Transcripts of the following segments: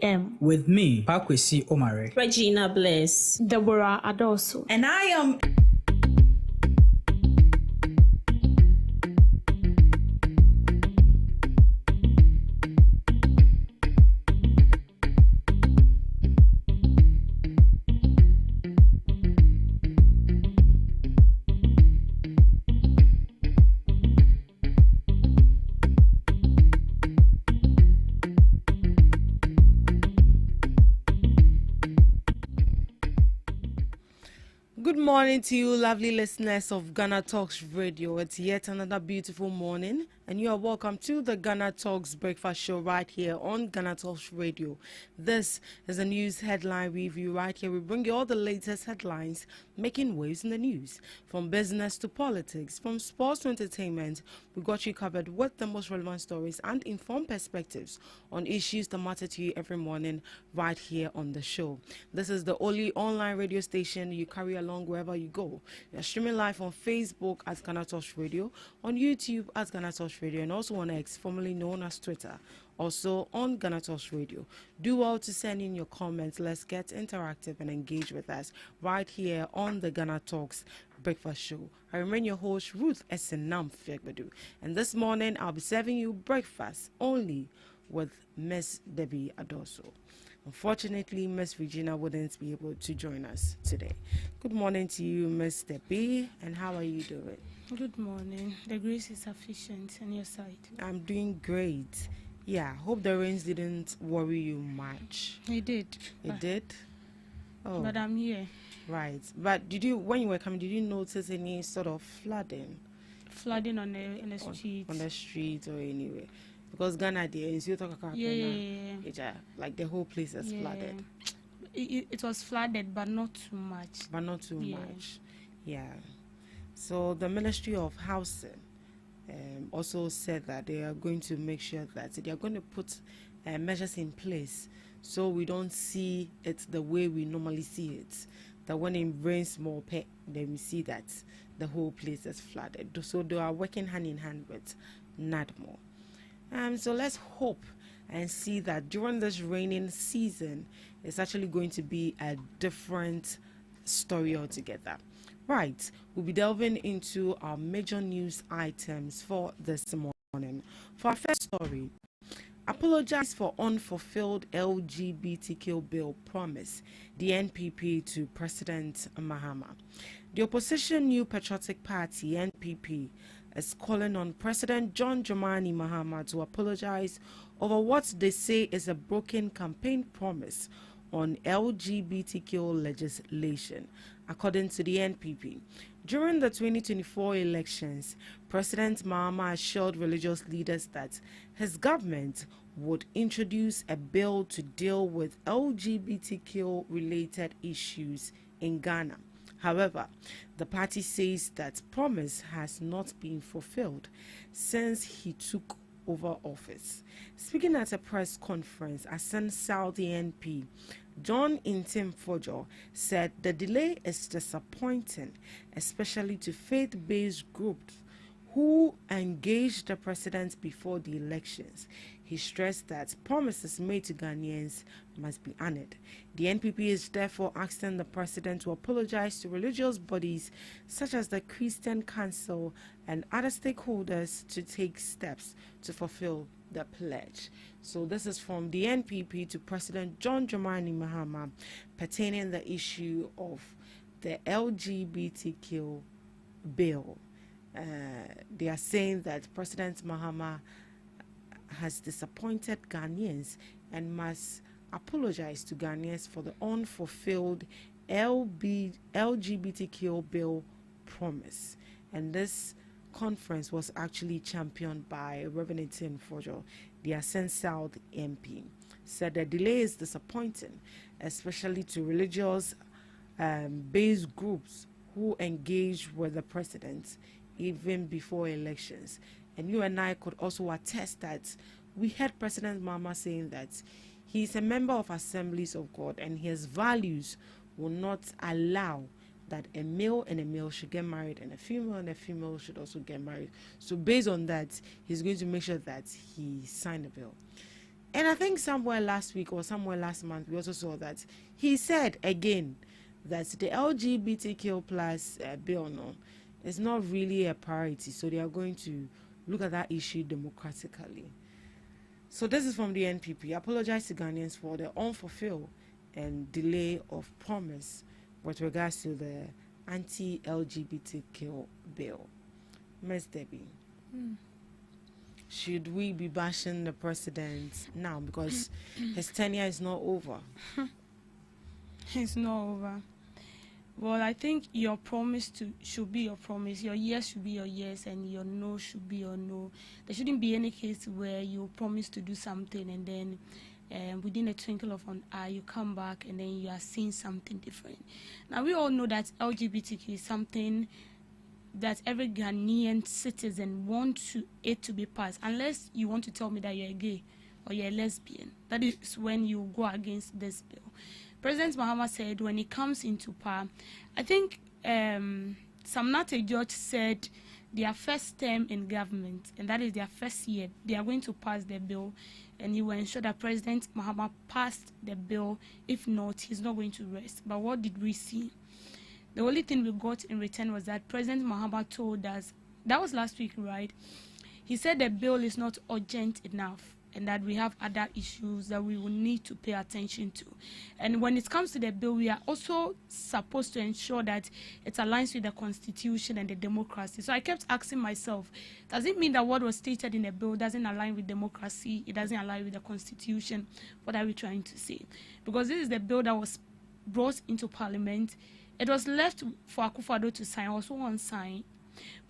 a.m. with me, Pakwesi Omare, Regina Bliss, Deborah Adoso, and I am Good morning to you, lovely listeners of GhanaTalks Radio. It's yet another beautiful morning, and you are welcome to the GhanaTalks breakfast show right here on GhanaTalks Radio. This is a news headline review right here. We bring you all the latest headlines making waves in the news, from business to politics, from sports to entertainment. We got you covered with the most relevant stories and informed perspectives on issues that matter to you every morning right here on the show. This is the only online radio station you carry along wherever you go. We are streaming live on Facebook at GhanaTalks Radio, on YouTube at GhanaTalks Radio, and also on X, formerly known as Twitter, also on GhanaTalks Radio. Do well to send in your comments. Let's get interactive and engage with us right here on the GhanaTalks breakfast show. I remain your host, Ruth Esenam Fiegbedu, and this morning I'll be serving you breakfast only with Miss Debbie Adoso. Unfortunately, Miss Regina wouldn't be able to join us today. Good morning to you, Miss Debbie, and how are you doing? Good morning. The grace is sufficient on your side. I'm doing great. Yeah, hope the rains didn't worry you much. It did. It did? Oh, But I'm here. right. But when you were coming, did you notice any sort of flooding? Flooding on the street. On the street or anywhere? Because Ghana there is Yeah. like the whole place is flooded. It was flooded, but not too much. But not too much. Yeah. So the Ministry of Housing also said that they are going to make sure that they are going to put measures in place so we don't see it the way we normally see it. That when it rains more, then we see that the whole place is flooded. So they are working hand in hand with NADMO. So let's hope and see that during this raining season, it's actually going to be a different story altogether. Right, we'll be delving into our major news items for this morning. For our first story, apologize for unfulfilled LGBTQ bill promise, the NPP to President Mahama. The opposition New Patriotic Party, NPP, is calling on President John Dramani Mahama to apologize over what they say is a broken campaign promise on LGBTQ legislation, according to the NPP. During the 2024 elections, President Mahama assured religious leaders that his government would introduce a bill to deal with LGBTQ-related issues in Ghana. However, the party says that promise has not been fulfilled since he took over office. Speaking at a press conference at Saudi NP, John Intim Fojo said the delay is disappointing, especially to faith-based groups who engaged the president before the elections. He stressed that promises made to Ghanaians must be honored. The NPP is therefore asking the president to apologize to religious bodies such as the Christian Council and other stakeholders to take steps to fulfill the pledge. So this is from the NPP to President John Dramani Mahama pertaining the issue of the LGBTQ bill. They are saying that President Mahama has disappointed Ghanaians and must apologize to Ghanaians for the unfulfilled LGBTQ bill promise. And this conference was actually championed by Reverend Tim Fojo, the Ascent South MP. Said the delay is disappointing, especially to religious based groups who engage with the president even before elections. And you and I could also attest that we heard President Mahama saying that he is a member of Assemblies of God and his values will not allow that a male and a male should get married and a female should also get married. So based on that, he's going to make sure that he signed a bill. And I think somewhere last week or somewhere last month, we also saw that he said again that the LGBTQ plus bill no is not really a priority. So they are going to look at that issue democratically. So this is from the NPP. Apologize to Ghanaians for the unfulfilled and delay of promise with regards to the anti-LGBTQ bill. Ms. Debbie. Should we be bashing the president now because his tenure is not over? It's not over. Well, I think your promise should be your promise. Your yes should be your yes, and your no should be your no. There shouldn't be any case where you promise to do something and then within a twinkle of an eye you come back and then you are seeing something different. Now we all know that LGBTQ is something that every Ghanaian citizen wants it to be passed, unless you want to tell me that you're a gay or you're a lesbian. That is when you go against this bill. President Mahama said when it comes into power, I think Samnate George said their first term in government, and that is their first year, they are going to pass the bill, and he will ensure that President Mahama passed the bill. If not, he's not going to rest. But what did we see? The only thing we got in return was that President Mahama told us, that was last week, right? He said the bill is not urgent enough and that we have other issues that we will need to pay attention to. And when it comes to the bill, we are also supposed to ensure that it aligns with the Constitution and the democracy. So I kept asking myself, does it mean that what was stated in the bill doesn't align with democracy? It doesn't align with the Constitution? What are we trying to say? Because this is the bill that was brought into Parliament. It was left for Akufo-Addo to sign, also one sign.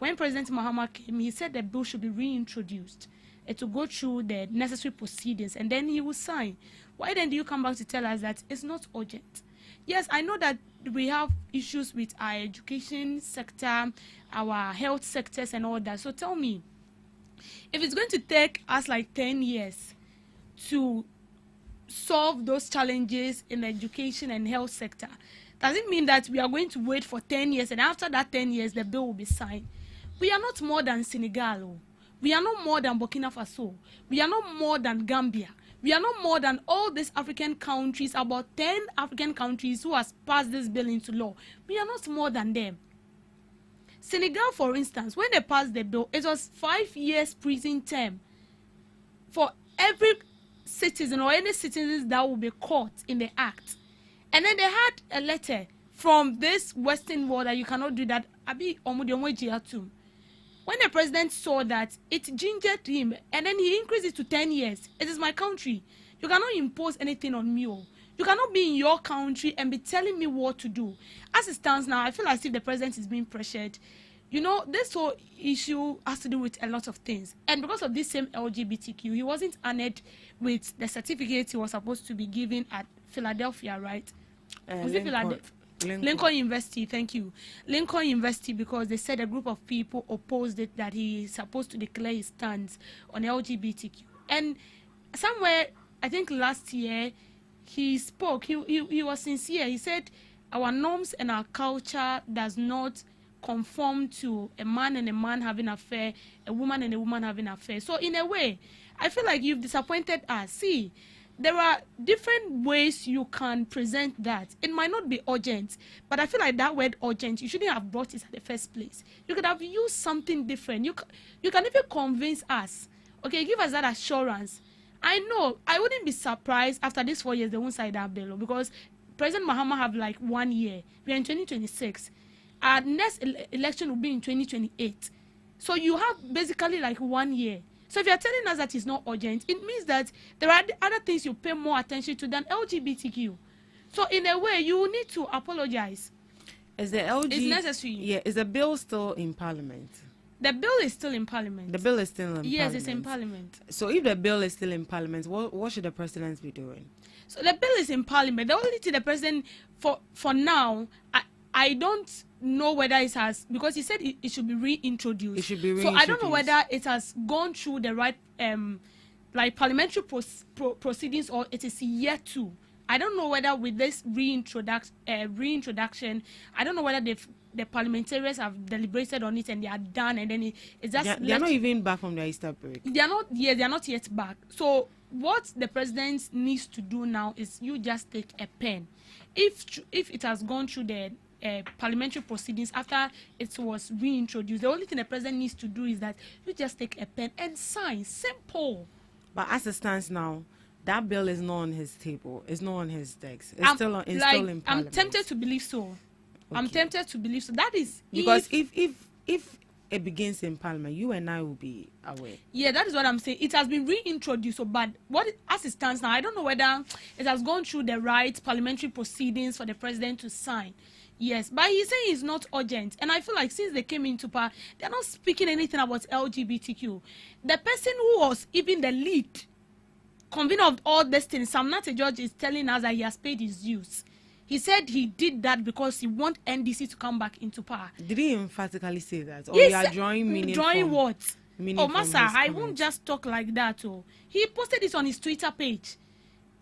When President Mahama came, he said the bill should be reintroduced. It will go through the necessary proceedings, and then he will sign. Why then do you come back to tell us that it's not urgent? Yes, I know that we have issues with our education sector, our health sectors, and all that. So tell me, if it's going to take us like 10 years to solve those challenges in the education and health sector, does it mean that we are going to wait for 10 years and after that 10 years the bill will be signed? We are not more than Senegal. We are not more than Burkina Faso. We are not more than Gambia. We are not more than all these African countries, about 10 African countries who has passed this bill into law. We are not more than them. Senegal, for instance, when they passed the bill, it was 5 years prison term for every citizen or any citizens that will be caught in the act. And then they had a letter from this Western world that you cannot do that. When the president saw that, it gingered him, and then he increased it to 10 years. It is my country. You cannot impose anything on me. You cannot be in your country and be telling me what to do. As it stands now, I feel as if the president is being pressured. You know, this whole issue has to do with a lot of things. And because of this same LGBTQ, he wasn't honored with the certificate he was supposed to be given at Philadelphia, right? Was it Philadelphia? Lincoln University, thank you. Lincoln University, because they said a group of people opposed it, that he is supposed to declare his stance on LGBTQ. And somewhere, I think last year, he spoke, he was sincere. He said, our norms and our culture does not conform to a man and a man having an affair, a woman and a woman having an affair. So in a way, I feel like you've disappointed us. See, there are different ways you can present that. It might not be urgent, but I feel like that word urgent, you shouldn't have brought it at the first place. You could have used something different. You can even convince us. Okay, give us that assurance. I know, I wouldn't be surprised after these 4 years they won't sign that bill, because President Mahama have like 1 year. We are in 2026. Our next election will be in 2028. So you have basically like 1 year. So if you're telling us that it's not urgent, it means that there are other things you pay more attention to than LGBTQ. So in a way, you need to apologize. Is the LG... It's necessary. Yeah, is the bill still in Parliament? The bill is still in Parliament. The bill is still in Parliament? Yes, it's in Parliament. So if the bill is still in Parliament, what should the president be doing? So the bill is in Parliament. The only thing the president, for now, I don't know whether it has, because he said it should be reintroduced. It should be reintroduced. So I don't know whether it has gone through the right like parliamentary proceedings, or it is yet to. I don't know whether with this reintroduction, I don't know whether the parliamentarians have deliberated on it and they are done, and then it's just... They're not even back from their Easter break. They are not yet back. So what the president needs to do now is you just take a pen. If it has gone through the parliamentary proceedings after it was reintroduced, the only thing the president needs to do is that you just take a pen and sign. Simple. But as it stands now, that bill is not on his table. It's not on his desk. It's still in Parliament. I'm tempted to believe so. Okay. I'm tempted to believe so. That is because if it begins in Parliament, you and I will be aware. Yeah, that is what I'm saying. It has been reintroduced, but as it stands now, I don't know whether it has gone through the right parliamentary proceedings for the president to sign. Yes, but he's saying it's not urgent, and I feel like since they came into power, they're not speaking anything about LGBTQ. The person who was even the lead convener of all this thing, Sam Nate George, is telling us that he has paid his dues. He said he did that because he wants NDC to come back into power. Did he emphatically say that? Or you are drawing meaning drawing from, what? Meaning oh, Masa, I won't just talk like that. Oh, he posted it on his Twitter page.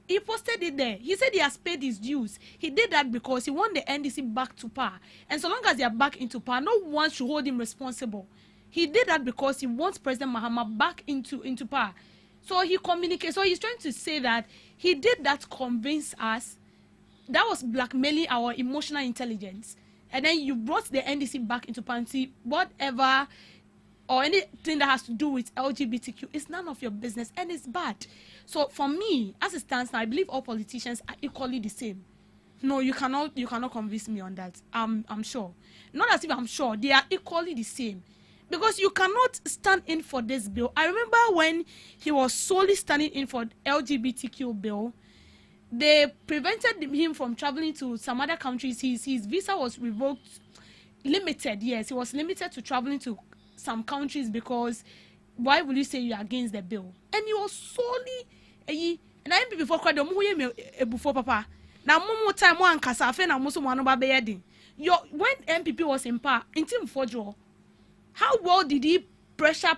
He posted it there. He said he has paid his dues. He did that because he wants the NDC back to power. And so long as they are back into power, no one should hold him responsible. He did that because he wants President Mahama back into power. So he communicates. So he's trying to say that he did that to convince us. That was blackmailing our emotional intelligence. And then you brought the NDC back into party, whatever, or anything that has to do with LGBTQ. It's none of your business, and it's bad. So for me, as it stands now, I believe all politicians are equally the same. No, you cannot convince me on that. I'm sure. Not as if I'm sure. They are equally the same. Because you cannot stand in for this bill. I remember when he was solely standing in for LGBTQ bill, they prevented him from traveling to some other countries. His visa was revoked, limited. Yes, he was limited to traveling to some countries because why will you say you are against the bill? And he was solely and I before cried before papa. Now more time one kasafe na muso mo ba beyedin. When MPP was in power, in team for draw, how well did he pressure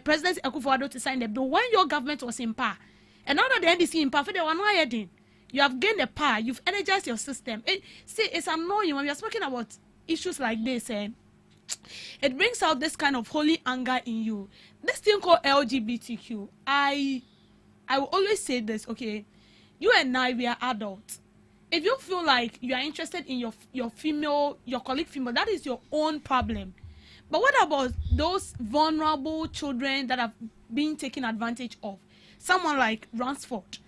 President Akufo-Addo to sign the bill when your government was in power? And now that the NDC in power, they were not heading. You have gained the power. You've energized your system. See, it's annoying when we are speaking about issues like this. It brings out this kind of holy anger in you. This thing called LGBTQ. I will always say this. Okay, you and I, we are adults. If you feel like you are interested in your colleague female, that is your own problem. But what about those vulnerable children that have been taken advantage of? Someone like Ransford.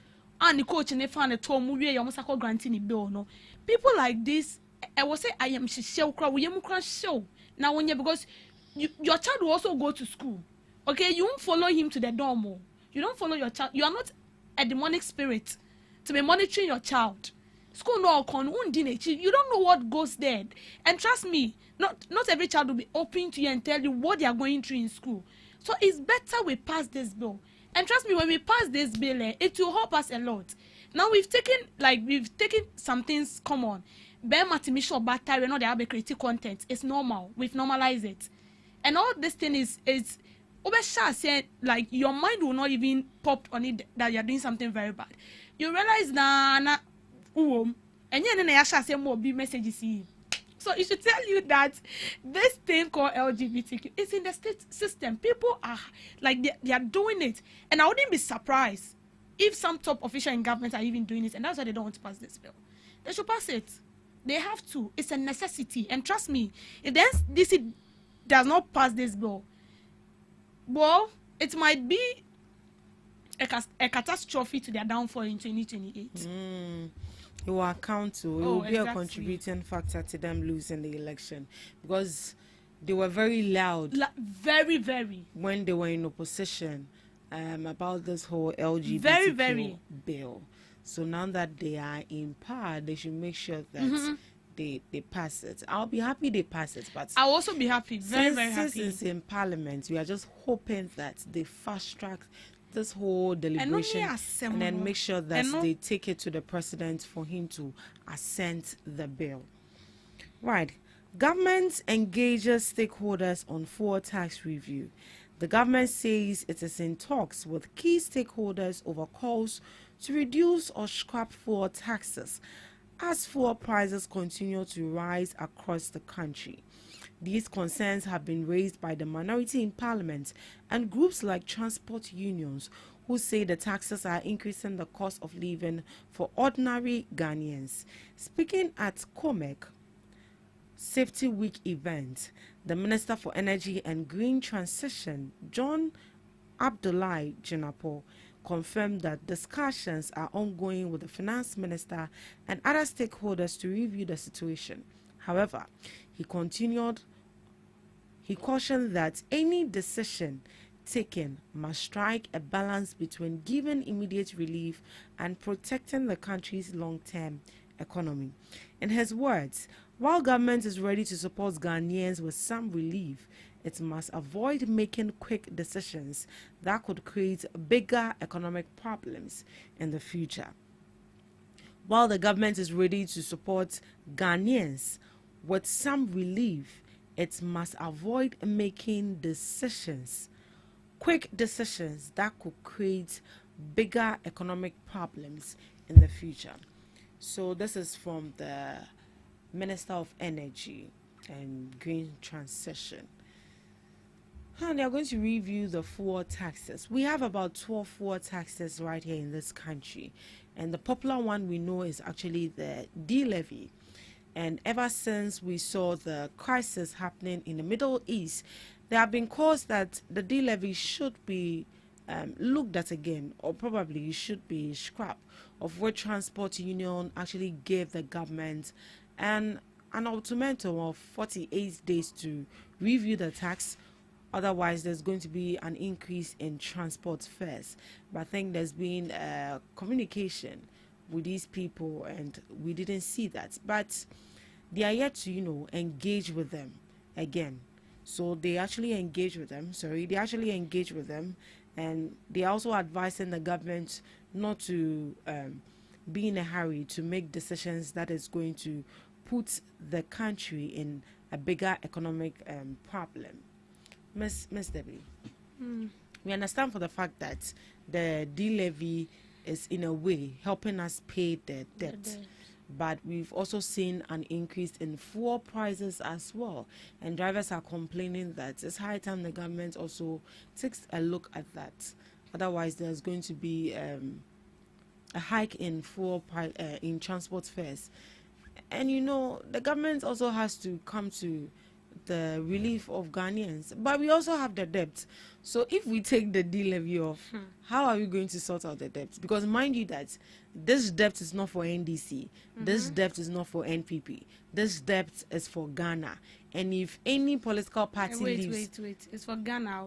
And the coach and they found a toll movie, you almost granting bill. No, people like this, I will say, I am show now when you because your child will also go to school. Okay, you won't follow him to the dorm. You don't follow your child. You are not a demonic spirit to be monitoring your child. School no you don't know what goes there. And trust me, not every child will be open to you and tell you what they are going through in school. So it's better we pass this bill. And trust me, when we pass this bill, it will help us a lot. Now we've taken some things common. Bear matimisho battery, not the have creative content. It's normal. We've normalized it. And all this thing is saying like your mind will not even pop on it that you're doing something very bad. You realize and then say more big messages. So it should tell you that this thing called LGBTQ is in the state system. People are like they are doing it, and I wouldn't be surprised if some top official in government are even doing it, and that's why they don't want to pass this bill. They should pass it. They have to. It's a necessity, and trust me, if the NDC does not pass this bill, well, it might be a catastrophe to their downfall in 2028. It will account to, it will be a contributing factor to them losing the election because they were very loud. Very, very. When they were in opposition about this whole LGBT bill. So now that they are in power, they should make sure that they pass it. I'll be happy they pass it. But I'll also be happy, very happy. Since it's in Parliament, we are just hoping that they fast track this whole deliberation and then make sure that they take it to the president for him to assent the bill. Right. Government engages stakeholders on fuel tax review. The government says it is in talks with key stakeholders over calls to reduce or scrap fuel taxes as fuel prices continue to rise across the country. These concerns have been raised by the minority in Parliament and groups like transport unions who say the taxes are increasing the cost of living for ordinary Ghanaians. Speaking at COMEC Safety Week event, the Minister for Energy and Green Transition, John Abdullahi Jinapo, confirmed that discussions are ongoing with the Finance Minister and other stakeholders to review the situation. However, he cautioned that any decision taken must strike a balance between giving immediate relief and protecting the country's long-term economy. In his words, while government is ready to support Ghanaians with some relief, it must avoid making quick decisions that could create bigger economic problems in the future. While the government is ready to support Ghanaians with some relief, it must avoid making quick decisions that could create bigger economic problems in the future. So this is from the Minister of Energy and Green Transition. They are going to review the fuel taxes. We have about 12 fuel taxes right here in this country, and the popular one we know is actually the D-levy. And ever since we saw the crisis happening in the Middle East, there have been calls that the D-levy should be looked at again, or probably should be scrapped, of which Transport Union actually gave the government an ultimatum of 48 days to review the tax. Otherwise, there's going to be an increase in transport fares. But I think there's been communication with these people, and we didn't see that. But they are yet to, engage with them again. So they actually engage with them. And they are also advising the government not to be in a hurry to make decisions that is going to put the country in a bigger economic problem. Miss Debbie, we understand for the fact that the D-levy is in a way helping us pay the debt. But we've also seen an increase in fuel prices as well. And drivers are complaining that it's high time the government also takes a look at that. Otherwise, there's going to be a hike in in transport fares. And the government also has to come to the relief of Ghanaians. But we also have the debt. So if we take the D-levy off, how are we going to sort out the debt? Because mind you that this debt is not for NDC. This debt is not for NPP. This debt is for Ghana. And if any political party leaves... Wait. It's for Ghana.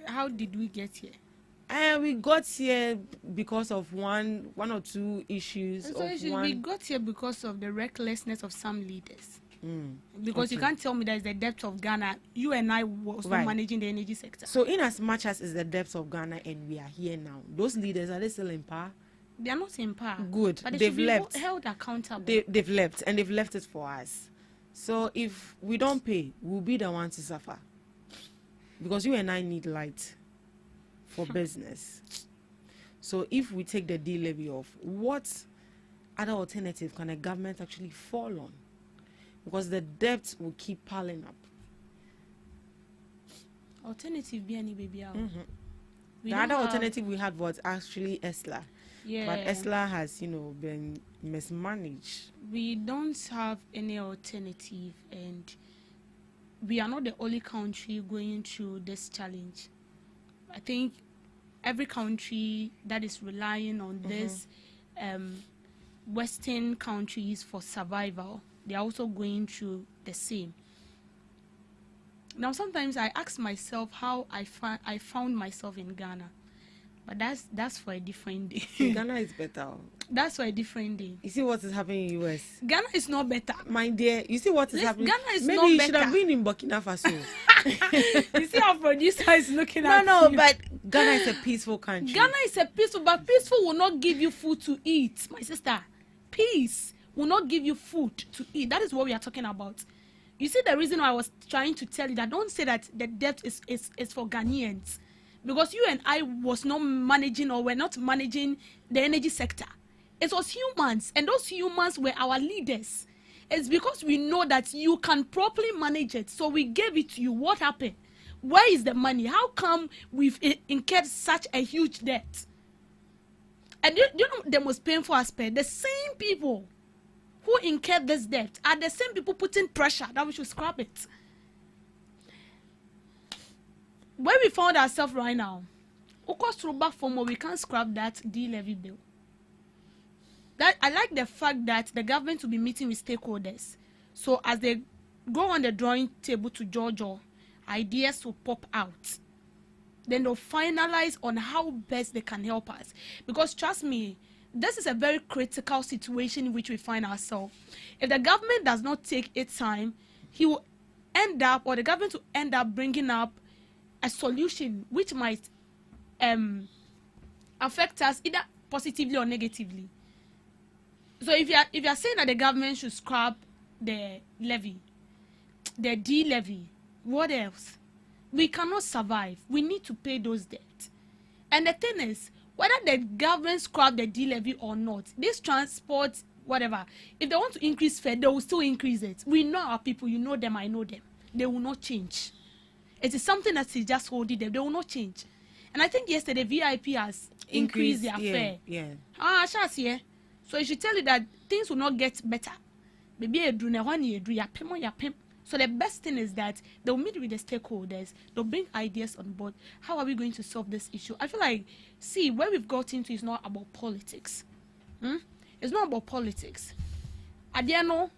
How did we get here? We got here because of one or two issues. We got here because of the recklessness of some leaders. Because you can't tell me that it's the depth of Ghana. You and I were also managing the energy sector. So in as much as it's the depth of Ghana and we are here now, those leaders, are they still in power? They are not in power. Good. But they've left. Held accountable. They've left, and they've left it for us. So if we don't pay, we'll be the ones to suffer. Because you and I need light for business. So if we take the D-levy off, what other alternative can a government actually fall on? Because the debt will keep piling up. Alternative be any baby out. The other alternative we had was actually ESLA. Yeah. But ESLA has, been mismanaged. We don't have any alternative, and we are not the only country going through this challenge. I think every country that is relying on this Western countries for survival, they are also going through the same. Now, sometimes I ask myself how I found myself in Ghana, but that's for a different day. Ghana is better. That's for a different day. You see what is happening in US? Ghana is not better. My dear, you see what is happening? Ghana is Maybe not you better. should have been in Burkina Faso. You see our producer is looking at No, you. but Ghana is a peaceful country. Ghana is a peaceful, but peaceful will not give you food to eat, my sister. Peace will not give you food to eat. That is what we are talking about. You see the reason why I was trying to tell you that don't say that the debt is for Ghanaians. Because you and I was not managing, or were not managing the energy sector. It was humans, and those humans were our leaders. It's because we know that you can properly manage it, so we gave it to you. What happened? Where is the money? How come we've incurred such a huge debt? And you know the most painful aspect? The same people who incurred this debt are the same people putting pressure that we should scrap it. Where we found ourselves right now, we can't scrap that D-levy bill. That I like the fact that the government will be meeting with stakeholders. So as they go on the drawing table to Georgia, ideas will pop out. Then they'll finalize on how best they can help us. Because trust me, this is a very critical situation in which we find ourselves. If the government does not take its time, he will end up, or the government will end up bringing up a solution which might affect us either positively or negatively. So if you are saying that the government should scrap the levy, the D levy, what else? We cannot survive. We need to pay those debts. And the thing is, whether the government scrap the D levy or not, this transport, whatever, if they want to increase fare, they will still increase it. We know our people, you know them, I know them. They will not change. It is something that is just holding them. They will not change. And I think yesterday VIP has increased their fare. Yeah. Yeah. So it should tell you that things will not get better. So the best thing is that they'll meet with the stakeholders, they'll bring ideas on board. How are we going to solve this issue? I feel like, see, where we've got into is not about politics. It's not about politics. Adiano,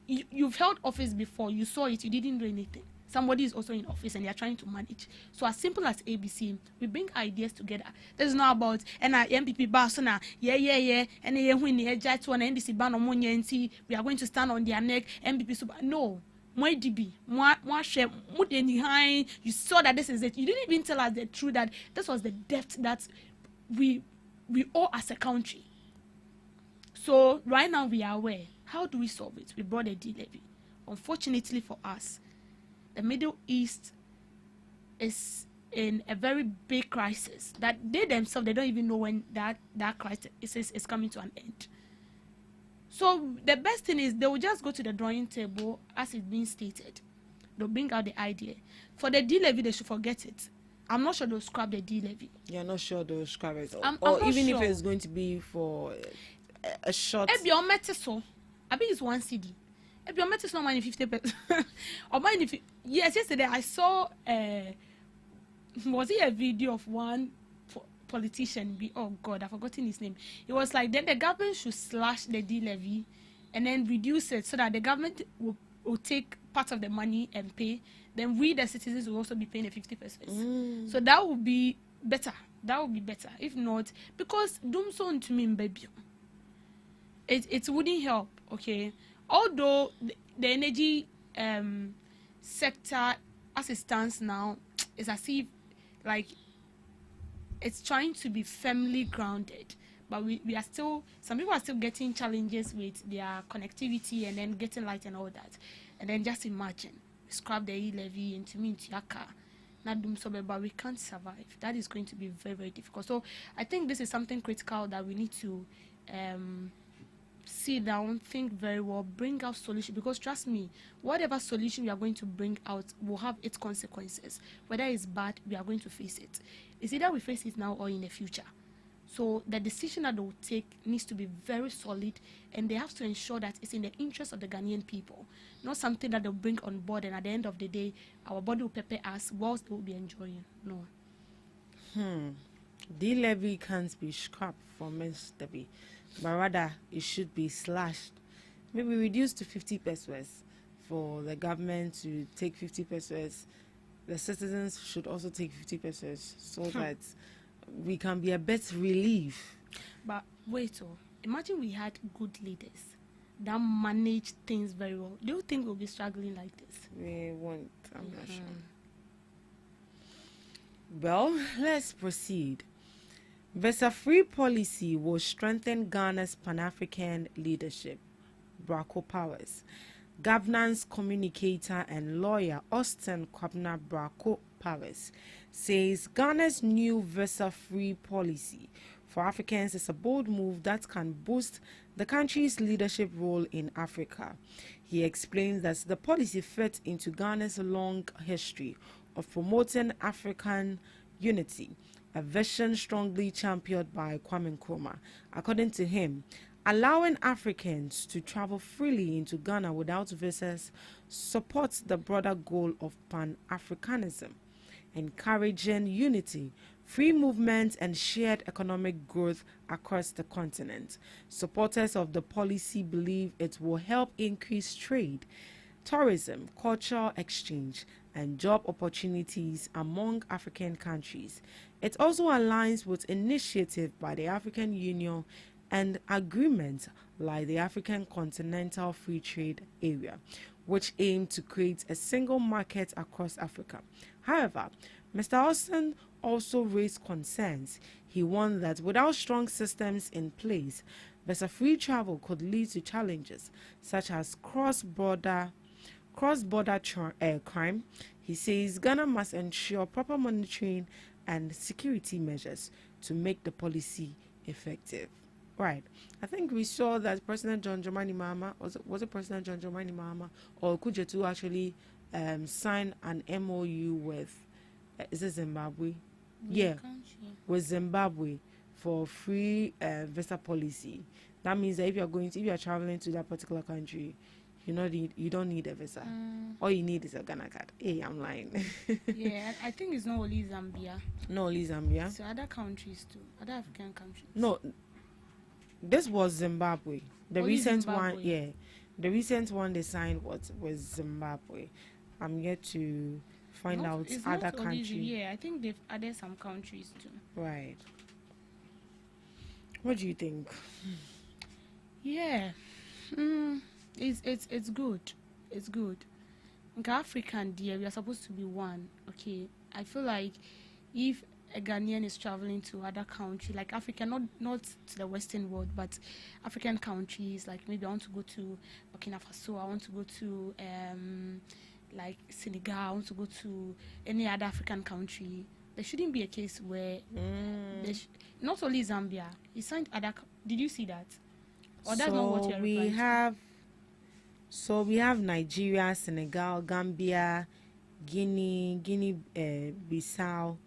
you've held office before, you saw it, you didn't do anything. Somebody is also in office and they are trying to manage. So as simple as ABC, we bring ideas together. This is not about MPP Barcelona, and NDC ban on we are going to stand on their neck, MPP super. No. You saw that this is it. You didn't even tell us the truth that this was the debt that we owe as a country. So right now we are aware. How do we solve it? We brought a D-levy. Unfortunately for us, the Middle East is in a very big crisis that they themselves, they don't even know when that crisis is coming to an end. So the best thing is they will just go to the drawing table as it's being stated. They'll bring out the idea. For the D-levy, they should forget it. I'm not sure they'll scrap the D-levy. You're not sure they'll scrap it? Or even sure. if it's going to be for a short... I think it's 1 CD. If your met is not money 50%. Or mine if yes, yesterday I saw was it a video of one politician oh god, I've forgotten his name. It was like then the government should slash the D levy and then reduce it so that the government will take part of the money and pay. Then we the citizens will also be paying the 50%. So that would be better. That would be better. If not, because doom so to me baby. It wouldn't help, okay? Although the energy sector as it stands now is as if like it's trying to be firmly grounded, but we are still, some people are still getting challenges with their connectivity and then getting light and all that. And then just imagine, scrap the E-levy into me into your car, not doom so bad, but we can't survive. That is going to be very, very difficult. So I think this is something critical that we need to sit down, think very well, bring out solution, because trust me, whatever solution we are going to bring out will have its consequences. Whether it's bad, we are going to face it. It's either we face it now or in the future. So the decision that they will take needs to be very solid, and they have to ensure that it's in the interest of the Ghanaian people, not something that they'll bring on board and at the end of the day our body will prepare us whilst they will be enjoying. No. The levy can't be scrapped for Mr. B, but rather it should be slashed, maybe reduced to 50 pesos for the government to take 50 pesos. The citizens should also take 50 pesos so that we can be a bit relief. But wait, imagine we had good leaders that manage things very well. Do you think we'll be struggling like this? We won't, I'm not sure. Well, let's proceed. Visa-free policy will strengthen Ghana's Pan-African leadership. Bracco Powers. Governance communicator and lawyer Austin Kwabena Bracco Powers says Ghana's new visa-free policy for Africans is a bold move that can boost the country's leadership role in Africa. He explains that the policy fits into Ghana's long history of promoting African unity, a vision strongly championed by Kwame Nkrumah. According to him, allowing Africans to travel freely into Ghana without visas supports the broader goal of Pan-Africanism, encouraging unity, free movement, and shared economic growth across the continent. Supporters of the policy believe it will help increase trade, tourism, cultural exchange, and job opportunities among African countries. It also aligns with initiatives by the African Union and agreements like the African Continental Free Trade Area, which aim to create a single market across Africa. However, Mr. Austin also raised concerns. He warned that without strong systems in place, visa free travel could lead to challenges such as cross-border crime. He says Ghana must ensure proper monitoring and security measures to make the policy effective. Right. I think we saw that President John Dramani Mahama, was it President John Dramani Mahama or Kujetu actually sign an MOU with, is it Zimbabwe? Yeah, with Zimbabwe for free visa policy. That means that if you are traveling to that particular country, you don't need a visa. All you need is a Ghana card. Hey, I'm lying. Yeah, I think it's not only Zambia. Not only Zambia. So other countries too, other African countries. No, this was Zimbabwe. The Only recent Zimbabwe. one, yeah. The recent one they signed was Zimbabwe. I'm yet to find out It's other not only countries. Yeah, I think they've added some countries too. Right. What do you think? Yeah, it's good. It's good. Okay, African dear, we are supposed to be one. Okay, I feel like if a Ghanaian is traveling to other country, like Africa, not to the Western world, but African countries, like maybe I want to go to Burkina Faso, I want to go to like Senegal, I want to go to any other African country. There shouldn't be a case where not only Zambia, he signed other. Did you see that? Or that's not what you're replying to? So we have Nigeria, Senegal, Gambia, Guinea, Bissau.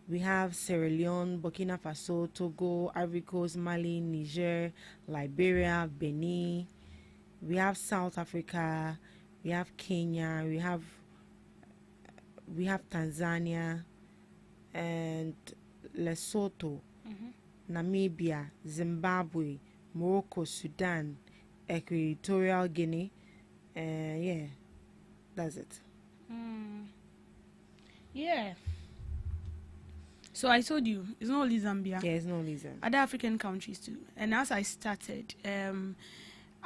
We have Sierra Leone, Burkina Faso, Togo, Ivory Coast, Mali, Niger, Liberia, Benin. We have South Africa. We have Kenya. We have Tanzania and Lesotho, Namibia, Zimbabwe, Morocco, Sudan, Equatorial Guinea. Yeah, that's it. Yeah. So I told you, it's not only Zambia. Yeah, it's not only Zambia. Other African countries too. And as I started,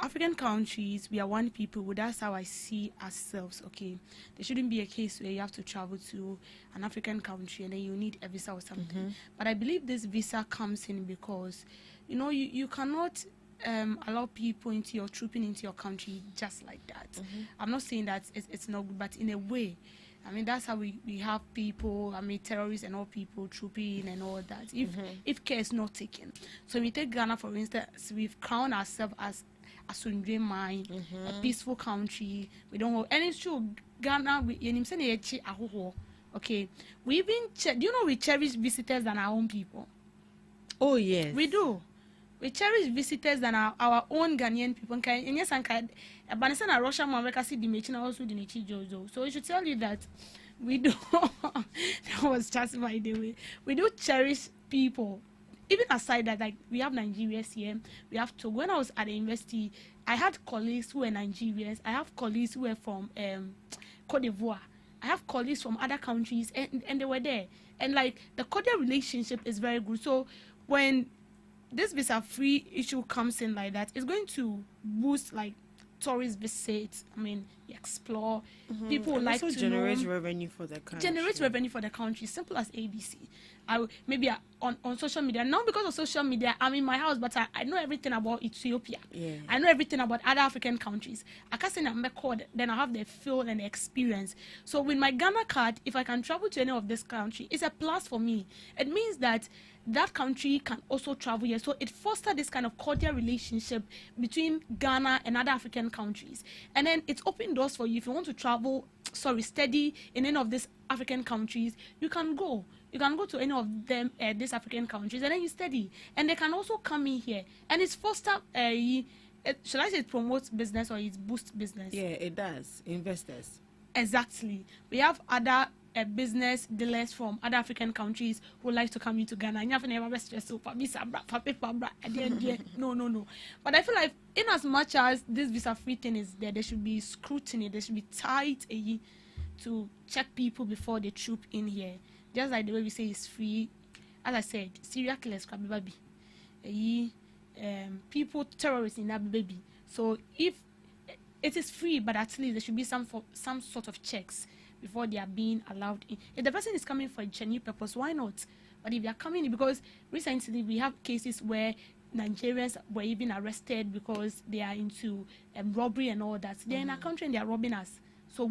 African countries, we are one people. Well, that's how I see ourselves. Okay, there shouldn't be a case where you have to travel to an African country and then you need a visa or something. But I believe this visa comes in because, you cannot allow people trooping into your country just like that. I'm not saying that it's not good, but in a way, I mean, that's how we have people, terrorists and all people trooping and all that. If care is not taken. So we take Ghana, for instance, we've crowned ourselves as a Sundre mine, a peaceful country. We don't have, and it's true, Ghana, okay, we even, we cherish visitors than our own people. Oh, yes. We do. We cherish visitors than our own Ghanaian people. And yes, and Russia, America, see the Mechina, also the Nichi Jojo. So I should tell you that we do. That was just by the way. We do cherish people. Even aside that, like we have Nigerians here, we have to. When I was at the university, I had colleagues who were Nigerians. I have colleagues who were from Cote d'Ivoire. I have colleagues from other countries, and they were there. And like the cordial relationship is very good. So when this visa free issue comes in like that, it's going to boost like tourist visits. Explore. People would like also to generate know, revenue for the country. Generate revenue for the country. Simple as ABC. On social media. Not because of social media, I'm in my house, but I know everything about Ethiopia. Yeah. I know everything about other African countries. I can't say I'm code, then I have the feel and the experience. So with my Ghana card, if I can travel to any of this country, it's a plus for me. It means that country can also travel here. So it fosters this kind of cordial relationship between Ghana and other African countries. And then it's opened doors for you. If you want to travel, study in any of these African countries, you can go. You can go to any of them, these African countries, and then you study. And they can also come in here. And it's foster, should I say it promotes business or it boosts business? Yeah, it does. Investors. Exactly. We have other business dealers from other African countries who like to come into Ghana. No. But I feel like in as much as this visa free thing is there should be scrutiny, there should be tight to check people before they troop in here. Just like the way we say it's free. As I said, serial killers can be people, terrorists in that baby. So if it is free, but at least there should be some sort of checks before they are being allowed in. If the person is coming for a genuine purpose, why not? But if they are coming in, because recently we have cases where Nigerians were even arrested because they are into robbery and all that. They're in our country and they are robbing us. So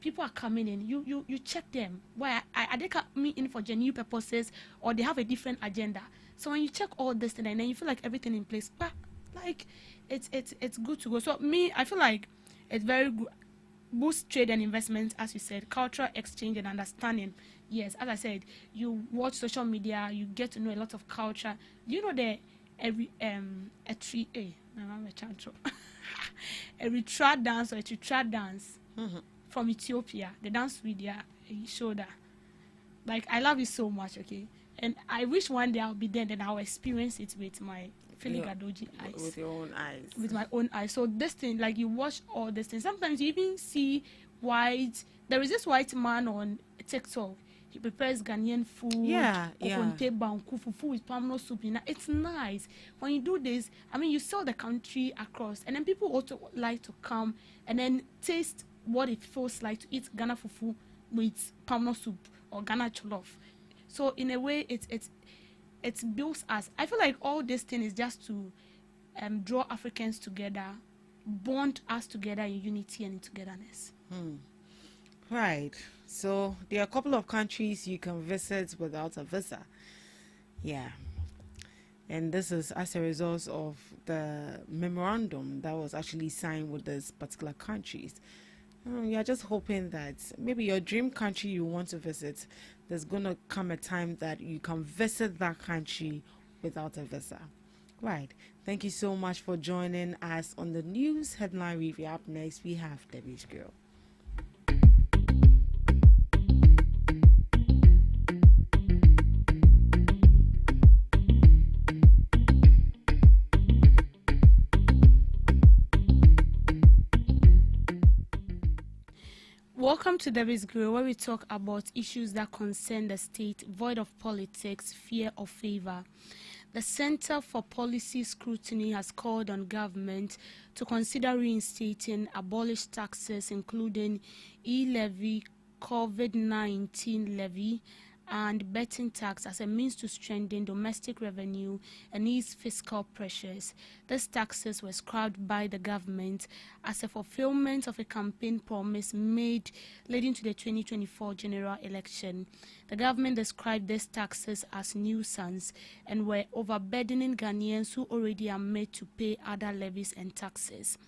people are coming in. You check them. Why are they coming in for genuine purposes, or they have a different agenda? So when you check all this and then you feel like everything in place, but like it's good to go. So I feel like it's very good. Boost trade and investment, as you said, cultural exchange and understanding. Yes, as I said, you watch social media, you get to know a lot of culture. You know Eritrea dance or Eritrea dance from Ethiopia. They dance with their shoulder. Like, I love it so much, okay? And I wish one day I'll be there and I'll experience it with my Filigadoji eyes. With your own eyes. With my own eyes. So this thing, like, you watch all this thing. Sometimes you even see there is this white man on TikTok. He prepares Ghanaian food. Yeah. Fufu with palm soup. It's nice. When you do this, I mean, you sell the country across. And then people also like to come and then taste what it feels like to eat Ghana fufu with palm soup or Ghana jollof. So in a way, it builds us. I feel like all this thing is just to draw Africans together, bond us together in unity and in togetherness. Right. So there are a couple of countries you can visit without a visa. Yeah. And this is as a result of the memorandum that was actually signed with these particular countries. You're just hoping that maybe your dream country you want to visit, there's going to come a time that you can visit that country without a visa. Right. Thank you so much for joining us on the news headline review. Up next, we have Debbie's Girl. Welcome to Debbie's Grill, where we talk about issues that concern the state, void of politics, fear or favor. The Center for Policy Scrutiny has called on government to consider reinstating abolished taxes, including e-levy, COVID-19 levy, and betting tax as a means to strengthen domestic revenue and ease fiscal pressures. These taxes were scrapped by the government as a fulfillment of a campaign promise made leading to the 2024 general election. The government described these taxes as nuisance and were overburdening Ghanaians who already are made to pay other levies and taxes.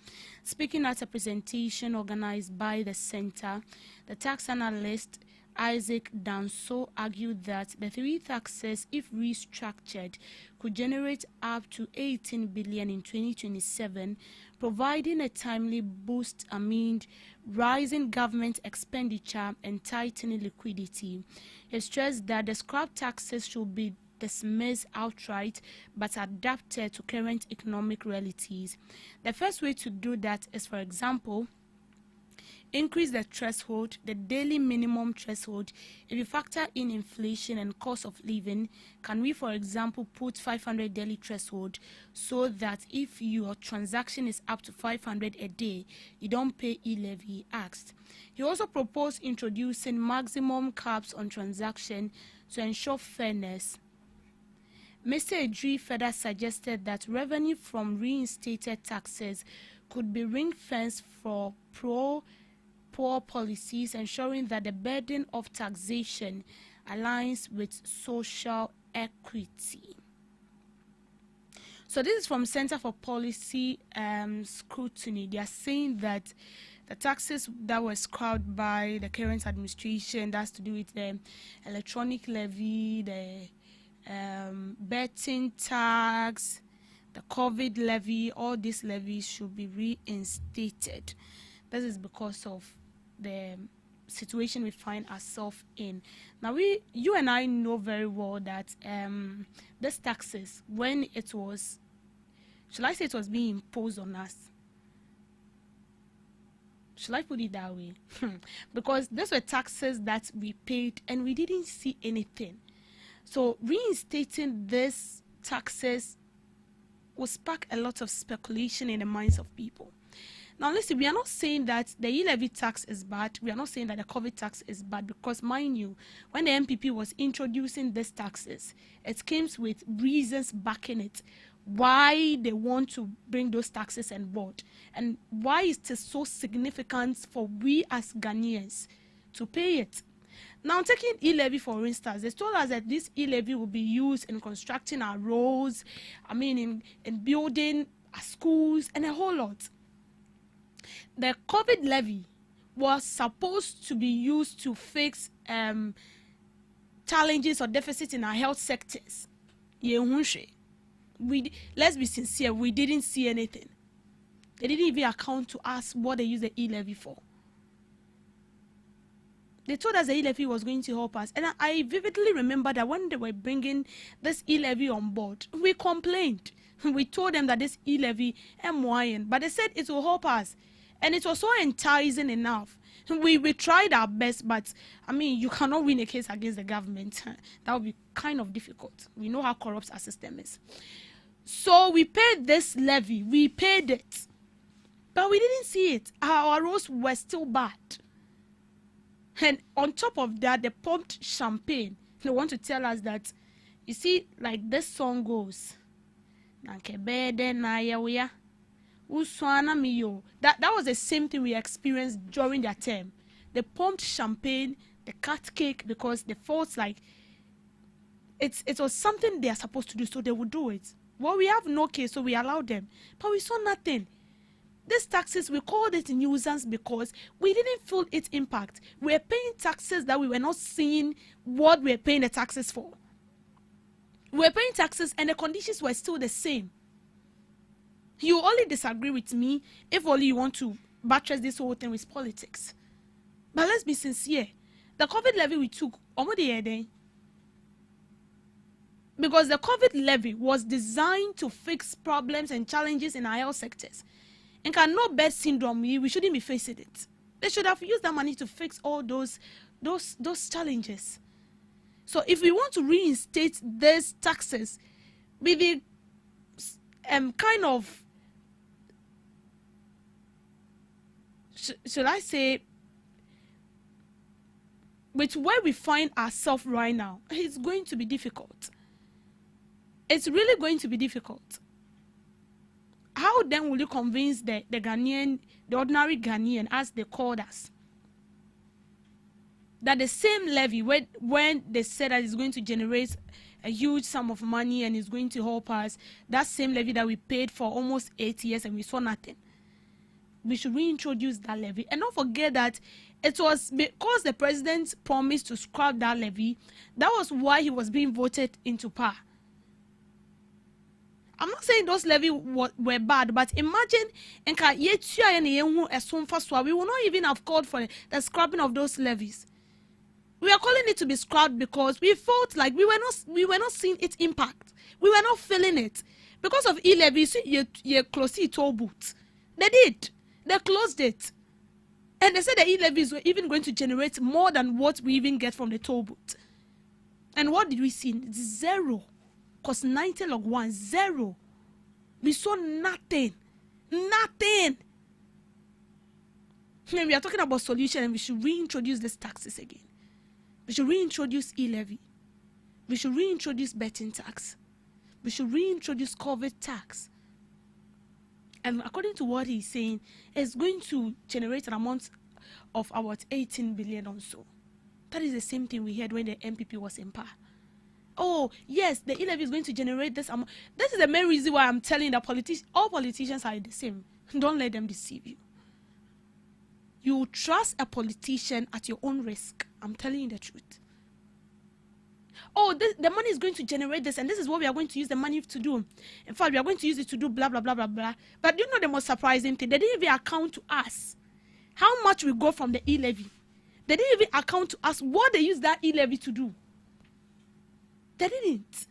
Speaking at a presentation organized by the center, the tax analyst Isaac Danso argued that the three taxes, if restructured, could generate up to 18 billion in 2027, providing a timely boost amid rising government expenditure and tightening liquidity. He stressed that the scrap taxes should be dismissed outright but adapted to current economic realities. The first way to do that is, for example, increase the threshold, the daily minimum threshold. If you factor in inflation and cost of living, can we, for example, put 500 daily threshold so that if your transaction is up to 500 a day, you don't pay e-levy, he asked. He also proposed introducing maximum caps on transaction to ensure fairness. Mr. Edri further suggested that revenue from reinstated taxes could be ring-fenced for poor policies, ensuring that the burden of taxation aligns with social equity. So this is from Center for Policy Scrutiny. They are saying that the taxes that were scrapped by the current administration, that's to do with the electronic levy, the betting tax, the COVID levy, all these levies should be reinstated. This is because of the situation we find ourselves in. Now, you and I know very well that these taxes, when it was, shall I say it was being imposed on us? Shall I put it that way? Because these were taxes that we paid and we didn't see anything. So reinstating these taxes will spark a lot of speculation in the minds of people. Now listen, we are not saying that the e-levy tax is bad. We are not saying that the COVID tax is bad, because mind you, when the MPP was introducing these taxes, it came with reasons backing it, why they want to bring those taxes on board, and why it is so significant for we as Ghanaians to pay it. Now, taking e-levy for instance, they told us that this e-levy will be used in constructing our roads, in building our schools, and a whole lot. The COVID levy was supposed to be used to fix challenges or deficits in our health sectors. Let's be sincere, we didn't see anything. They didn't even account to us what they used the e-levy for. They told us the e-levy was going to help us. And I vividly remember that when they were bringing this e-levy on board, we complained. We told them that this e-levy is but they said it will help us. And it was so enticing enough. We tried our best, but you cannot win a case against the government. That would be kind of difficult. We know how corrupt our system is. So we paid this levy. We paid it. But we didn't see it. Our roads were still bad. And on top of that, they pumped champagne. They want to tell us that, you see, like this song goes. That was the same thing we experienced during their term. They pumped champagne, they cut cake, because they felt like it was something they are supposed to do, so they would do it. Well, we have no case, so we allowed them. But we saw nothing. These taxes, we called it nuisance because we didn't feel its impact. We were paying taxes that we were not seeing what we were paying the taxes for. We were paying taxes and the conditions were still the same. You only disagree with me if only you want to buttress this whole thing with politics. But let's be sincere. The COVID levy we took, because the COVID levy was designed to fix problems and challenges in our health sectors. And no bed syndrome, we shouldn't be facing it. They should have used that money to fix all those challenges. So if we want to reinstate these taxes with the kind of, should I say, with where we find ourselves right now, it's going to be difficult. It's really going to be difficult. How then will you convince the Ghanaian, the ordinary Ghanaian, as they called us, that the same levy, when they said that it's going to generate a huge sum of money and it's going to help us, that same levy that we paid for almost 8 years and we saw nothing, we should reintroduce that levy. And don't forget that it was because the president promised to scrap that levy, that was why he was being voted into power. I'm not saying those levies were bad, but imagine we will not even have called for the scrapping of those levies. We are calling it to be scrapped because we felt like we were not seeing its impact. We were not feeling it. Because of e-levies, you closed the toll booth. They did. They closed it. And they said the e-levies were even going to generate more than what we even get from the toll booth. And what did we see? It's zero. Because 90 log 1, 0. We saw nothing. Nothing. And we are talking about solution, and we should reintroduce these taxes again. We should reintroduce e-levy. We should reintroduce betting tax. We should reintroduce COVID tax. And according to what he's saying, it's going to generate an amount of about 18 billion or so. That is the same thing we heard when the MPP was in power. Oh, yes, the e-levy is going to generate this amount. This is the main reason why I'm telling that all politicians are the same. Don't let them deceive you. you trust a politician at your own risk. I'm telling you the truth. Oh, the money is going to generate this, and this is what we are going to use the money to do. In fact, we are going to use it to do blah, blah, blah, blah, blah. But you know the most surprising thing? They didn't even account to us how much we got from the e-levy. They didn't even account to us what they use that e-levy to do. They didn't.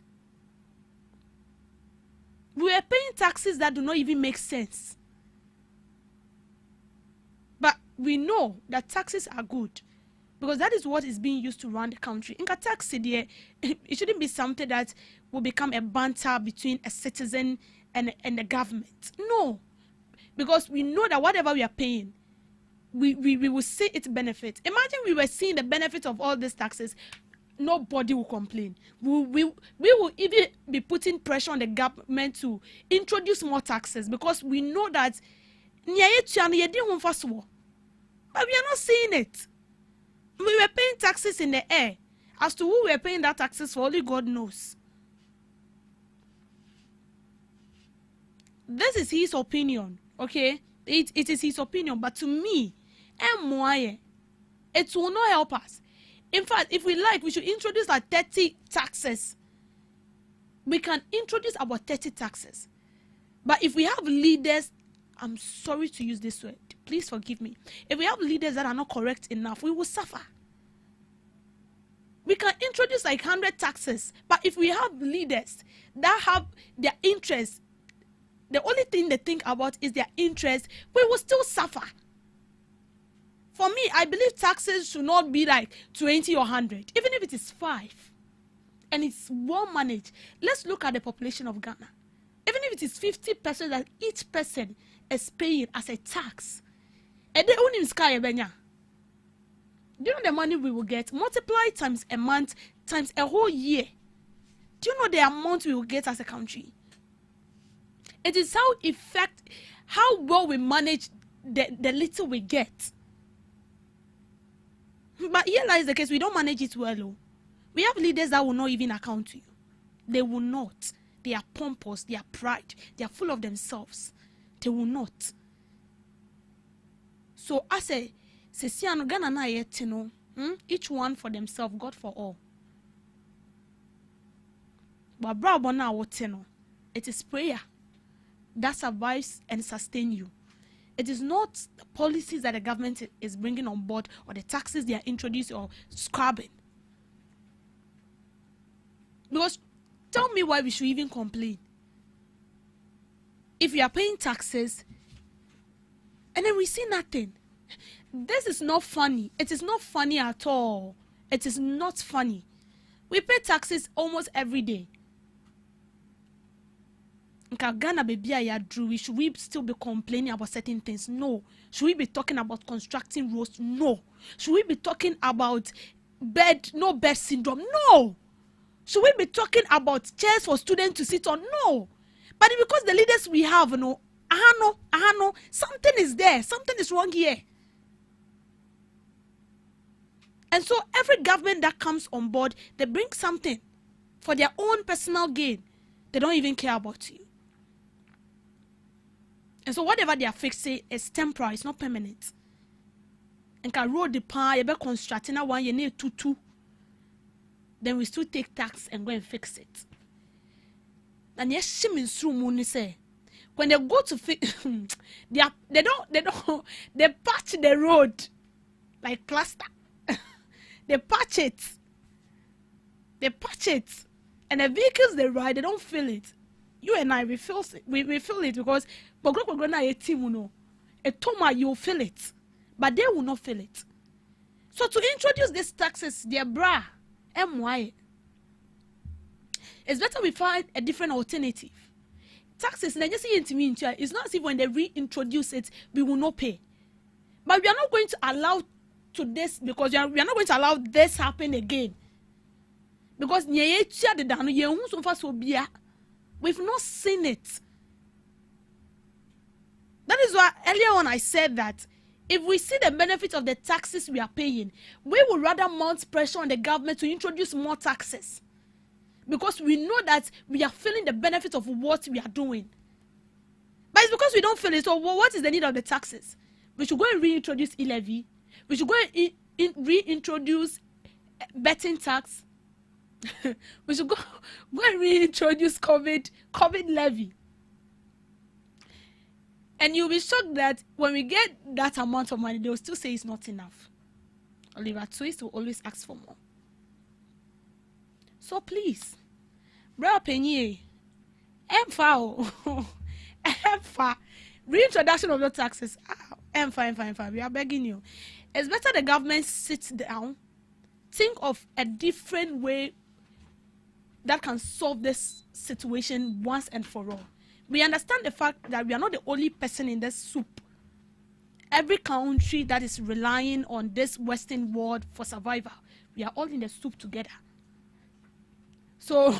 We were paying taxes that do not even make sense. But we know that taxes are good, because that is what is being used to run the country. In tax, it shouldn't be something that will become a banter between a citizen and the government. No. Because we know that whatever we are paying, we will see its benefit. Imagine we were seeing the benefit of all these taxes. Nobody will complain. We will even be putting pressure on the government to introduce more taxes, because we know that but we are not seeing it. We were paying taxes in the air. As to who we were paying that taxes for, only God knows. This is his opinion, okay? It is his opinion, but to me, it will not help us. In fact, if we like, we should introduce like 30 taxes. We can introduce about 30 taxes. But if we have leaders, I'm sorry to use this word, please forgive me. If we have leaders that are not correct enough, we will suffer. We can introduce like 100 taxes, but if we have leaders that have their interests, the only thing they think about is their interest, we will still suffer. For me, I believe taxes should not be like 20 or 100, even if it is 5, and it's well managed. Let's look at the population of Ghana. Even if it is 50% that each person is paying as a tax, and they own in sky ebenya. Do you know the money we will get? Multiply times a month, times a whole year. Do you know the amount we will get as a country? It is how well we manage the little we get. But here lies the case, we don't manage it well. Oh. We have leaders that will not even account to you. They will not. They are pompous, they are pride, they are full of themselves. They will not. So I say, each one for themselves, God for all. But it is prayer that survives and sustains you. It is not the policies that the government is bringing on board or the taxes they are introducing or scrubbing. Because tell me why we should even complain. If we are paying taxes and then we see nothing. This is not funny. It is not funny at all. It is not funny. We pay taxes almost every day. Ghana baby, should we still be complaining about certain things? No. Should we be talking about constructing roads? No. Should we be talking about bed syndrome? No. Should we be talking about chairs for students to sit on? No. But because the leaders we have, something is there. Something is wrong here. And so every government that comes on board, they bring something for their own personal gain. They don't even care about you. And so whatever they are fixing is temporary, it's not permanent. And can road the pan, you be constructing a one, you need two. Then we still take tax and go and fix it. And yes, she means through money say, when they go to fix, they patch the road like plaster. They patch it. And the vehicles they ride, they don't feel it. You and I, we feel it because you feel it. But they will not feel it. So to introduce these taxes, dear bra, MY, it's better we find a different alternative. Taxes, it's not as if when they reintroduce it, we will not pay. But we are not going to allow to this, because we are not going to allow this happen again. Because we've not seen it. That is why earlier on I said that if we see the benefit of the taxes we are paying, we will rather mount pressure on the government to introduce more taxes. Because we know that we are feeling the benefit of what we are doing. But it's because we don't feel it. So what is the need of the taxes? We should go and reintroduce e-levy. We should go and reintroduce betting tax. We should go and reintroduce COVID levy. And you'll be shocked that when we get that amount of money, they will still say it's not enough. Oliver Twist will always ask for more. So please, bro, penny, emfa, reintroduction of the taxes. Emfa. We are begging you. It's better the government sits down, think of a different way that can solve this situation once and for all. We understand the fact that we are not the only person in this soup. Every country that is relying on this Western world for survival, we are all in the soup together. So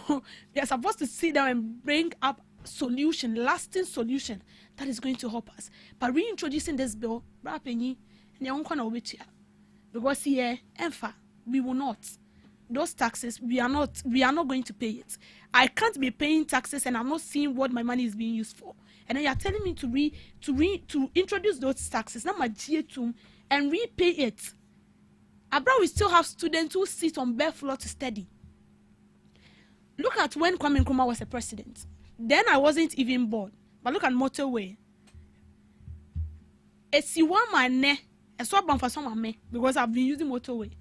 we are supposed to sit down and bring up lasting solution that is going to help us. By reintroducing this bill, because here, we will not. Those taxes, we are not going to pay it. I can't be paying taxes and I'm not seeing what my money is being used for. And then you are telling me to introduce those taxes, not my GA2, and repay it. Abroad, we still have students who sit on bare floor to study. Look at when Kwame Nkrumah was a president. Then I wasn't even born. But look at motorway. It's because I've been using motorway.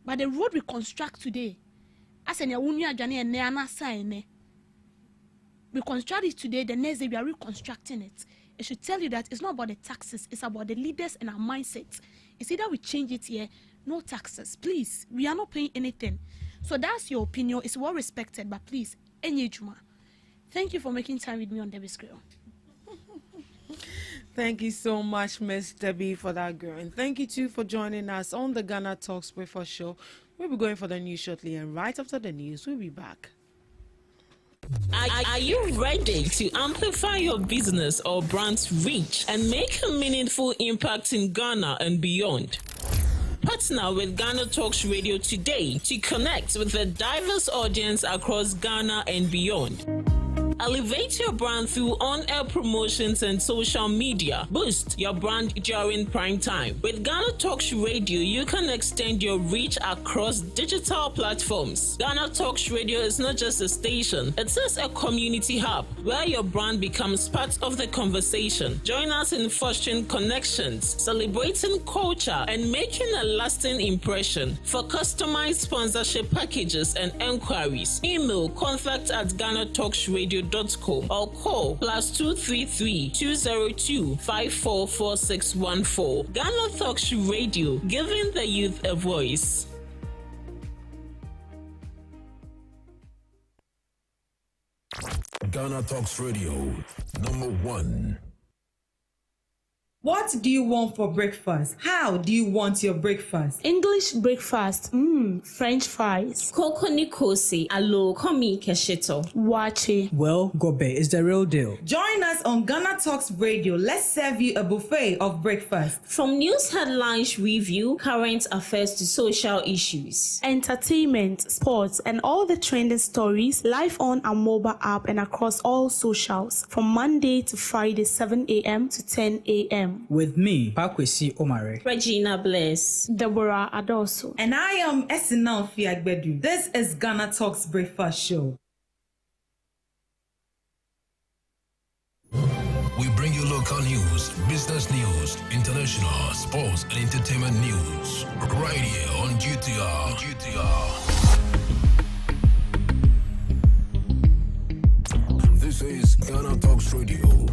But the road we construct today, as we construct it today, the next day we are reconstructing it. It should tell you that it's not about the taxes, it's about the leaders and our mindset. It's either we change it here, no taxes. Please, we are not paying anything. So that's your opinion. It's well respected, but please, Juma. Thank you for making time with me on Debbie's Grill. Thank you so much, Miss Debbie, for that girl. And thank you, too, for joining us on the Ghana Talks Breakfast Show. We'll be going for the news shortly, and right after the news, we'll be back. Are you ready to amplify your business or brand's reach and make a meaningful impact in Ghana and beyond? Partner with GhanaTalks Radio today to connect with a diverse audience across Ghana and beyond. Elevate your brand through on-air promotions and social media. Boost your brand during prime time. With GhanaTalks Radio, you can extend your reach across digital platforms. GhanaTalks Radio is not just a station, it is a community hub where your brand becomes part of the conversation. Join us in fostering connections, celebrating culture, and making a lasting impression. For customized sponsorship packages and enquiries, email contact@GhanaTalksRadio.com or call +233 202 544614. GhanaTalks Radio, giving the youth a voice. GhanaTalks Radio, #1. What do you want for breakfast? How do you want your breakfast? English breakfast, French fries. Koko nikosi, alo komi kesheto. Wache. Well, Gobe is the real deal. Join us on Ghana Talks Radio. Let's serve you a buffet of breakfast. From news headlines review, current affairs to social issues. Entertainment, sports, and all the trending stories live on our mobile app and across all socials from Monday to Friday, 7 a.m. to 10 a.m. With me, Pakwesi Omare. Regina Bless. Deborah Adoso. And I am Esinal Fiagbedu. This is Ghana Talks Breakfast Show. We bring you local news, business news, international, sports, and entertainment news. Right here on GTR. This is Ghana Talks Radio.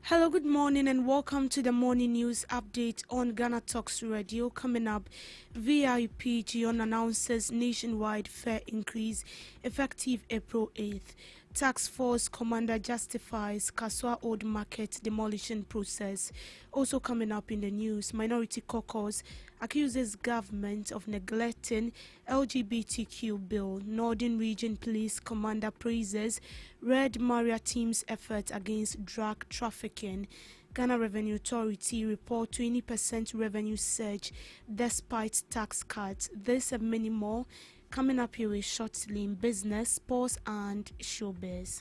Hello, good morning, and welcome to the morning news update on Ghana Talks Radio. Coming up, VIP Gion announces nationwide fare increase effective April 8th. Task Force Commander justifies Kaswa Old Market demolition process. Also coming up in the news, Minority Caucus accuses government of neglecting LGBTQ bill. Northern Region Police Commander praises Red Maria team's effort against drug trafficking. Ghana Revenue Authority report 20% revenue surge despite tax cuts. This and many more coming up here shortly in business, sports, and showbiz.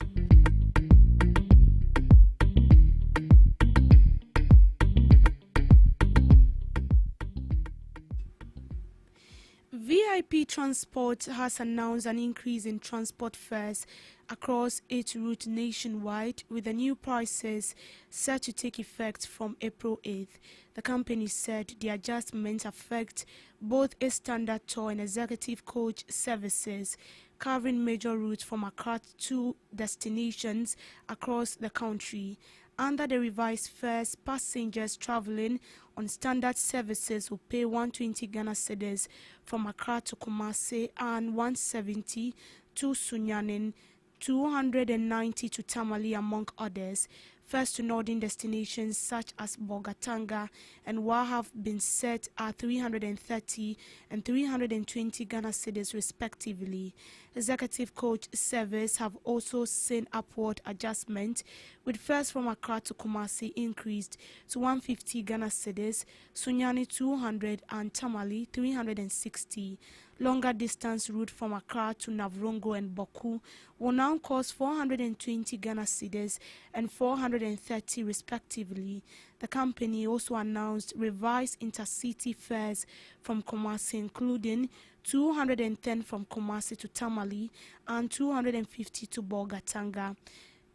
VIP Transport has announced an increase in transport fares across its route nationwide, with the new prices set to take effect from April 8th. The company said the adjustments affect both its standard tour and executive coach services, covering major routes from Accra to destinations across the country. Under the revised fares, passengers traveling on standard services will pay 120 Ghana cedis from Accra to Kumasi and 170 to Sunyanin, 290 to Tamale, among others. Fares to northern destinations such as Bogatanga and Wa have been set at 330 and 320 Ghana cedis respectively. Executive coach service have also seen upward adjustment, with fares from Accra to Kumasi increased to 150 Ghana cedis, Sunyani 200 and Tamale 360. Longer distance route from Accra to Navrongo and Boku will now cost 420 Ghana cedis and 430 respectively. The company also announced revised intercity fares from Kumasi, including 210 from Kumasi to Tamale and 250 to Bogatanga.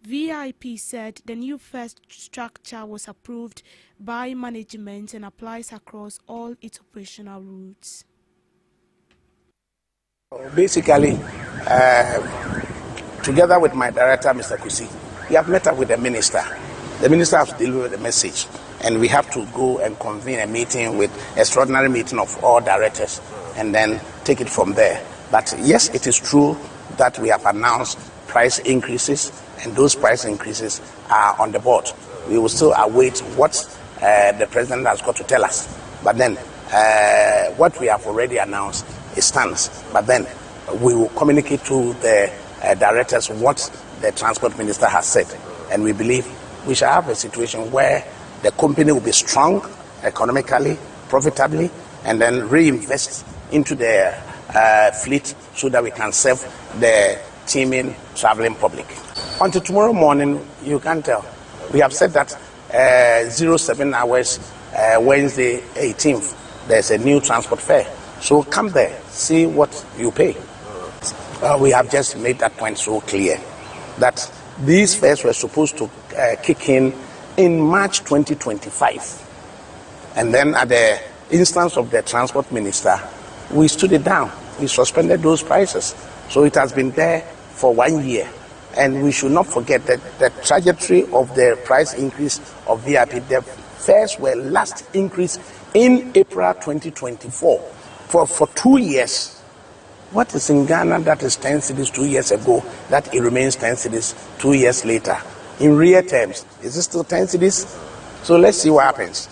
VIP said the new fare structure was approved by management and applies across all its operational routes. Basically, together with my director, Mr. Kusi, we have met up with the minister. The minister has delivered the message, and we have to go and convene a meeting with extraordinary meeting of all directors, and then take it from there. But yes, it is true that we have announced price increases, and those price increases are on the board. We will still await what the president has got to tell us. But then, what we have already announced, it stands. But then, we will communicate to the directors what the transport minister has said. And we believe we shall have a situation where the company will be strong economically, profitably, and then reinvest into the fleet so that we can serve the teeming traveling public. Until tomorrow morning, you can tell. We have said that 07 hours, Wednesday 18th, there's a new transport fare. So come there, see what you pay. We have just made that point so clear that these fares were supposed to kick in March 2025. And then at the instance of the transport minister, we stood it down. We suspended those prices. So it has been there for 1 year. And we should not forget that the trajectory of the price increase of VIP, the fares were last increased in April 2024 for 2 years. What is in Ghana that is 10 cedis 2 years ago, that it remains 10 cedis 2 years later? In real terms, is it still 10 cedis? So let's see what happens.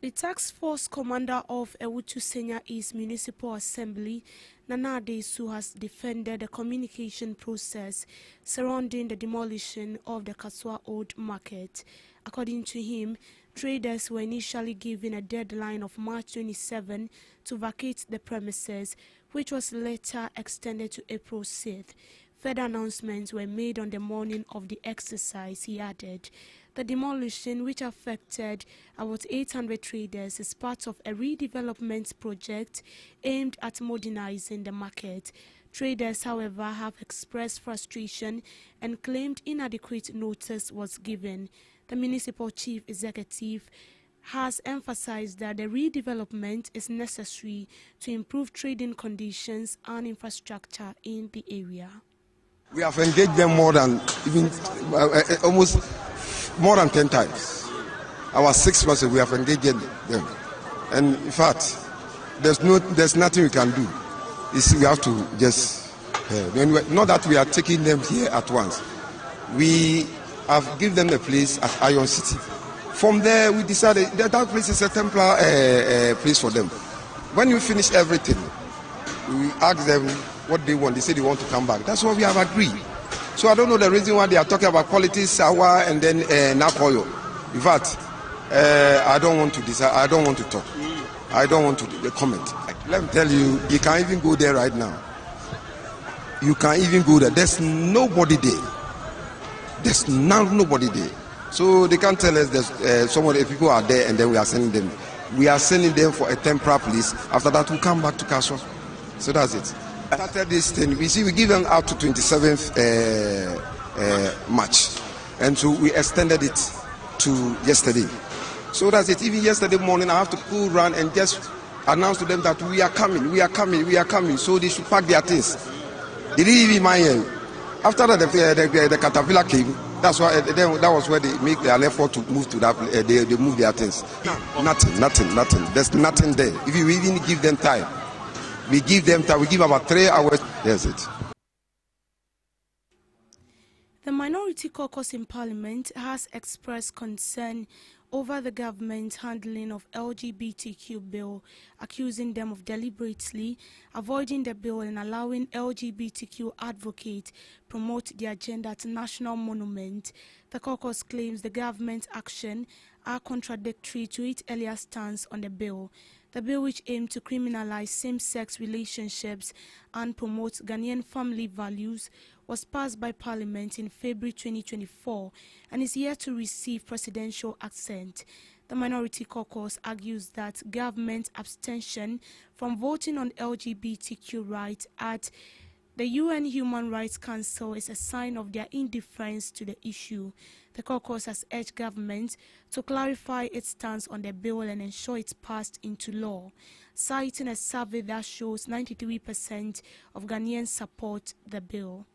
The task force commander of Ewutu Senya East Municipal Assembly, Nana Adesu, has defended the communication process surrounding the demolition of the Kaswa Old Market. According to him, traders were initially given a deadline of March 27 to vacate the premises, which was later extended to April 6th. Further announcements were made on the morning of the exercise, he added. The demolition, which affected about 800 traders, is part of a redevelopment project aimed at modernizing the market. Traders, however, have expressed frustration and claimed inadequate notice was given. The municipal chief executive has emphasized that the redevelopment is necessary to improve trading conditions and infrastructure in the area. We have engaged them more than almost more than 10 times. Our 6 months we have engaged them, and in fact, there's nothing we can do. We have to just not that we are taking them here at once. We have given them a place at Iron City. From there, we decided that place is a temporary place for them. When we finish everything, we ask them what they want. They say they want to come back. That's what we have agreed. So I don't know the reason why they are talking about quality sour and then nakoyo. In fact, I don't want to decide. I don't want to talk. I don't want to comment. Let me tell you, you can't even go there right now. You can't even go there. There's nobody there. There's nobody there. So they can't tell us that some of the people are there and then we are sending them. We are sending them for a temporary police. After that, we come back to Kaswa. So that's it. Started this thing. We give them out to 27th March, and so we extended it to yesterday. So that's it. Even yesterday morning, I have to go around and just announce to them that we are coming, we are coming, we are coming. So they should pack their things. They didn't even mind. After that, the caterpillar came. That's why that was where they make their effort to move to that. They move their things. Nothing. There's nothing there. If you even give them time, we give them time. We give about 3 hours. That's it. The Minority Caucus in Parliament has expressed concern over the government's handling of LGBTQ bill, accusing them of deliberately avoiding the bill and allowing LGBTQ advocates promote the agenda at national monument. The caucus claims the government's action are contradictory to its earlier stance on the bill. The bill, which aimed to criminalize same-sex relationships and promote Ghanaian family values, was passed by Parliament in February 2024 and is yet to receive presidential assent. The Minority Caucus argues that government abstention from voting on LGBTQ rights at the UN Human Rights Council is a sign of their indifference to the issue. The caucus has urged government to clarify its stance on the bill and ensure it's passed into law, citing a survey that shows 93% of Ghanaians support the bill.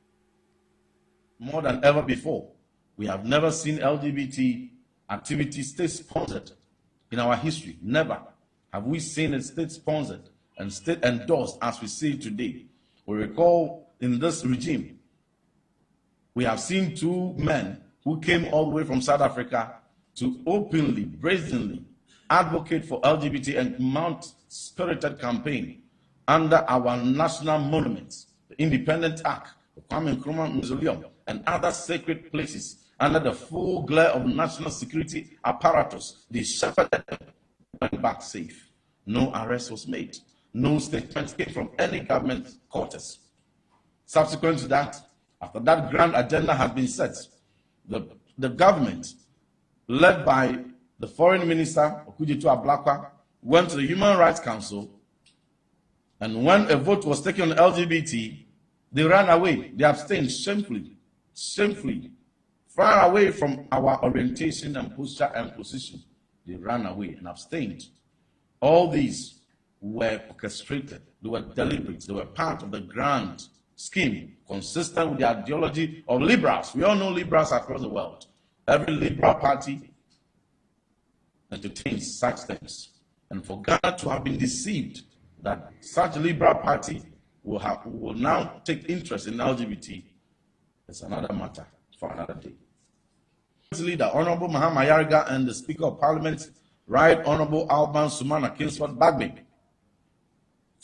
More than ever before, we have never seen LGBT activities state-sponsored in our history. Never have we seen it state-sponsored and state-endorsed as we see it today. We recall in this regime, we have seen 2 men who came all the way from South Africa to openly, brazenly advocate for LGBT and mount spirited campaign under our national monuments, the Independent Ark, the Kwame Nkrumah Mausoleum, and other sacred places under the full glare of national security apparatus. They shepherded them, went back safe. No arrest was made. No statement came from any government quarters. Subsequent to that, after that grand agenda has been set, the government, led by the Foreign Minister, Okujetu Ablakwa, went to the Human Rights Council, and when a vote was taken on LGBT, they ran away. They abstained shamefully, far away from our orientation and posture and position. They ran away and abstained. All these were orchestrated. They were deliberate. They were part of the grand scheme consistent with the ideology of liberals. We all know liberals across the world. Every liberal party entertains such things. And for Ghana to have been deceived that such liberal party will now take interest in LGBT, it's another matter for another day. The Honorable Mahama Yariga and the Speaker of Parliament, Right Honorable Alban Sumana Kingsford Bagby,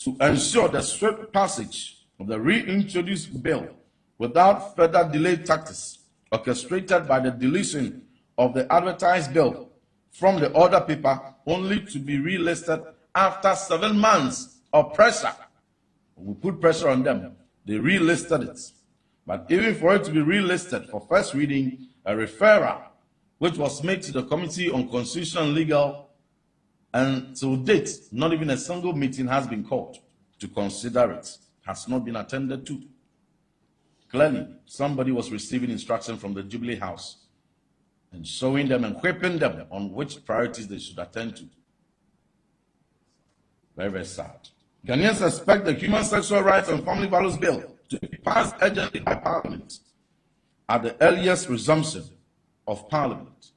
to ensure the swift passage of the reintroduced bill without further delay tactics orchestrated by the deletion of the advertised bill from the order paper only to be relisted after 7 months of pressure. We put pressure on them. They relisted it. But even for it to be relisted for first reading, a referral, which was made to the Committee on Constitutional and Legal, and to date, not even a single meeting has been called to consider it, has not been attended to. Clearly, somebody was receiving instruction from the Jubilee House and showing them and whipping them on which priorities they should attend to. Very, very sad. Ghanaians expect the Human Sexual Rights and Family Values Bill to be passed urgently by Parliament at the earliest resumption of Parliament.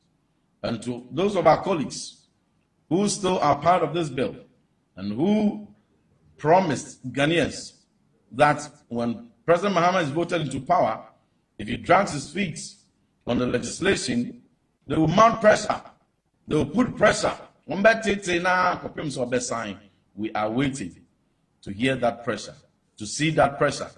And to those of our colleagues who still are part of this bill and who promised Ghanaians that when President Mahama is voted into power, if he drags his feet on the legislation, they will mount pressure. They will put pressure. We are waiting to hear that pressure, to see that pressure.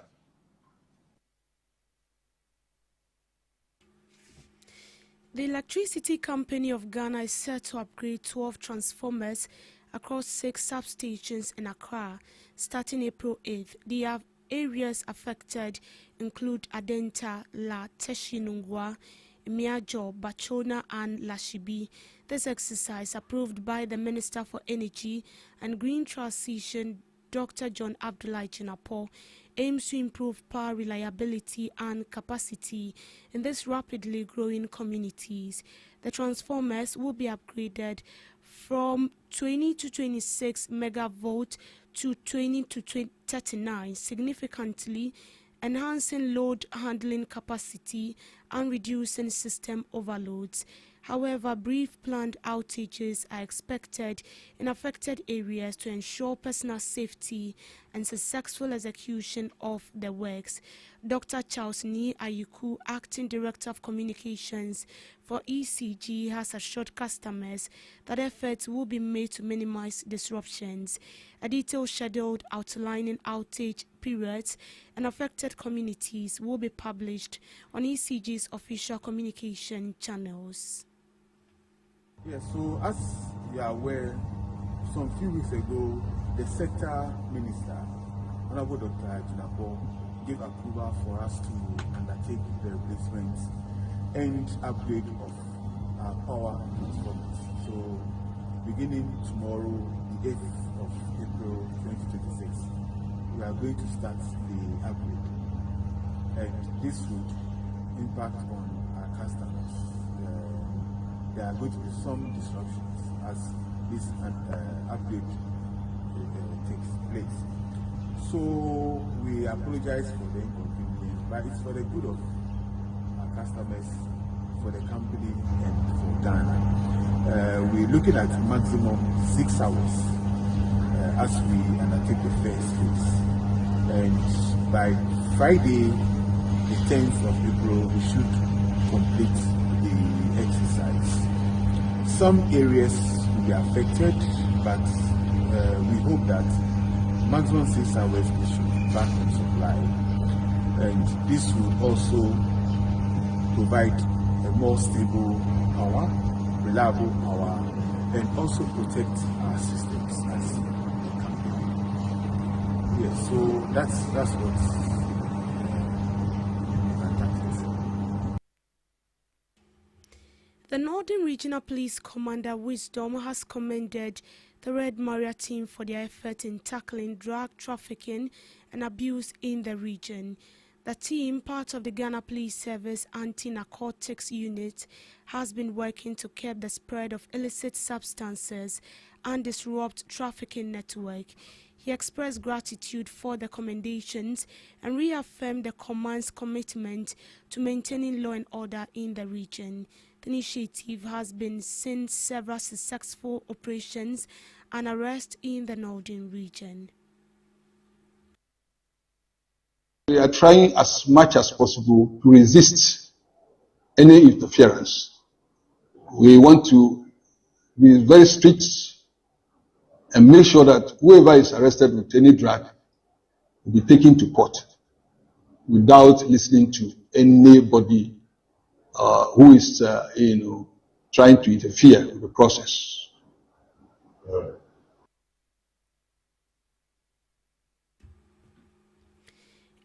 The Electricity Company of Ghana is set to upgrade 12 transformers across 6 substations in Accra starting April 8th. The areas affected include Adenta, La Teshinungwa, Miajo, Bachona and Lashibi. This exercise, approved by the Minister for Energy and Green Transition, Dr. John Abdullahi Chinapor, aims to improve power reliability and capacity in these rapidly growing communities. The transformers will be upgraded from 20 to 26 megavolt to 20 to 39, significantly enhancing load handling capacity and reducing system overloads. However, brief planned outages are expected in affected areas to ensure personal safety and successful execution of the works. Dr. Charles Ni Ayuku, Acting Director of Communications for ECG, has assured customers that efforts will be made to minimize disruptions. A detailed schedule outlining outage periods and affected communities will be published on ECG's official communication channels. Yes, so as you are aware, some few weeks ago, the sector minister, Honorable Dr. Chinapor, gave approval for us to undertake the replacement and upgrade of our power transformers. So, beginning tomorrow, the 8th of April 2026, we are going to start the upgrade, and this would impact on our customers. There are going to be some disruptions as this upgrade takes place. So we apologize for the inconvenience, but it's for the good of our customers, for the company, and for Ghana. We're looking at maximum 6 hours as we undertake the first phase. And by Friday, the 10th of April, we should complete the exercise. Some areas will be affected, but we hope that maximum 6 hours we should be back on supply, and this will also provide a more stable power, reliable power, and also protect our systems as a company. Yes, so that's what. The Northern Regional Police Commander Wisdom has commended the Red Maria team for their effort in tackling drug trafficking and abuse in the region. The team, part of the Ghana Police Service Anti-Narcotics Unit, has been working to curb the spread of illicit substances and disrupt trafficking network. He expressed gratitude for the commendations and reaffirmed the command's commitment to maintaining law and order in the region. The initiative has been seen several successful operations and arrests in the northern region. We are trying as much as possible to resist any interference. We want to be very strict and make sure that whoever is arrested with any drug will be taken to court without listening to anybody who is, trying to interfere with the process.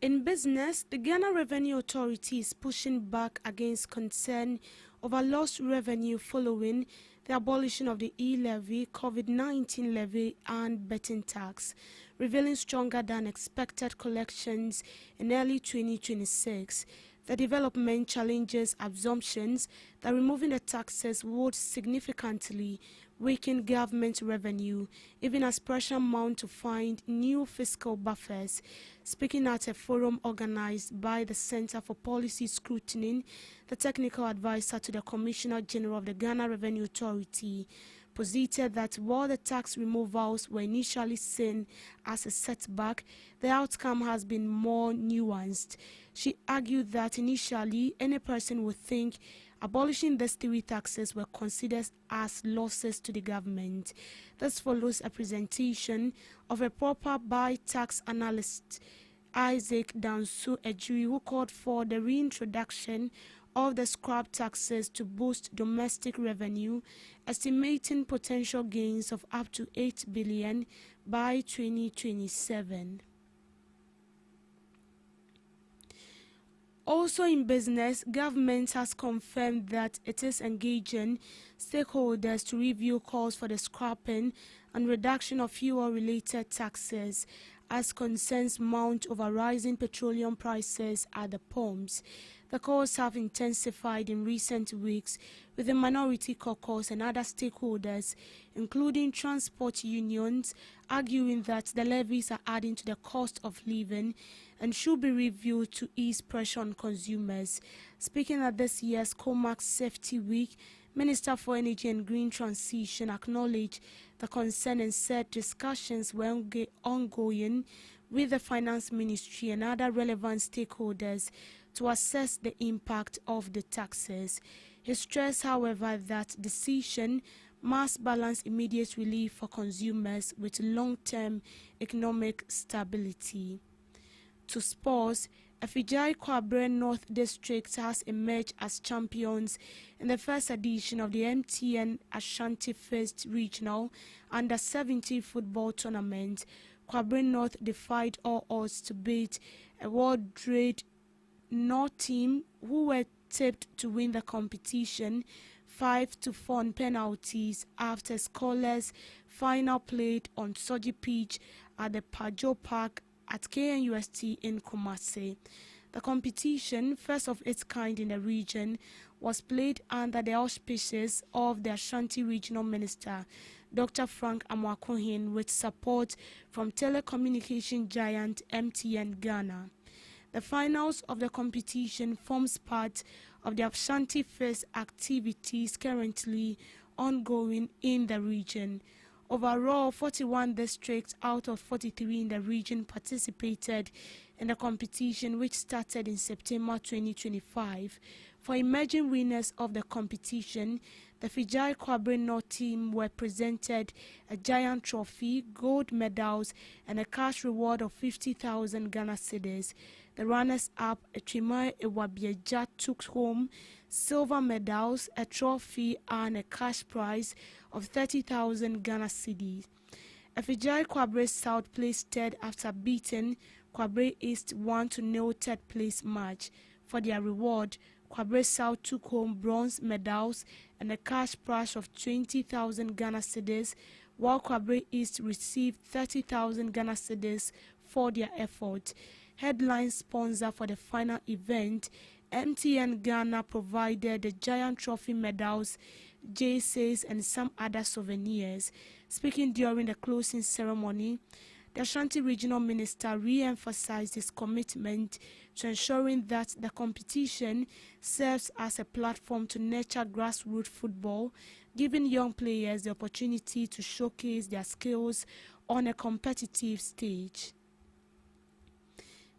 In business, the Ghana Revenue Authority is pushing back against concern over lost revenue following the abolition of the e-levy, COVID-19 levy, and betting tax, revealing stronger than expected collections in early 2026. The development challenges assumptions that removing the taxes would significantly weaken government revenue, even as pressure mounts to find new fiscal buffers. Speaking at a forum organized by the Center for Policy Scrutiny, the technical advisor to the Commissioner General of the Ghana Revenue Authority posited that while the tax removals were initially seen as a setback, the outcome has been more nuanced. She argued that initially any person would think abolishing these three taxes were considered as losses to the government. This follows a presentation of a paper by tax analyst Isaac Dansu Ejiri, who called for the reintroduction of the scrap taxes to boost domestic revenue, estimating potential gains of up to 8 billion by 2027. Also in business, government has confirmed that it is engaging stakeholders to review calls for the scrapping and reduction of fuel-related taxes as concerns mount over rising petroleum prices at the pumps. The calls have intensified in recent weeks, with the Minority Caucus and other stakeholders, including transport unions, arguing that the levies are adding to the cost of living and should be reviewed to ease pressure on consumers. Speaking at this year's COMAC Safety Week, Minister for Energy and Green Transition acknowledged the concern and said discussions were ongoing with the Finance Ministry and other relevant stakeholders to assess the impact of the taxes. He stressed, however, that decision must balance immediate relief for consumers with long-term economic stability. To sports, Afijai Kwabre North District has emerged as champions in the first edition of the MTN Ashanti First Regional Under-17 football tournament. Kwabre North defied all odds to beat a World Trade North team who were tipped to win the competition 5-4 on penalties after scoreless final played on Soji Pitch at the Pajo Park at KNUST in Kumasi. The competition, first of its kind in the region, was played under the auspices of the Ashanti Regional Minister, Dr. Frank Amwakohin, with support from telecommunication giant MTN Ghana. The finals of the competition forms part of the Ashanti First activities currently ongoing in the region. Overall, 41 districts out of 43 in the region participated in the competition, which started in September 2025. For emerging winners of the competition, the Fijai Kwabre North team were presented a giant trophy, gold medals, and a cash reward of 50,000 Ghana cedis. The runners-up, Echima Ewabieja, took home silver medals, a trophy, and a cash prize of 30,000 Ghana cedis. Afijai Kwabre South placed third after beating Kwabre East 1-0 third place match. For their reward, Kwabre South took home bronze medals and a cash prize of 20,000 Ghana cedis, while Kwabre East received 30,000 Ghana cedis for their effort. Headline sponsor for the final event, MTN Ghana, provided the giant trophy medals, jerseys, and some other souvenirs. Speaking during the closing ceremony, the Ashanti Regional Minister re-emphasized his commitment to ensuring that the competition serves as a platform to nurture grassroots football, giving young players the opportunity to showcase their skills on a competitive stage.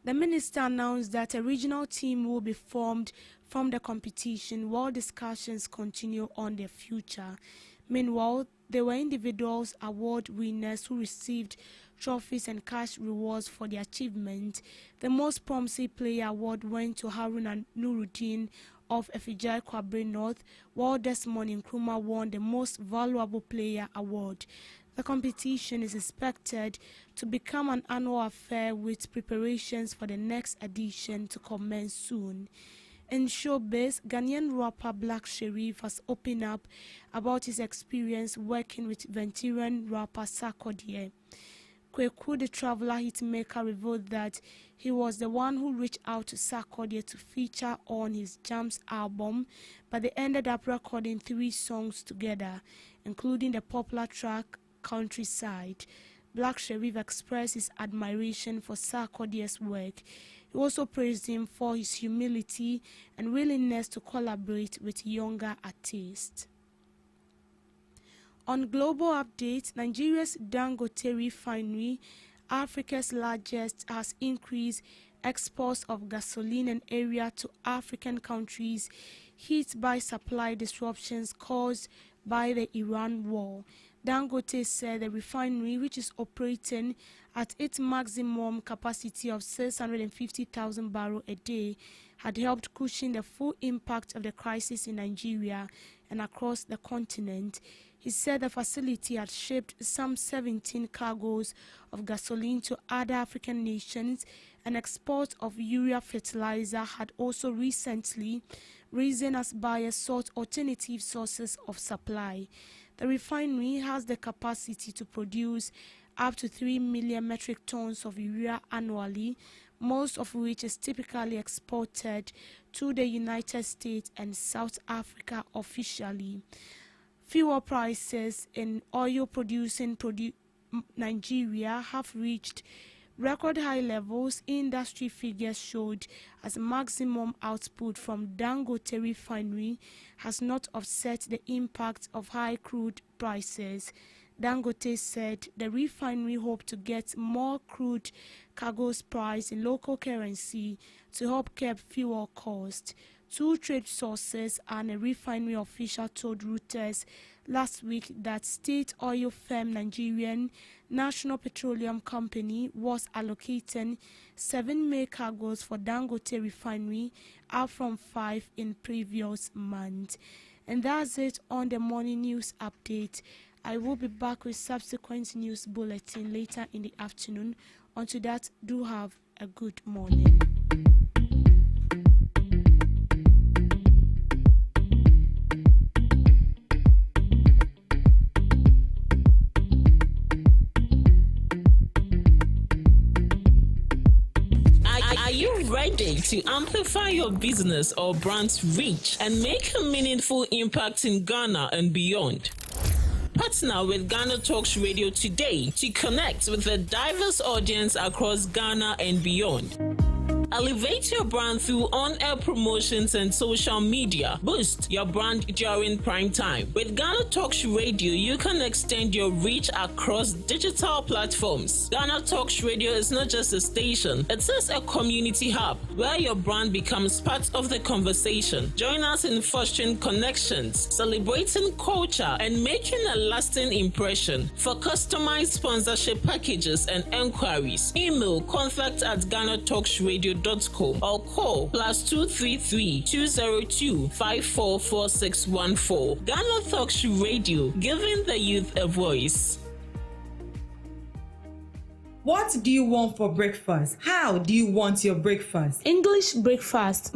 The minister announced that a regional team will be formed from the competition while discussions continue on their future. Meanwhile, there were individuals award winners who received trophies and cash rewards for their achievement. The most promising player award went to Haruna Nuruddin of Afijai Kwabre North, while Desmond Nkrumah won the most valuable player award. The competition is expected to become an annual affair with preparations for the next edition to commence soon. In showbiz, Ghanaian rapper Black Sherif has opened up about his experience working with veteran rapper Sarkodie. Kweku, the traveler hitmaker, revealed that he was the one who reached out to Sarkodie to feature on his Jams album, but they ended up recording 3 songs together, including the popular track Countryside. Black Sherif expressed his admiration for Sarkodie's work. He also praised him for his humility and willingness to collaborate with younger artists. On global updates, Nigeria's Dangote refinery, Africa's largest, has increased exports of gasoline and area to African countries hit by supply disruptions caused by the Iran war. Dangote said the refinery, which is operating at its maximum capacity of 650,000 barrels a day, had helped cushion the full impact of the crisis in Nigeria and across the continent. He said the facility had shipped some 17 cargoes of gasoline to other African nations, and export of urea fertilizer had also recently risen as buyers sought alternative sources of supply. The refinery has the capacity to produce up to 3 million metric tons of urea annually, most of which is typically exported to the United States and South Africa officially. Fuel prices in oil-producing Nigeria have reached record high levels. Industry figures showed as maximum output from Dangote refinery has not offset the impact of high crude prices. Dangote said the refinery hoped to get more crude cargoes priced in local currency to help curb fuel costs. Two trade sources and a refinery official told Reuters last week that state oil firm Nigerian National Petroleum Company was allocating 7 May cargoes for Dangote refinery, up from 5 in previous month. And that's it on the morning news update. I will be back with subsequent news bulletin later in the afternoon. Until that, do have a good morning. Are you ready to amplify your business or brand's reach and make a meaningful impact in Ghana and beyond? Partner with GhanaTalks Radio today to connect with a diverse audience across Ghana and beyond. Elevate your brand through on-air promotions and social media. Boost your brand during prime time. With GhanaTalks Radio, you can extend your reach across digital platforms. GhanaTalks Radio is not just a station, it is a community hub where your brand becomes part of the conversation. Join us in fostering connections, celebrating culture, and making a lasting impression. For customized sponsorship packages and enquiries, email contact@GhanaTalksRadio.com or call +233 202 544614. GhanaTalks Radio, giving the youth a voice. What do you want for breakfast? How do you want your breakfast? English breakfast,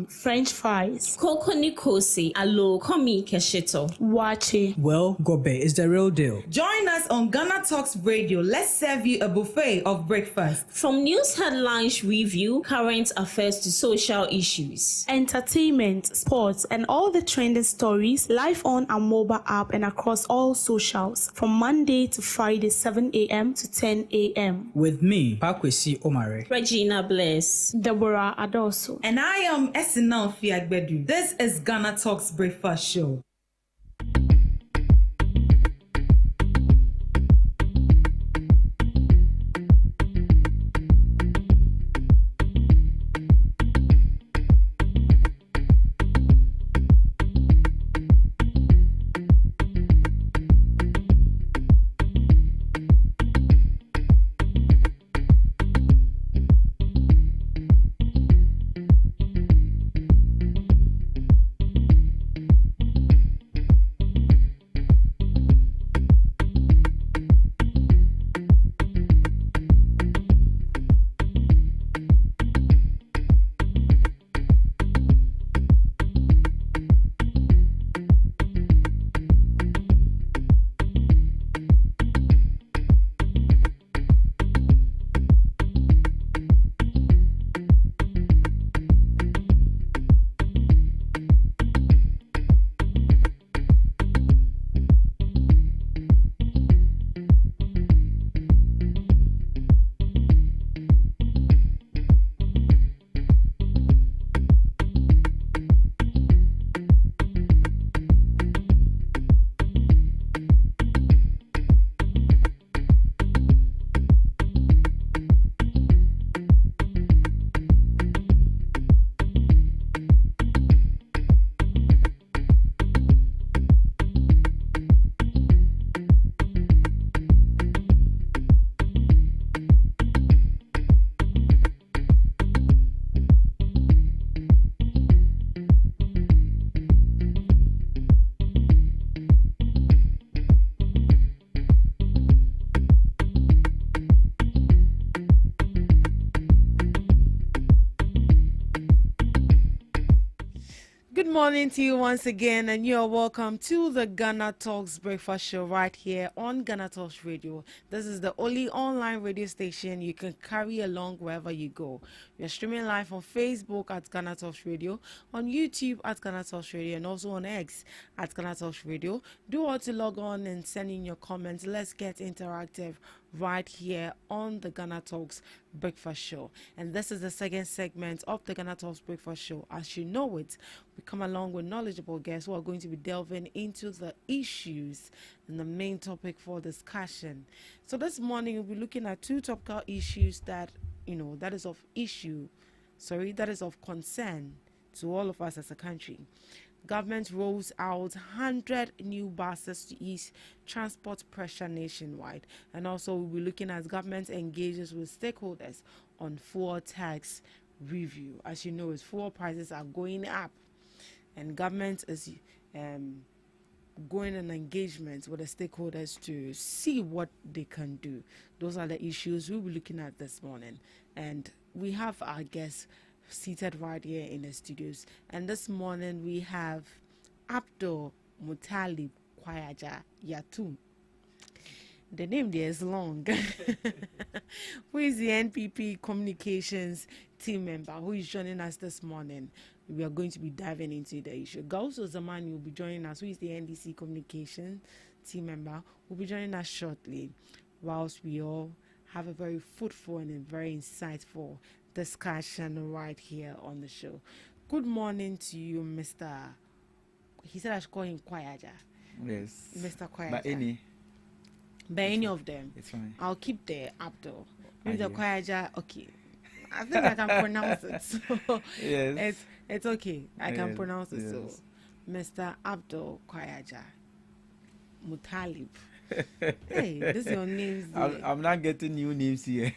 French fries. Koko nikosi, alo komi kesheto. Wache. Well, Gobe is the real deal. Join us on Ghana Talks Radio. Let's serve you a buffet of breakfast. From news headlines review, current affairs to social issues. Entertainment, sports, and all the trending stories live on our mobile app and across all socials from Monday to Friday, 7 a.m. to 10 a.m. With me, Pakwesi Omare. Regina Bless. Deborah Adoso. And I am Esinal Fiagbedu. This is Ghana Talks Breakfast Show. Good morning to you once again, and you're welcome to the Ghana Talks Breakfast Show right here on Ghana Talks Radio. This is the only online radio station you can carry along wherever you go. We are streaming live on Facebook at Ghana Talks Radio, on YouTube at Ghana Talks Radio, and also on X at Ghana Talks Radio. Do want to log on and send in your comments. Let's get interactive right here on the Ghana Talks Breakfast Show. And this is the second segment of the Ghana Talks Breakfast Show. As you know it, we come along with knowledgeable guests who are going to be delving into the issues and the main topic for discussion. So this morning we'll be looking at two topical issues that that is of concern to all of us as a country. Government rolls out 100 new buses to ease transport pressure nationwide. And also we'll be looking at government engages with stakeholders on fuel tax review. As you know, fuel prices are going up, and government is going in engagement with the stakeholders to see what they can do. Those are the issues we'll be looking at this morning. And we have our guests seated right here in the studios. And this morning we have Abdul Mutalib Kwayaja Yatum. The name there is long. Who is the NPP communications team member who is joining us this morning. We are going to be diving into the issue. Gauso Zamani will be joining us, who is the NDC communication team member, will be joining us shortly, whilst we all have a very fruitful and a very insightful discussion right here on the show. Good morning to you, Mr. He said I should call him Kwayaja. Yes. Mr. Kwayaja. By any of them. It's fine. I'll keep the Abdul. Maybe the Kwayaja, okay. I think I can pronounce it. So yes. It's okay. I can pronounce it. Yes. So Mr. Abdul Kwayaja Mutalib. Hey, this is your name. I'm not getting new names here.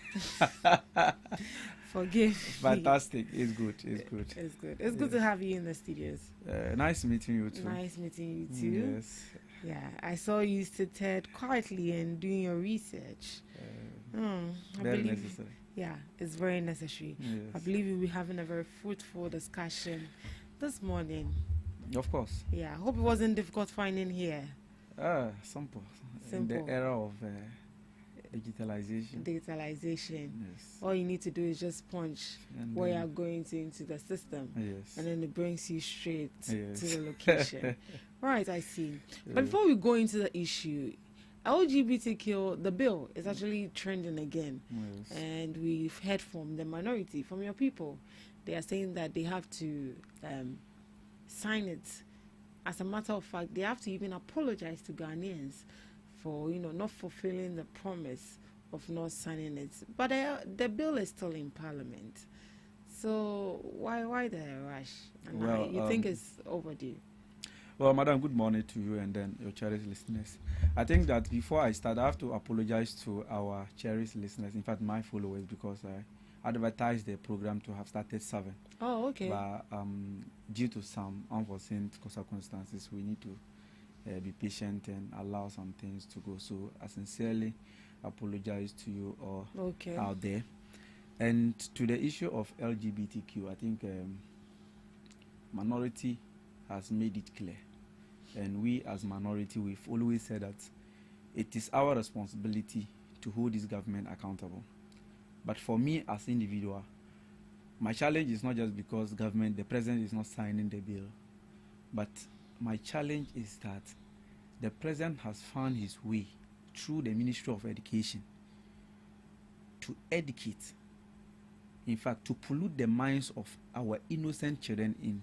Forgive Fantastic. It's good. It's good. It's good. It's good to have you in the studios. Nice meeting you too. Nice meeting you too. Yes. Yeah, I saw you seated quietly and doing your research. Very necessary. Yeah, it's very necessary. Yes. I believe we'll be having a very fruitful discussion this morning. Of course. Yeah, I hope it wasn't difficult finding here. Simple. In the era of digitalization. Yes. All you need to do is just punch and where you're going into the system. Yes. And then it brings you straight Yes. to the location. Right, I see. Yeah. But before we go into the issue, LGBTQ, the bill is actually trending again. Yes. And we've heard from the minority, from your people. They are saying that they have to sign it. As a matter of fact, they have to even apologize to Ghanaians for, not fulfilling the promise of not signing it. But the bill is still in Parliament. So why the rush? And you think it's overdue? Well, Madam, good morning to you and then your cherished listeners. I think that before I start, I have to apologize to our cherished listeners, in fact, my followers, because I advertised the program to have started 7. Oh, okay. But due to some unforeseen circumstances, we need to be patient and allow some things to go. So I sincerely apologize to you all out there. And to the issue of LGBTQ, I think minority has made it clear. And we as minority, we've always said that it is our responsibility to hold this government accountable. But for me as individual, my challenge is not just because the president is not signing the bill, but my challenge is that the president has found his way through the Ministry of Education to educate, in fact, to pollute the minds of our innocent children in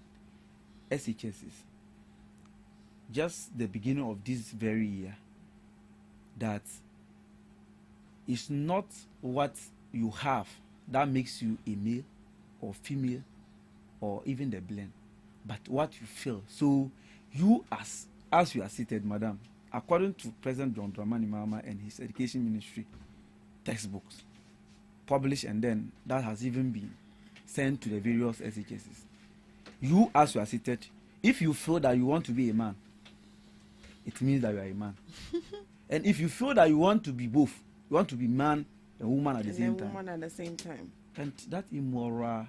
SHSs. Just the beginning of this very year, that it's not what you have that makes you a male or female or even the blend, but what you feel. So you as you are seated, Madam, according to President John Dramani Mahama and his education ministry textbooks published, and then that has even been sent to the various SHSs. You as you are seated, if you feel that you want to be a man, it means that you are a man. And if you feel that you want to be both, you want to be man and woman at the same time. Woman at the same time. And that immoral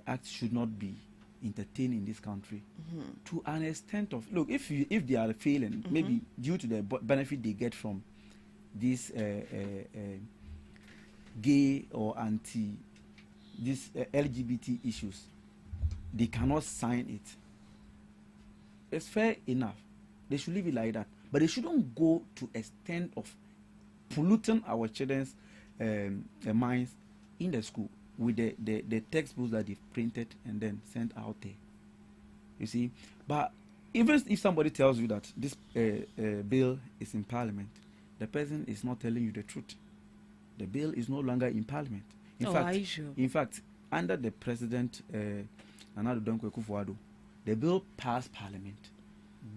act should not be entertain in this country to an extent of, look, if they are failing, maybe due to the benefit they get from this gay or anti this LGBT issues, they cannot sign it. It's fair enough. They should leave it like that, but they shouldn't go to extent of polluting our children's minds in the school with the textbooks that they've printed and then sent out there. You see, but even if somebody tells you that this bill is in Parliament, the person is not telling you the truth. The bill is no longer in Parliament. In fact, under the President Nana Addo Dankwa, the bill passed Parliament,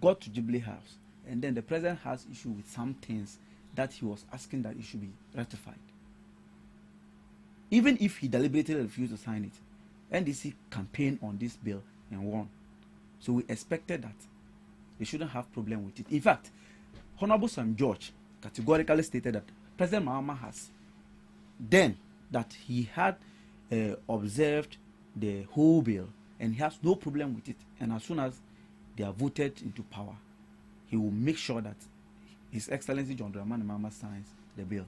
got to Jubilee House, and then the President has issue with some things that he was asking that it should be ratified. Even if he deliberately refused to sign it, NDC campaigned on this bill and won. So we expected that they shouldn't have problem with it. In fact, Honorable Sam George categorically stated that President Mahama has then that he had observed the whole bill and he has no problem with it. And as soon as they are voted into power, he will make sure that His Excellency John Dramani Mahama signs the bill.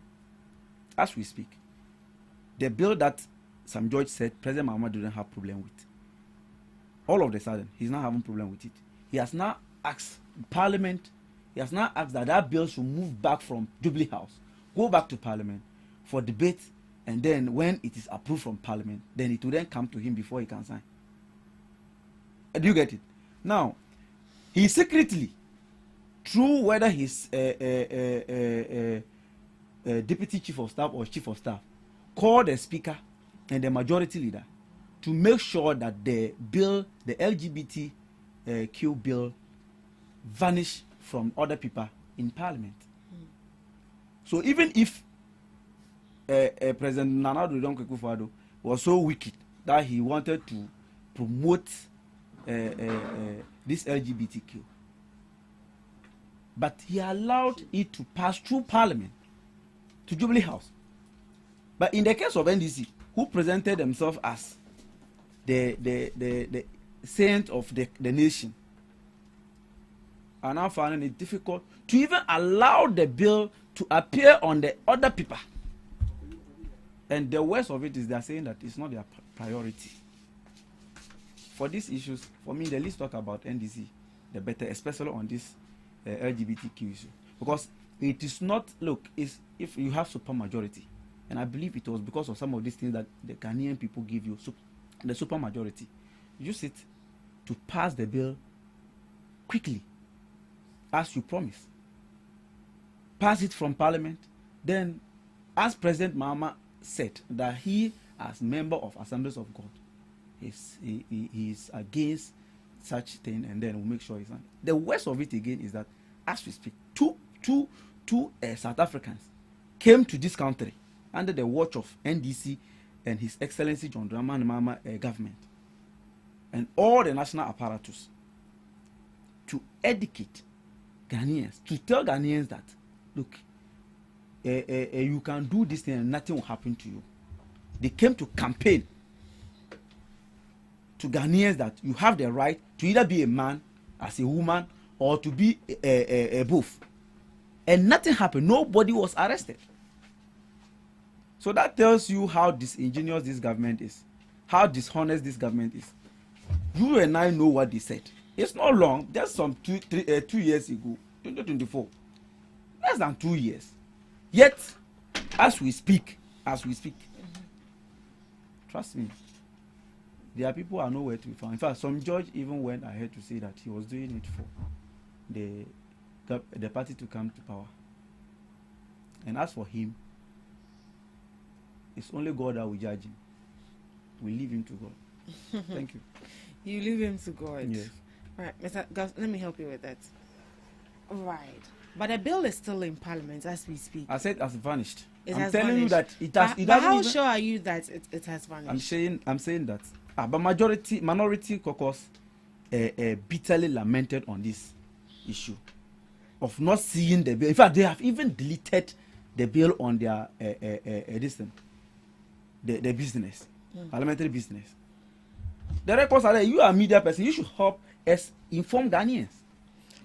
As we speak, the bill that Sam George said President Mahama didn't have problem with, all of a sudden he's not having problem with it. He has now asked Parliament, he has now asked that that bill should move back from Jubilee House, go back to Parliament for debate, and then when it is approved from Parliament, then it will then come to him before he can sign. Do you get it? Now, he secretly, through whether he's deputy chief of staff or chief of staff, called the speaker and the majority leader to make sure that the bill, the LGBTQ bill, vanish from other people in Parliament. So even if President Nana Addo Dankwa was so wicked that he wanted to promote this LGBTQ, but he allowed it to pass through Parliament to Jubilee House. But in the case of NDC, who presented themselves as the saint of the nation, are now finding it difficult to even allow the bill to appear on the other paper. And the worst of it is they are saying that it's not their priority. For these issues, for me, the least talk about NDC, the better, especially on this LGBTQ issue. Because it is not, look, it's, if you have super majority, and I believe it was because of some of these things that the Ghanaian people give you, the super majority, use it to pass the bill quickly, as you promised. Pass it from Parliament, then, as President Mahama said, that he, as member of Assemblies of God, he is against such thing, and then we'll make sure he's not. The worst of it again is that, as we speak, two South Africans came to this country under the watch of NDC and His Excellency John Dramani Mahama government and all the national apparatus to educate Ghanaians, to tell Ghanaians that, look, you can do this thing and nothing will happen to you. They came to campaign to Ghanaians that you have the right to either be a man as a woman or to be a both. And nothing happened. Nobody was arrested. So that tells you how disingenuous this government is, how dishonest this government is. You and I know what they said. It's not long, just some 2 years ago, 2024. Less than 2 years. Yet, as we speak, trust me, there are people who are nowhere to be found. In fact, some judge even went ahead to say that he was doing it for the party to come to power. And as for him, it's only God that will judge him. We leave him to God. Thank you. You leave him to God. Yes. Right, Mr. Gus, let me help you with that. Right. But the bill is still in Parliament as we speak. I said it has vanished. I'm telling you that it has. But how sure are you that it has vanished? I'm saying that. But minority caucus bitterly lamented on this issue of not seeing the bill. In fact, they have even deleted the bill on their the business, parliamentary business. The records are there. You are a media person. You should help us inform Ghanaians.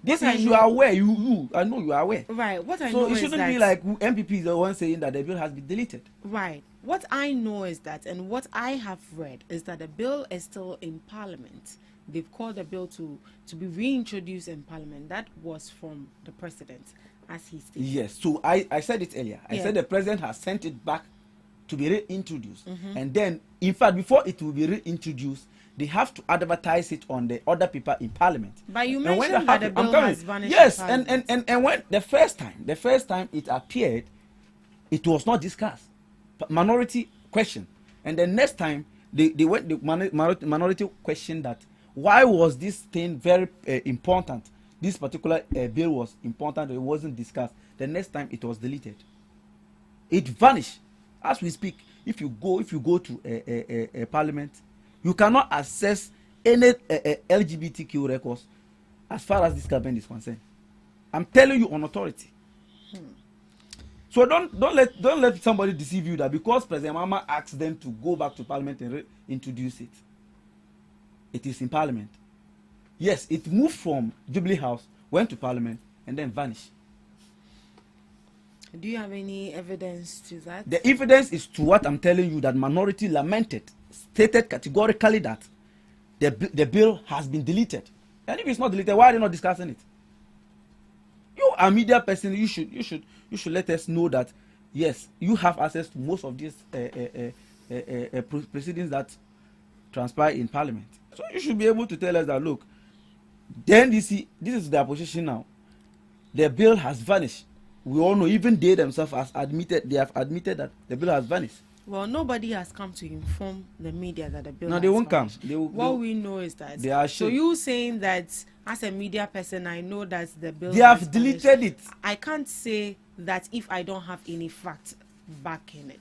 This What is I you know- are aware. I know you are aware. Right. What I So know it is shouldn't that be like MPP is the one saying that the bill has been deleted. Right. What I know is that, and what I have read is that the bill is still in Parliament. They've called the bill to be reintroduced in Parliament. That was from the president, as he stated. Yes. So I said it earlier. I Yeah. said the president has sent it back to be reintroduced. Mhm. And then, in fact, before it will be reintroduced, they have to advertise it on the other people in Parliament. But you And when mentioned that that the happen- I'm bill coming. has vanished. Yes, in and Parliament. when the first time it appeared, it was not discussed. Minority question, and the next time they went the minority question that why was this thing very important? This particular bill was important. It wasn't discussed. The next time it was deleted. It vanished. As we speak, if you go to a Parliament, you cannot access any LGBTQ records as far as this government is concerned. I'm telling you on authority. So don't let somebody deceive you that because President Mama asked them to go back to Parliament and reintroduce it. It is in Parliament. Yes, it moved from Jubilee House, went to Parliament, and then vanished. Do you have any evidence to that? The evidence is to what I'm telling you, that minority lamented, stated categorically that the bill has been deleted. And if it's not deleted, why are they not discussing it? You are a media person. You should let us know that yes, you have access to most of these proceedings that transpire in Parliament. So you should be able to tell us that look, then this is their position now. The bill has vanished. We all know, even they themselves have admitted that the bill has vanished. Well, nobody has come to inform the media that the bill. No, they won't come. What we know is that. They are so you saying that as a media person, I know that the bill. They have deleted it. I can't say that if I don't have any facts backing it.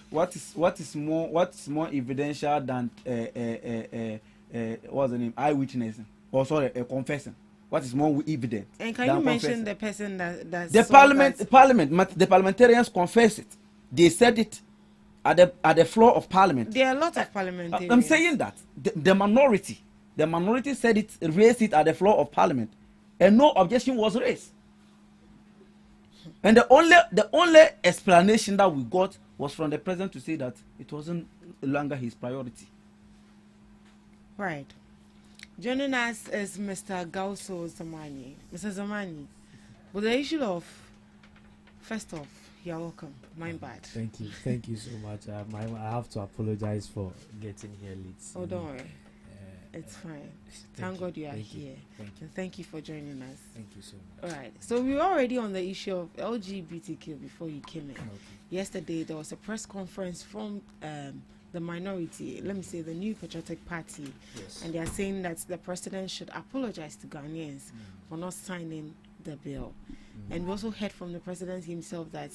What is more evidential than what's the name, eyewitness, or sorry, a confession? What is more evident? And can you mention the person that the the parliamentarians confessed it. They said it at the floor of Parliament. There are a lot of parliamentarians. I'm saying that the minority said it, raised it at the floor of Parliament, and no objection was raised. And the only explanation that we got was from the president to say that it wasn't longer his priority. Right. Joining us is Mr. Gauso Zamani. Mr. Zamani, with the issue of, first off, you're welcome. My bad. Thank you so much. I have to apologize for getting here late. Oh, don't worry. It's fine. Thank God you are here. And thank you for joining us. Thank you so much. All right. So we were already on the issue of LGBTQ before you came in. Okay. Yesterday there was a press conference from the minority, let me say the New Patriotic Party, yes. And they are saying that the president should apologize to Ghanaians for not signing the bill. And we also heard from the president himself that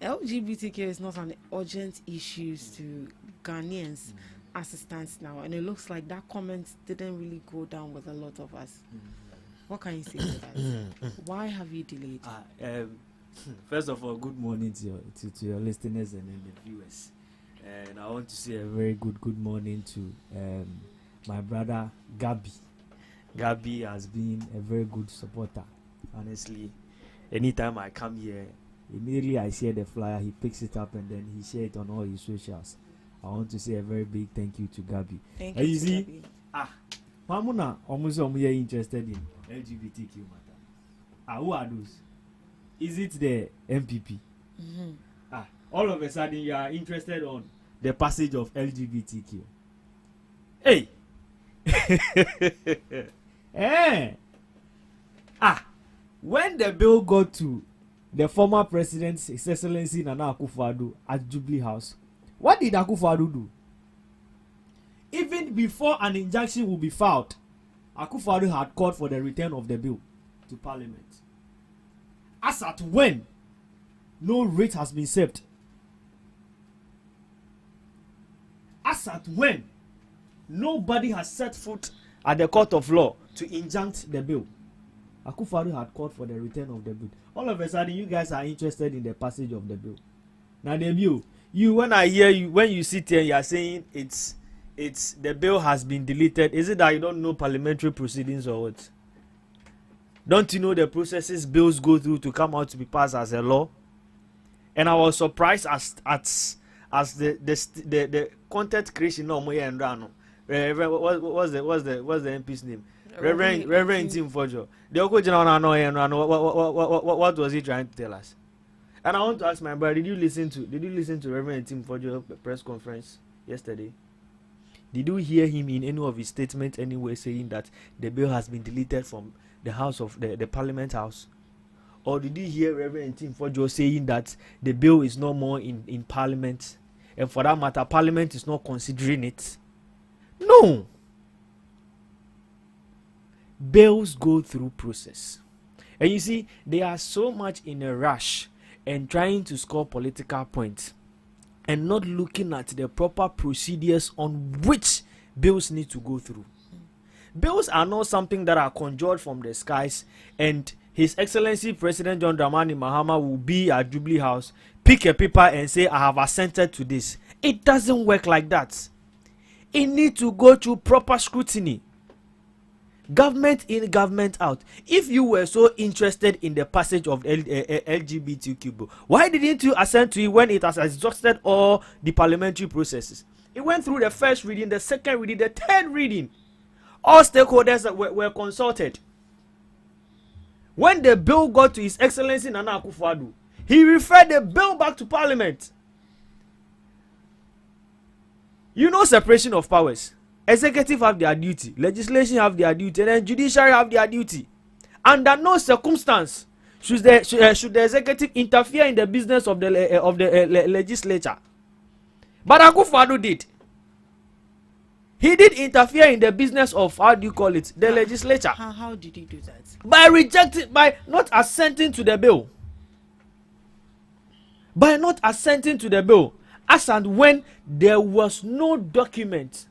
LGBTQ is not an urgent issue to Ghanaians as it stands now, and it looks like that comment didn't really go down with a lot of us. What can you say to that? Why have you delayed? First of all, good morning to your listeners and the viewers. And I want to say a very good morning to my brother Gabi. Gabi has been a very good supporter. Honestly, anytime I come here, immediately I share the flyer, he picks it up and then he shares it on all his socials. I want to say a very big thank you to Gabi. Thank you, see, Mamuna almost interested in LGBTQ matter. Who are those? Is it the MPP? All of a sudden you are interested on the passage of LGBTQ. Hey! When the bill got to the former president, His Excellency Nana Akufo-Addo at Jubilee House, what did Akufo-Addo do? Even before an injunction will be filed, Akufo-Addo had called for the return of the bill to Parliament. As at when no rate has been set, as at when nobody has set foot at the court of law to injunct the bill, Akufo-Addo had called for the return of the bill. All of a sudden, you guys are interested in the passage of the bill. Now, the bill, when I hear you, when you sit here, you are saying it's it's the bill has been deleted. Is it that you don't know parliamentary proceedings or what? Don't you know the processes bills go through to come out to be passed as a law? And I was surprised as the content creation no more and rano. What's the MP's name? Reverend Tim Fojo. The Oko General no and rano. What was he trying to tell us? And I want to ask my brother, did you listen to Reverend Tim Fojo press conference yesterday? Did you hear him in any of his statements anywhere saying that the bill has been deleted from the house of the Parliament House? Or did you hear Reverend Tim Fojo saying that the bill is no more in Parliament, and for that matter, Parliament is not considering it? No. Bills go through process, and you see, they are so much in a rush and trying to score political points, and not looking at the proper procedures on which bills need to go through. Bills are not something that are conjured from the skies, and His Excellency President John Dramani Mahama will be at Jubilee House, pick a paper and say, I have assented to this. It doesn't work like that. It needs to go through proper scrutiny. Government in, government out. If you were so interested in the passage of LGBTQ bill, why didn't you assent to it when it has exhausted all the parliamentary processes? It went through the first reading, the second reading, the third reading. All stakeholders were consulted. When the bill got to His Excellency Nana Akufo-Addo, he referred the bill back to Parliament. You know separation of powers. Executive have their duty, legislation have their duty, and then judiciary have their duty. Under no circumstance should the executive interfere in the business of the legislature. But Akufo-Addo did. He did interfere in the business of, how do you call it, the legislature. How did he do that? By not assenting to the bill. By not assenting to the bill. As and when there was no document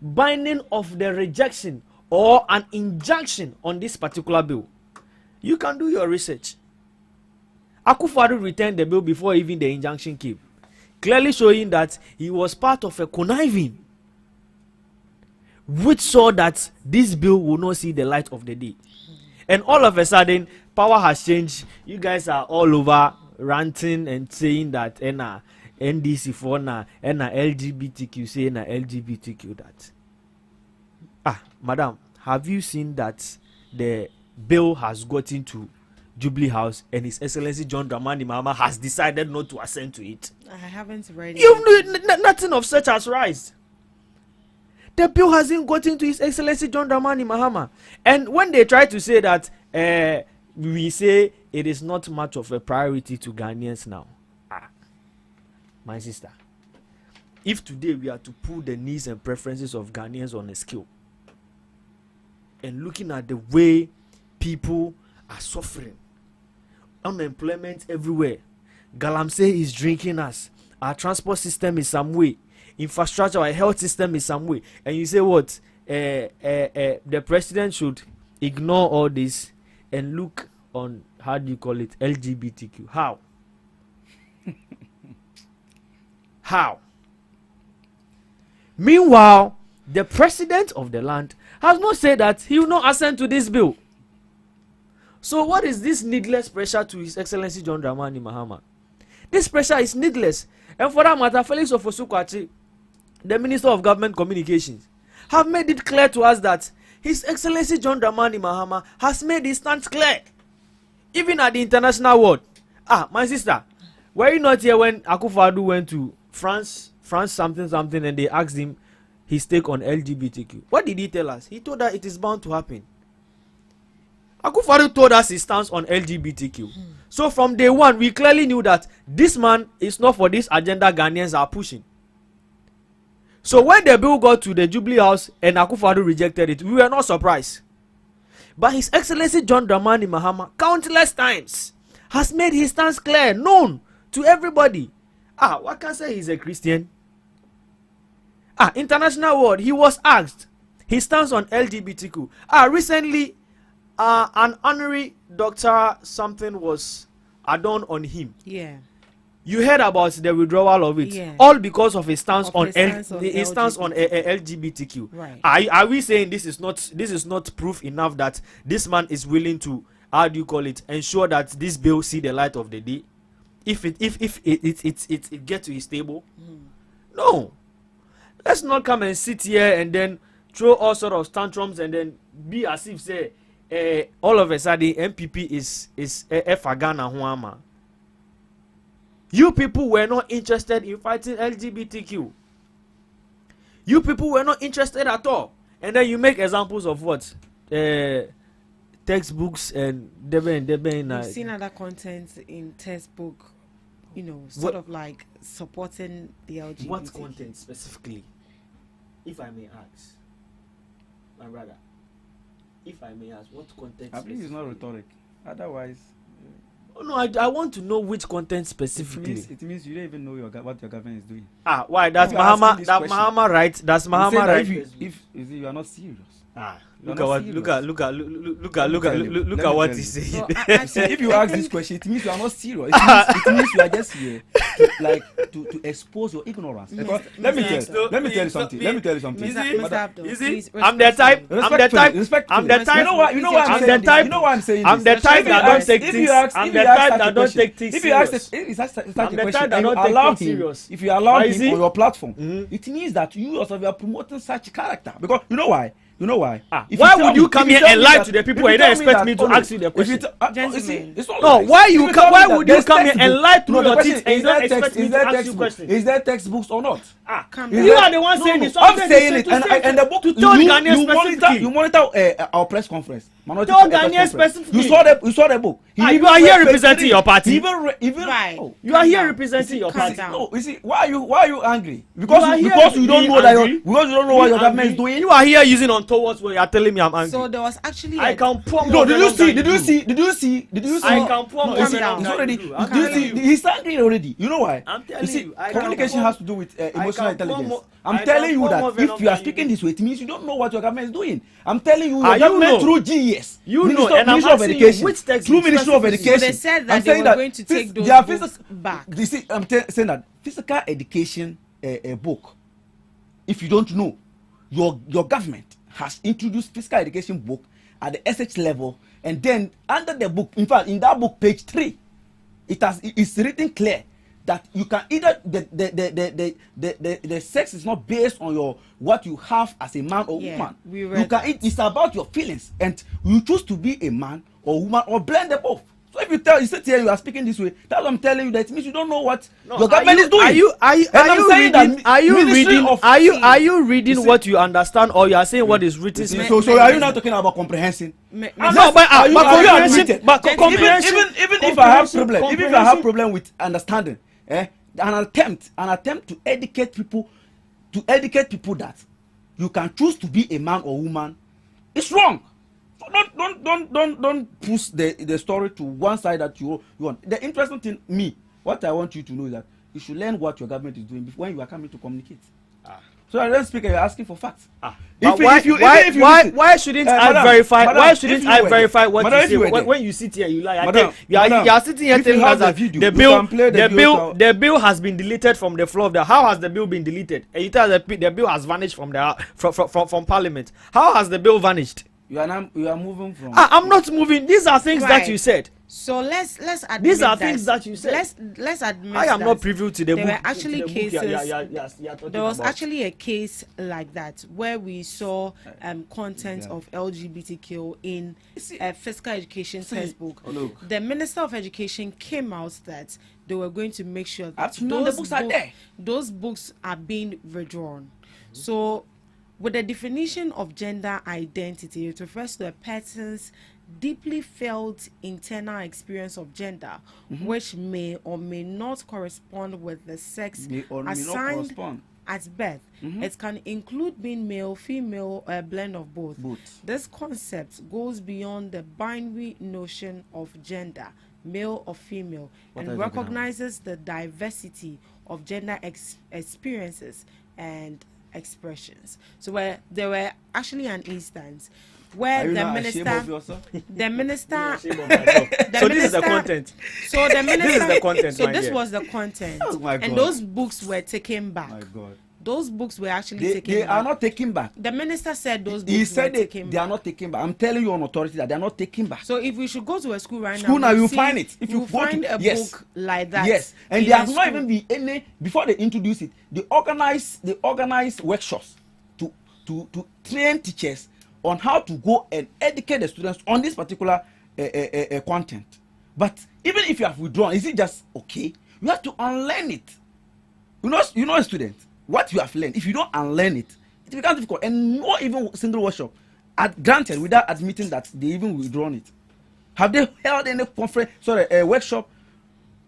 binding of the rejection or an injunction on this particular bill. You can do your research. Akufo-Addo returned the bill before even the injunction came, clearly showing that he was part of a conniving which saw that this bill will not see the light of the day. And all of a sudden, power has changed. You guys are all over ranting and saying that NDC for na LGBTQ say na LGBTQ that. Madam, have you seen that the bill has gotten to Jubilee House and His Excellency John Dramani Mahama has decided not to assent to it? I haven't read it. Nothing of such has rise. The bill hasn't gotten to His Excellency John Dramani Mahama. And when they try to say that we say it is not much of a priority to Ghanaians now. My sister, if today we are to put the needs and preferences of Ghanaians on a scale and looking at the way people are suffering, unemployment everywhere, Galamsey is drinking us, our transport system is some way, infrastructure, our health system is some way, and you say what? The president should ignore all this and look on, how do you call it, LGBTQ. How? How? Meanwhile, the president of the land has not said that he will not assent to this bill. So what is this needless pressure to His Excellency John Dramani Mahama? This pressure is needless. And for that matter, Felix Ofosu-Kwakye, the Minister of Government Communications, have made it clear to us that His Excellency John Dramani Mahama has made his stance clear. Even at the international world. My sister, were you not here when Akufo-Addo went to France something, and they asked him his take on LGBTQ? What did he tell us? He told us it is bound to happen. Akufo-Addo told us his stance on LGBTQ. So from day one, we clearly knew that this man is not for this agenda Ghanaians are pushing. So when the bill got to the Jubilee House and Akufo-Addo rejected it, we were not surprised. But His Excellency John Dramani Mahama countless times has made his stance clear, known to everybody. What can I say? He's a Christian. International world, he was asked his stance on LGBTQ. Recently, an honorary doctor something was adorned on him. Yeah. You heard about the withdrawal of it, Yeah. all because of his stance Of on his stance on his stance on LGBTQ. Right. Are we saying this is not proof enough that this man is willing to, how do you call it, ensure that this bill see the light of the day? If it get to his table, no. Let's not come and sit here and then throw all sort of tantrums and then be as if say all of a sudden MPP is Ghana Huama. You people were not interested in fighting LGBTQ. You people were not interested at all. And then you make examples of what? Textbooks and We've seen other content in textbook, sort of like supporting the LGBT. What content specifically? If I may ask, my brother, if I may ask, what content? I believe it's not rhetoric. Otherwise, oh no, I want to know which content specifically. It means you don't even know what your government is doing. Why? That's Mahama right? That's Mahama right? If you are not serious. Look at what he's saying. If you ask this question, it means you are not serious. It means you are just here to expose your ignorance. Let me tell you something. I'm the type. You know why I'm saying this. I'm the type that don't take things. I'm the type that don't take things serious. If you allow him on your platform, it means that you yourself are promoting such character. Because you know why? Why would you come here and lie to the people and you don't expect me to ask you the question? No, why would you come here and lie through your teeth and you don't expect me to ask you questions? Is there textbooks or not? You are the one saying this. I'm saying it, and the book to tell Ghanaians specifically. You monitor our press conference. Tell Ghanaians specifically. You saw the book. You are here representing your party. You are here representing your party. No, you see, why are you angry? Because you don't know what your government is doing. You are here using towards where you are telling me I'm angry. So there was actually I can pour more. No, did you see? I can pour more. It's already. Did you see? He's angry already. You know why? I'm telling you. Communication has to do with emotional intelligence. I'm telling you that if you are speaking this way, it means you don't know what your government is doing. I'm telling you, your government through GES, Ministry of Education, through Ministry of Education. So they said that they were going to take those books back. You see, I'm saying that physical education book, if you don't know, your government has introduced physical education book at the SH level, and then under the book, in fact, in that book, page 3, it's written clear that you can either the sex is not based on what you have as a man or woman. It's about your feelings, and you choose to be a man or woman or blend them both. So if you sit here, you are speaking this way, that's what I'm telling you. That means you don't know what your government is doing. Are you reading what you understand, or you are saying what is written? So are you not talking about comprehension? No, but comprehension. Even if I have problem with understanding, an attempt to educate people that you can choose to be a man or woman, it's wrong. Don't push the story to one side that you want. The interesting thing, what I want you to know is that you should learn what your government is doing when you are coming to communicate. So I don't speak and you're asking for facts. Why shouldn't I verify? Why shouldn't I verify what you say? When you sit here, you lie. You are sitting here telling us that the bill has been deleted from the floor of the. How has the bill been deleted? And you tell us the bill has vanished from Parliament. How has the bill vanished? You are moving from. I'm not moving. These are things that you said. So let's admit these are things that you said. Let's admit I am not privy to the book. There were actually cases. There was actually a case like that where we saw content of LGBTQ in a physical education textbook. The Minister of Education came out that they were going to make sure that those books are being withdrawn. So with the definition of gender identity, it refers to a person's deeply felt internal experience of gender, which may or may not correspond with the sex assigned at birth. It can include being male, female, or a blend of both. This concept goes beyond the binary notion of gender, male or female, and recognizes the diversity of gender experiences and expressions. So there were actually an instance where Are you the not ashamed of minister, yourself? the minister, Ashamed of myself. So this is the content. So the minister, This is the content, so my this dear. was the content, Oh my God. and those books were taken back. My God. Those books were actually They taken back. are not taken back. The minister said those books He were said taken they back. are not taken back. I'm telling you on authority that they are not taken back. So if we should go to a school right School now, we'll you'll see- find it. If you we'll go find to a yes, book like that. yes, and in there a has not school. even been any before they introduce it. They organize workshops to train teachers on how to go and educate the students on this particular content. But even if you have withdrawn, is it just okay? You have to unlearn it. You know, a student, what you have learned. If you don't unlearn it, it becomes difficult. And not even single workshop, granted, without admitting that they even withdrawn it. Have they held any workshop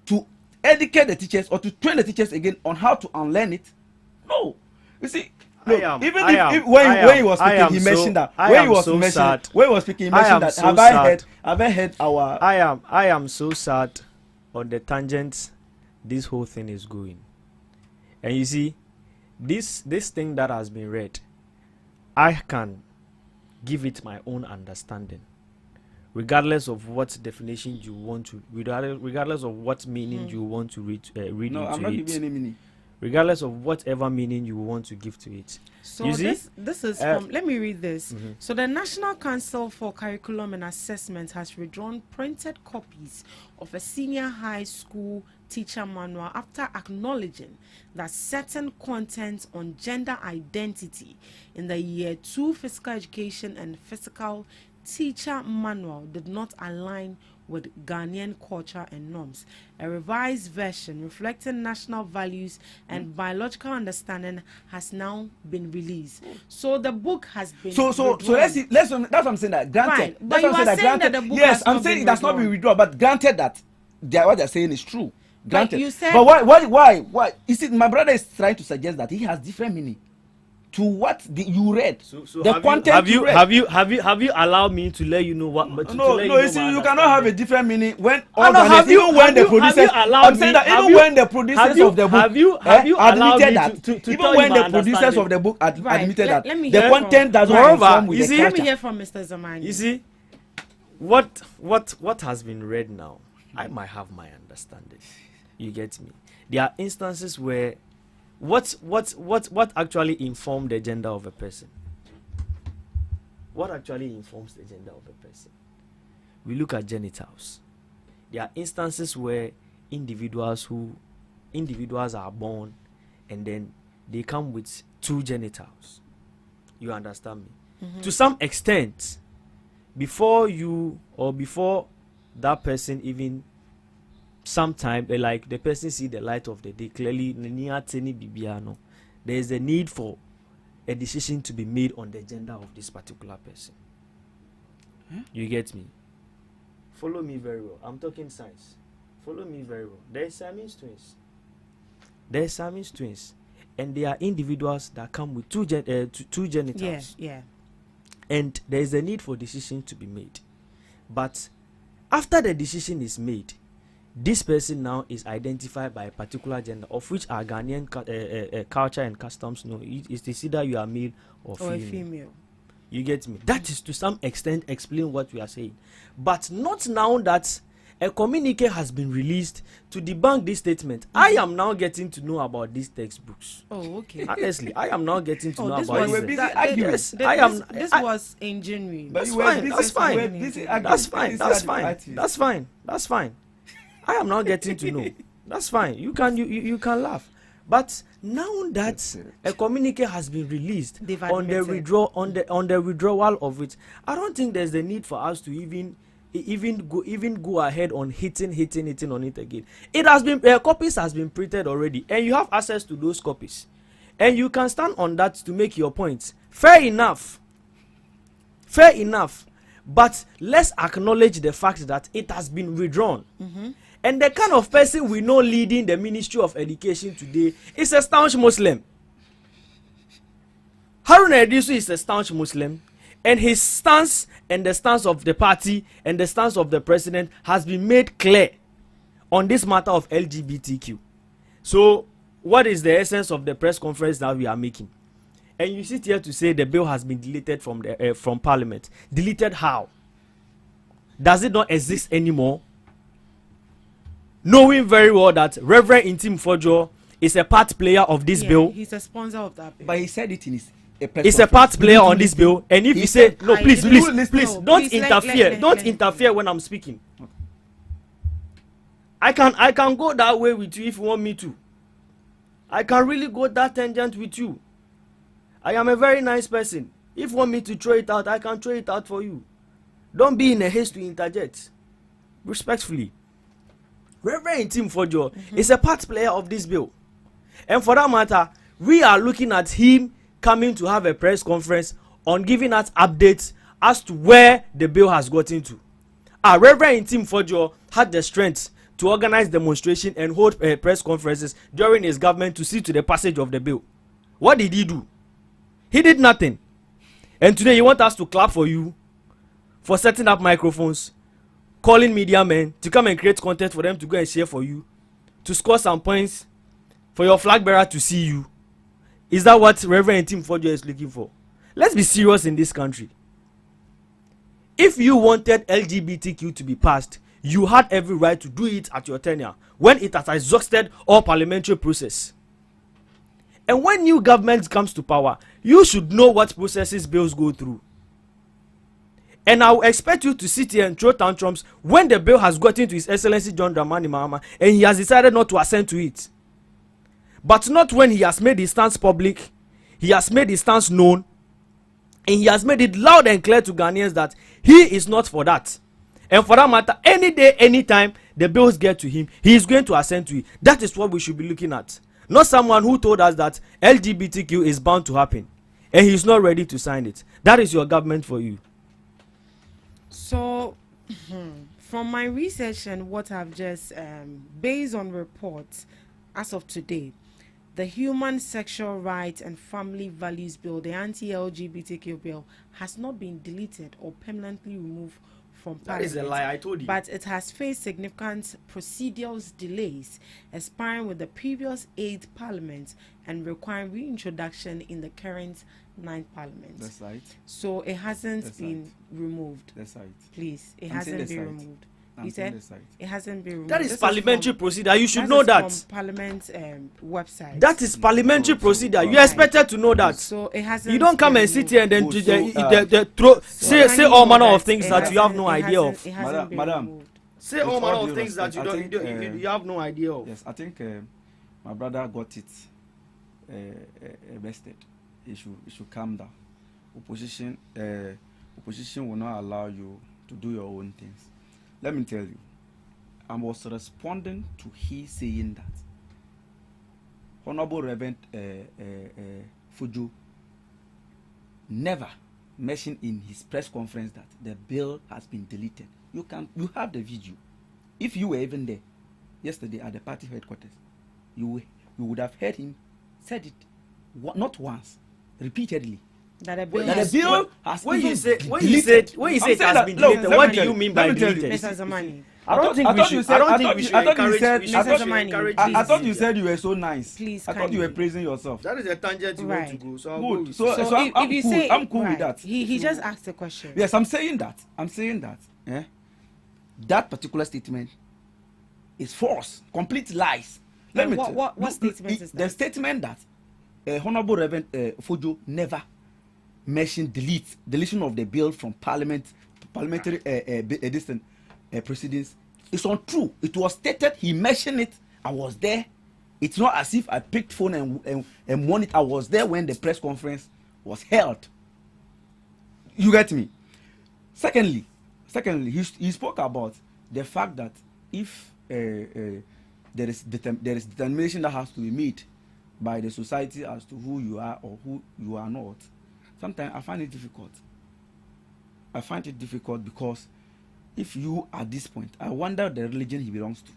to educate the teachers or to train the teachers again on how to unlearn it? No. You see, look, when he was speaking, he mentioned that. When he was speaking, he mentioned that. Have I heard our? I am so sad on the tangent this whole thing is going. And you see, this thing that has been read, I can give it my own understanding, regardless of what definition you want to, regardless of what meaning you want to read No, into I'm not it, giving any meaning. regardless of whatever meaning you want to give to it. So you see? this is from, let me read this. So the National Council for Curriculum and Assessment has withdrawn printed copies of a senior high school teacher manual after acknowledging that certain content on gender identity in the Year 2 Physical Education and Physical Teacher Manual did not align with Ghanaian culture and norms. A revised version reflecting national values and biological understanding has now been released. So the book has been So let's see. That's what I'm saying. That granted. Fine, but That's you what I'm are saying granted. that the book Yes, has I'm not saying been it has not been withdrawn. But granted that what they're saying is true. Granted. you said- But why? You see, my brother is trying to suggest that he has different meaning to what you read. So the content you read. have you allowed me to let you know what? But No, you see, you cannot have a different meaning when even when the producers of the book admitted that even when the producers of the book admitted that the content doesn't conform with the culture. Let me hear from Mr. Zamani. You see, what has been read now, I might have my understanding. You get me? There are instances where what actually informs the gender of a person? What actually informs the gender of a person? We look at genitals. There are instances where individuals are born and then they come with two genitals. You understand me? To some extent, before that person even sometime like the person see the light of the day clearly, there is a need for a decision to be made on the gender of this particular person. You get me? Follow me very well. I'm talking science. Follow me very well. There is Siamese twins. And they are individuals that come with two genitals. Yeah. And there is a need for decision to be made. But after the decision is made, this person now is identified by a particular gender, of which our Ghanaian culture and customs know. It is either you are male or female. You get me? That is to some extent explain what we are saying. But not now that a communique has been released to debunk this statement. I am now getting to know about these textbooks. Oh, okay. Honestly, I am now getting to know this about was, this. this, I am. This was in January. That's fine. I am not getting to know. That's fine. You can laugh. But now that a communique has been released on the withdrawal of it, I don't think there's the need for us to even go ahead on hitting on it again. It has been copies has been printed already, and you have access to those copies, and you can stand on that to make your points. Fair enough. But let's acknowledge the fact that it has been withdrawn. And the kind of person we know leading the Ministry of Education today is a staunch Muslim. Haruna Iddrisu is a staunch Muslim, and his stance and the stance of the party and the stance of the president has been made clear on this matter of LGBTQ. So, what is the essence of the press conference that we are making? and you sit here to say the bill has been deleted from Parliament. Deleted how? Does it not exist anymore? Knowing very well that Reverend Intim Fojo is a part player of this bill. He's a sponsor of that bill. But he said it in his. It's a part player on this bill, and if you say no, please, don't interfere. Don't interfere when I'm speaking. I can go that way with you if you want me to. I can really go that tangent with you. I am a very nice person. If you want me to throw it out, I can throw it out for you. Don't be in a haste to interject. Respectfully. Reverend Tim Fojo is a part player of this bill. And for that matter, we are looking at him coming to have a press conference on giving us updates as to where the bill has gotten to. Reverend Tim Fojo had the strength to organize demonstration and hold press conferences during his government to see to the passage of the bill. What did he do? He did nothing. And today you want us to clap for you for setting up microphones, calling media men to come and create content for them to go and share for you, to score some points for your flag bearer to see you. Is that what Reverend Tim Fojo is looking for? Let's be serious in this country. If you wanted LGBTQ to be passed, you had every right to do it at your tenure when it has exhausted all parliamentary process. And when new government comes to power, you should know what processes bills go through. And I will expect you to sit here and throw tantrums when the bill has gotten to His Excellency John Dramani Mahama and he has decided not to assent to it. But not when he has made his stance public, he has made his stance known, and he has made it loud and clear to Ghanaians that he is not for that. And for that matter, any day, anytime the bills get to him, he is going to assent to it. That is what we should be looking at. Not someone who told us that LGBTQ is bound to happen and he is not ready to sign it. That is your government for you. So, from my research and what I've just, based on reports as of today, the Human Sexual Rights and Family Values Bill, the anti-LGBTQ bill, has not been deleted or permanently removed from Parliament. That is a lie, I told you. But it has faced significant procedural delays, expiring with the previous 8th Parliament and requiring reintroduction in the current 9th Parliament. That's right. So it hasn't been removed. That's right. Please, it hasn't been removed. You said it hasn't been removed. That is parliamentary procedure. You should know that. From Parliament website. That is parliamentary procedure. You are expected to know that. So it hasn't. You don't come and sit here and then say all manner of things that you have no idea of. Madam, say all manner of things that you have no idea of. Yes, I think my brother got it arrested. He should calm down. Opposition will not allow you to do your own things. Let me tell you, I was responding to he saying that Honorable Reverend Fuju never mentioned in his press conference that the bill has been deleted. You have the video. If you were even there yesterday at the party headquarters, you would have heard him said it not once, repeatedly. That a bill has when you say it has been deleted, what do you mean by deleted? Mr. Zamani, I thought you said you were so nice. Please, I thought you were praising yourself. That is a tangent you want to go. So I'll good. So I'm cool with that. He just asked a question. Yes, I'm saying that. That particular statement is false, complete lies. Let me tell you. What statement is that? The statement that Honorable Reverend Fojo never mentioned deletion of the bill from parliamentary proceedings is untrue. It was stated, he mentioned it, I was there. It's not as if I picked phone and won it. I was there when the press conference was held. You get me? Secondly, he spoke about the fact that if there is determination that has to be made by the society as to who you are or who you are not, sometimes I find it difficult. I find it difficult because if you at this point, I wonder the religion he belongs to.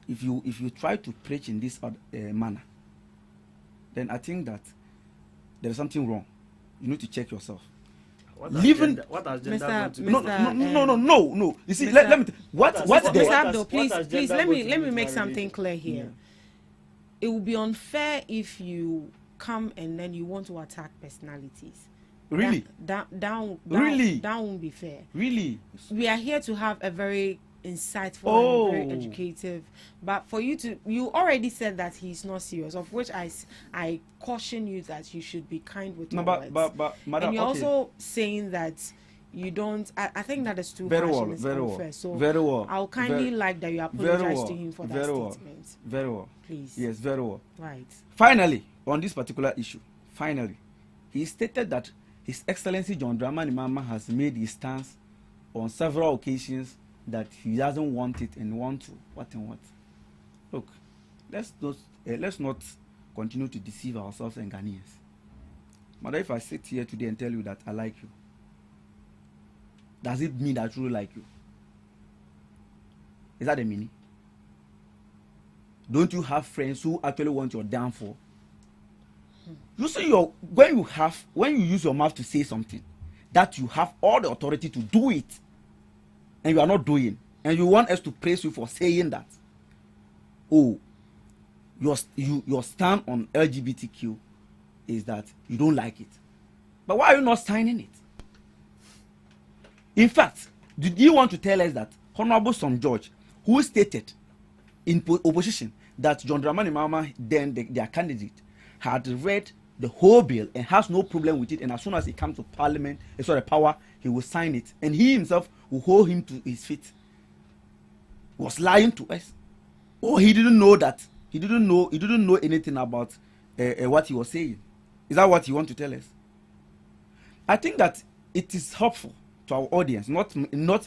If you try to preach in this manner, then I think that there is something wrong. You need to check yourself. What has gender got to do? No. You see, let me. What's there? Mr. Abdul, please let me make something clear here. It would be unfair if you come and then you want to attack personalities. Really? That Really? That won't be fair. Really? We are here to have a very insightful and very educative. But for you already said that he's not serious, of which I caution you that you should be kind with your words. But Madam, and you're okay. also saying that you don't. I think that is too Very harsh well, and it's very unfair. well, So very well. I'll kindly like that you apologize to him for that statement. Very well. Please. Yes, very well. Right. Finally, on this particular issue, he stated that His Excellency John Dramani Mahama has made his stance on several occasions that he doesn't want it and want to what and what. Look, let's not continue to deceive ourselves and Ghanaians. But if I sit here today and tell you that I like you, does it mean that I truly like you? Is that the meaning? Don't you have friends who actually want your downfall? You see, when you use your mouth to say something, that you have all the authority to do it, and you are not doing, and you want us to praise you for saying that. Oh, your stand on LGBTQ is that you don't like it. But why are you not signing it? In fact, did you want to tell us that Honorable Son George, who stated in opposition that John Dramani Mahama, then their candidate, had read the whole bill and has no problem with it, and as soon as it comes to parliament, power, he will sign it, and he himself will hold him to his feet, was lying to us? Or he didn't know that? He didn't know anything about what he was saying? Is that what you want to tell us? I think that it is helpful to our audience, not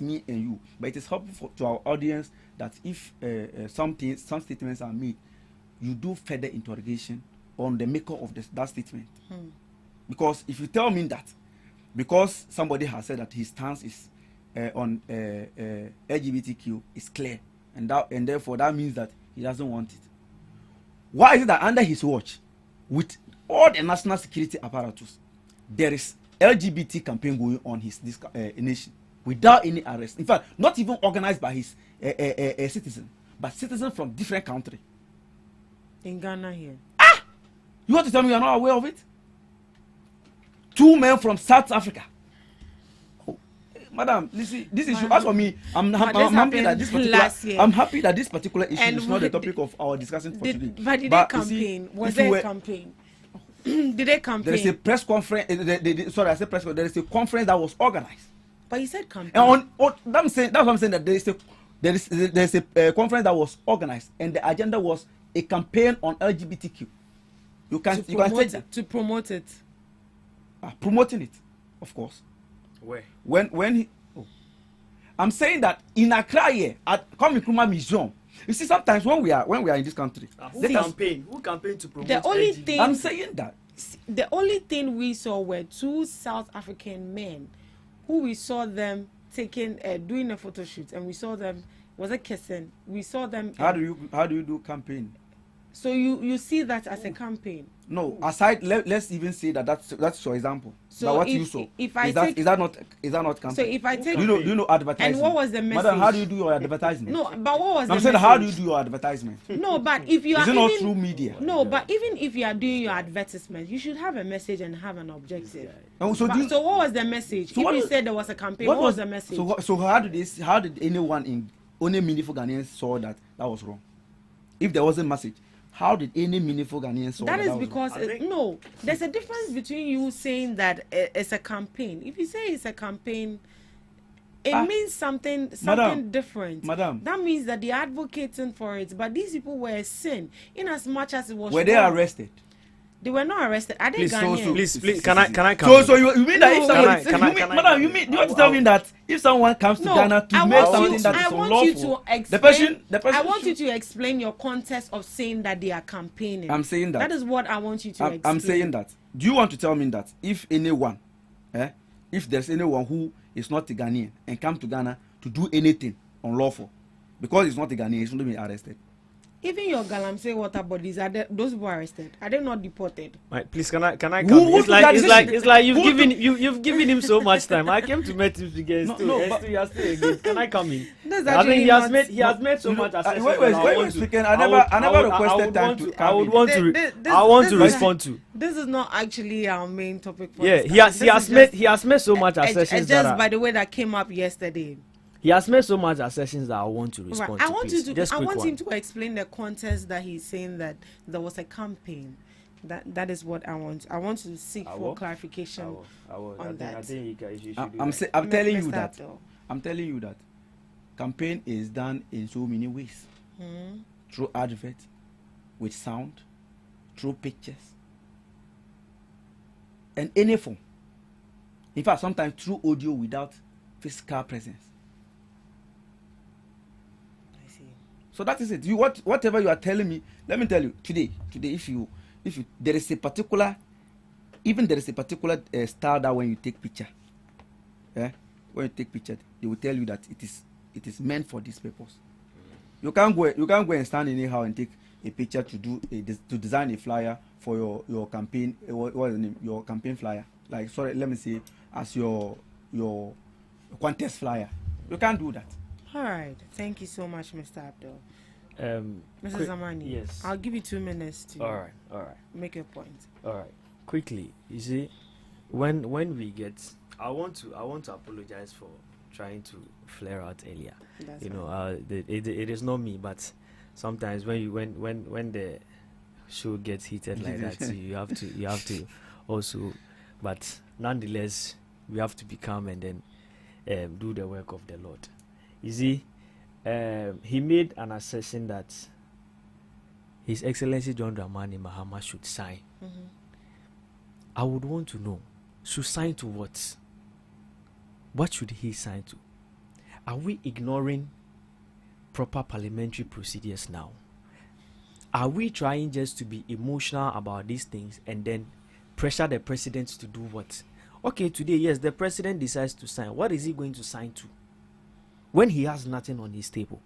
me and you, but it is helpful to our audience that if some statements are made, you do further interrogation on the maker of that statement. Because if you tell me that because somebody has said that his stance is on LGBTQ is clear, and therefore that means that he doesn't want it, why is it that under his watch, with all the national security apparatus, there is LGBT campaign going on this nation without any arrest? In fact, not even organized by his citizen, but citizens from different country. In Ghana here. You want to tell me you are not aware of it? 2 men from South Africa. Oh, madam, this issue. As for me, I'm happy that this particular issue is not the topic of our discussion for today. But did they campaign? Was there a campaign? Did they campaign? There is a press conference. Sorry, I said press conference. There is a conference that was organized. But you said campaign. And that's what I'm saying. That there is a conference that was organized, and the agenda was a campaign on LGBTQ. You can say that. To promote it. Promoting it, of course. Where? I'm saying that in Accra here at Kwame Nkrumah Museum. You see, sometimes when we are in this country, who campaign to promote the only LGBT? thing I'm saying that the only thing we saw were 2 South African men who we saw them doing a photo shoot, and we saw them kissing. We saw them. How do you do campaign? So you see that as a campaign? No, aside let's even say that's your example. So but what you saw, is that not campaign? So if I take, do you know advertisement? And what was the message? Madam, how do you do your advertisement? No, but what was the message? I'm saying, how do you do your advertisement? No, but if you are is it not through media? No, but even if you are doing your advertisement, you should have a message and have an objective. So what was the message? So if you said there was a campaign, what was the message? So how did anyone in only meaningful Ghanaians saw that was wrong? If there was a message, how did any meaningful Ghanaian saw that? That is because no, there's a difference between you saying that it's a campaign. If you say it's a campaign, it means something different. Madam, that means that they're advocating for it. But these people were sin in as much as it was. Were they arrested? They were not arrested. Are they Ghanaian? Please, can I come? So you mean that if somebody, madam, you want to tell me that if someone comes to Ghana to make something that is unlawful, I want you to explain your context of saying that they are campaigning. I'm saying that. That is what I want you to explain. I'm saying that. Do you want to tell me that if there's anyone who is not a Ghanaian and come to Ghana to do anything unlawful, because he's not a Ghanaian, he shouldn't be arrested? Even your Galamsey water bodies, those people arrested? Are they not deported? Right, please, can I come? Who It's took that like decision? you've given him so much time. I came to meet him again. You are still again. Can I come in? I think he has made so much assertions. Wait, speaking. I never requested time to come. I want to respond to. This is not actually our main topic. Yeah, he has made so much assertions. Just by the way that came up yesterday. He has made so much assertions that I want to respond to. I want him to explain the context that he's saying that there was a campaign. That is what I want. I want to seek for clarification on that. I think I'm telling you that. I'm telling you that campaign is done in so many ways. Through advert, with sound, through pictures, and any form. In fact, sometimes through audio without physical presence. So that is it. Whatever you are telling me, let me tell you today. If you there is a particular style that when you take picture, when you take picture, they will tell you that it is meant for this purpose. You can't go and stand anyhow and take a picture to design a flyer for your campaign. What is the name? Your campaign flyer. Like, sorry, let me say as your contest flyer. You can't do that. All right. Thank you so much, Mr. Abdul. Mrs. Amani, yes. I'll give you 2 minutes to all right. make your point. All right. Quickly, you see, when we get, I want to apologize for trying to flare out earlier. That's it is not me, but sometimes when the show gets heated like that, so you have to also, but nonetheless, we have to be calm and then do the work of the Lord. You see, he made an assertion that His Excellency John Dramani Mahama should sign. I would want to know, should sign to what? What should he sign to? Are we ignoring proper parliamentary procedures now? Are we trying just to be emotional about these things and then pressure the president to do what? Okay, today, yes, the president decides to sign. What is he going to sign to when he has nothing on his table?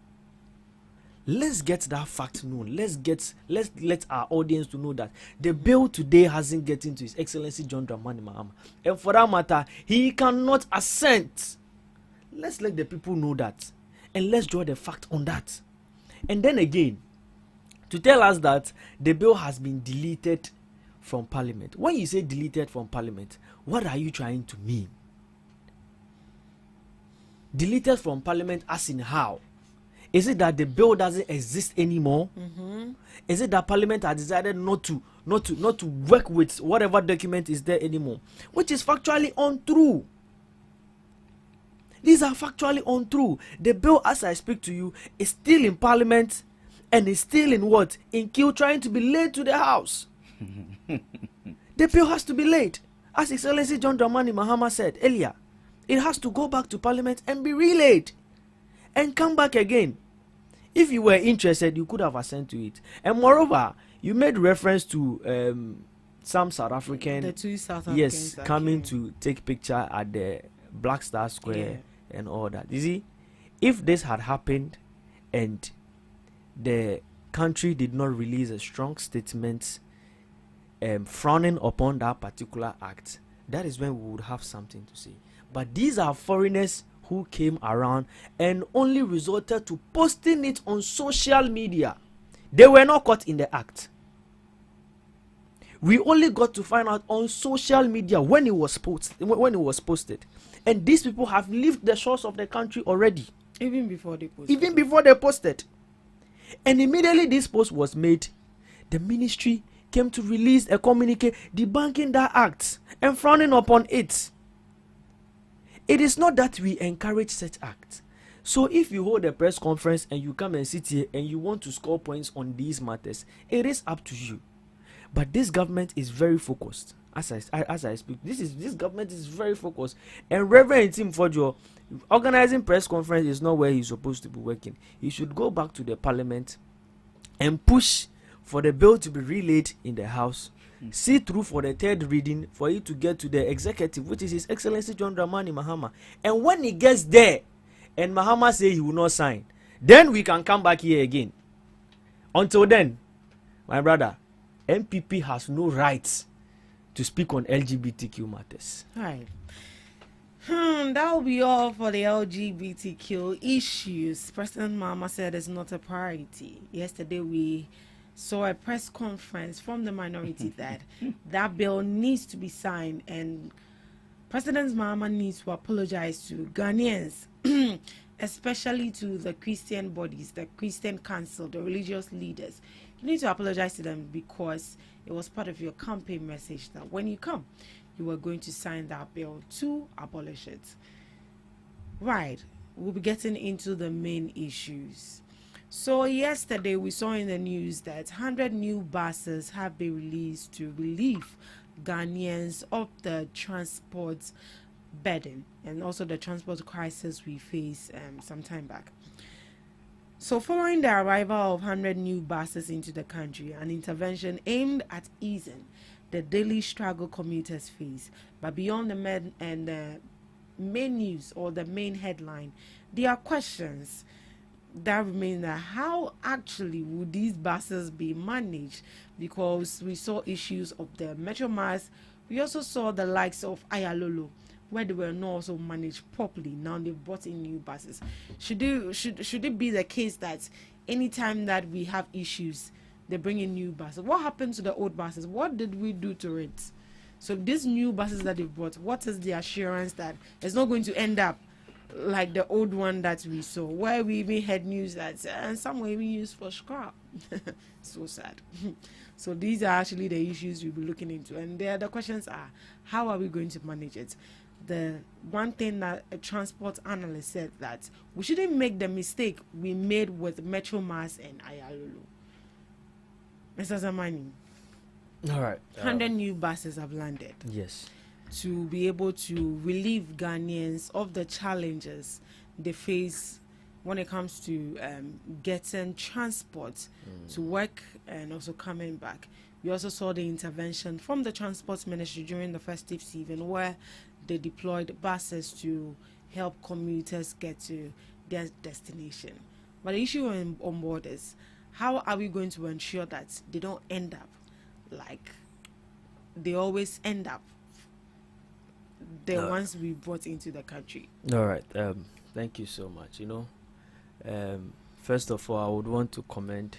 Let's get that fact known. Let's let our audience to know that the bill today hasn't gotten to His Excellency John Dramani Mahama, and for that matter, he cannot assent. Let's let the people know that, and let's draw the fact on that. And then again, to tell us that the bill has been deleted from Parliament. When you say deleted from Parliament, what are you trying to mean? Deleted from Parliament as in how? Is it that the bill doesn't exist anymore? Is it that Parliament has decided not to work with whatever document is there anymore? Which is factually untrue. These are factually untrue. The bill, as I speak to you, is still in Parliament and is still in what? In queue, trying to be laid to the House. The bill has to be laid. As His Excellency John Dramani Mahama said earlier, it has to go back to Parliament and be relayed and come back again. If you were interested, you could have assent to it. And moreover, you made reference to some South African, the 2 South Africans, coming to take picture at the Black Star Square and all that. You see, if this had happened and the country did not release a strong statement frowning upon that particular act, that is when we would have something to say. But these are foreigners who came around and only resorted to posting it on social media. They were not caught in the act. We only got to find out on social media when it was posted. And these people have left the shores of the country already. Even before they posted. And immediately this post was made, the ministry came to release a communique debunking that act and frowning upon it. It is not that we encourage such acts. So if you hold a press conference and you come and sit here and you want to score points on these matters, it is up to you. But this government is very focused. As I speak, this government is very focused. And Reverend Tim Fojo, organizing press conference is not where he's supposed to be working. He should go back to the Parliament and push for the bill to be relayed in the House. See through for the third reading for it to get to the executive, which is His Excellency John Dramani Mahama. And when he gets there and Mahama say he will not sign, then we can come back here again. Until then, my brother, MPP has no rights to speak on LGBTQ matters. Right. That will be all for the LGBTQ issues. President Mama said it's not a priority. Yesterday we saw a press conference from the minority that that bill needs to be signed, and President Mama needs to apologize to Ghanaians, especially to the Christian bodies, the Christian Council, the religious leaders. You need to apologize to them because it was part of your campaign message that when you come, you were going to sign that bill to abolish it. Right. We'll be getting into the main issues. So yesterday we saw in the news that 100 new buses have been released to relieve Ghanaians of the transport burden and also the transport crisis we faced some time back. So following the arrival of 100 new buses into the country, an intervention aimed at easing the daily struggle commuters face. But beyond the main news or the main headline, there are questions that remain. That how actually would these buses be managed? Because we saw issues of the Metro Mass. We also saw the likes of Ayalolo, where they were not also managed properly. Now they've brought in new buses. Should it be the case that anytime that we have issues, they bring in new buses? What happened to the old buses? What did we do to it? So these new buses that they brought, what is the assurance that it's not going to end up like the old one that we saw, where we even had news that and some were even used for scrap? So sad. So these are actually the issues we'll be looking into, and the questions are, how are we going to manage it? The one thing that a transport analyst said, that we shouldn't make the mistake we made with Metro Mass and Ayalolo. Mr. Zamani. All right. 100 new buses have landed. Yes. To be able to relieve Ghanaians of the challenges they face when it comes to getting transport to work and also coming back. We also saw the intervention from the Transport Ministry during the festive season, where they deployed buses to help commuters get to their destination. But the issue on board is, how are we going to ensure that they don't end up like they always end up, the ones we brought into the country? All right. Thank you so much. First of all, I would want to commend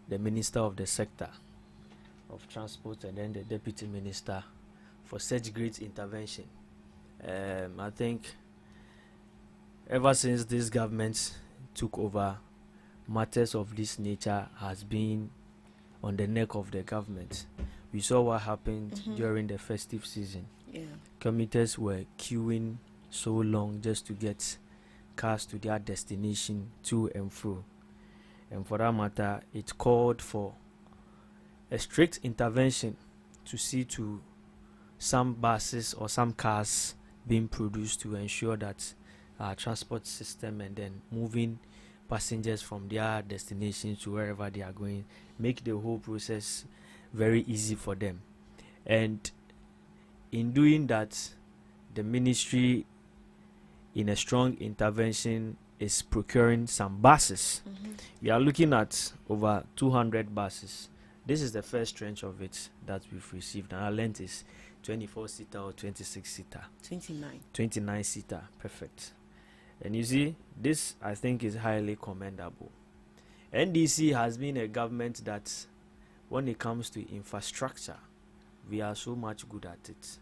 the Minister of the Sector of Transport and then the Deputy Minister for such great intervention. I think ever since this government took over, matters of this nature has been on the neck of the government. We saw what happened during the festive season. Yeah. Commuters were queuing so long just to get cars to their destination to and fro. And for that matter, it called for a strict intervention to see to some buses or some cars being produced to ensure that our transport system and then moving passengers from their destination to wherever they are going, make the whole process very easy for them. And in doing that, the ministry, in a strong intervention, is procuring some buses. We are looking at over 200 buses. This is the first tranche of it that we've received, and our length is 24-seater or 26-seater. 29-seater, perfect. And you see, this I think is highly commendable. NDC has been a government that, when it comes to infrastructure, we are so much good at it.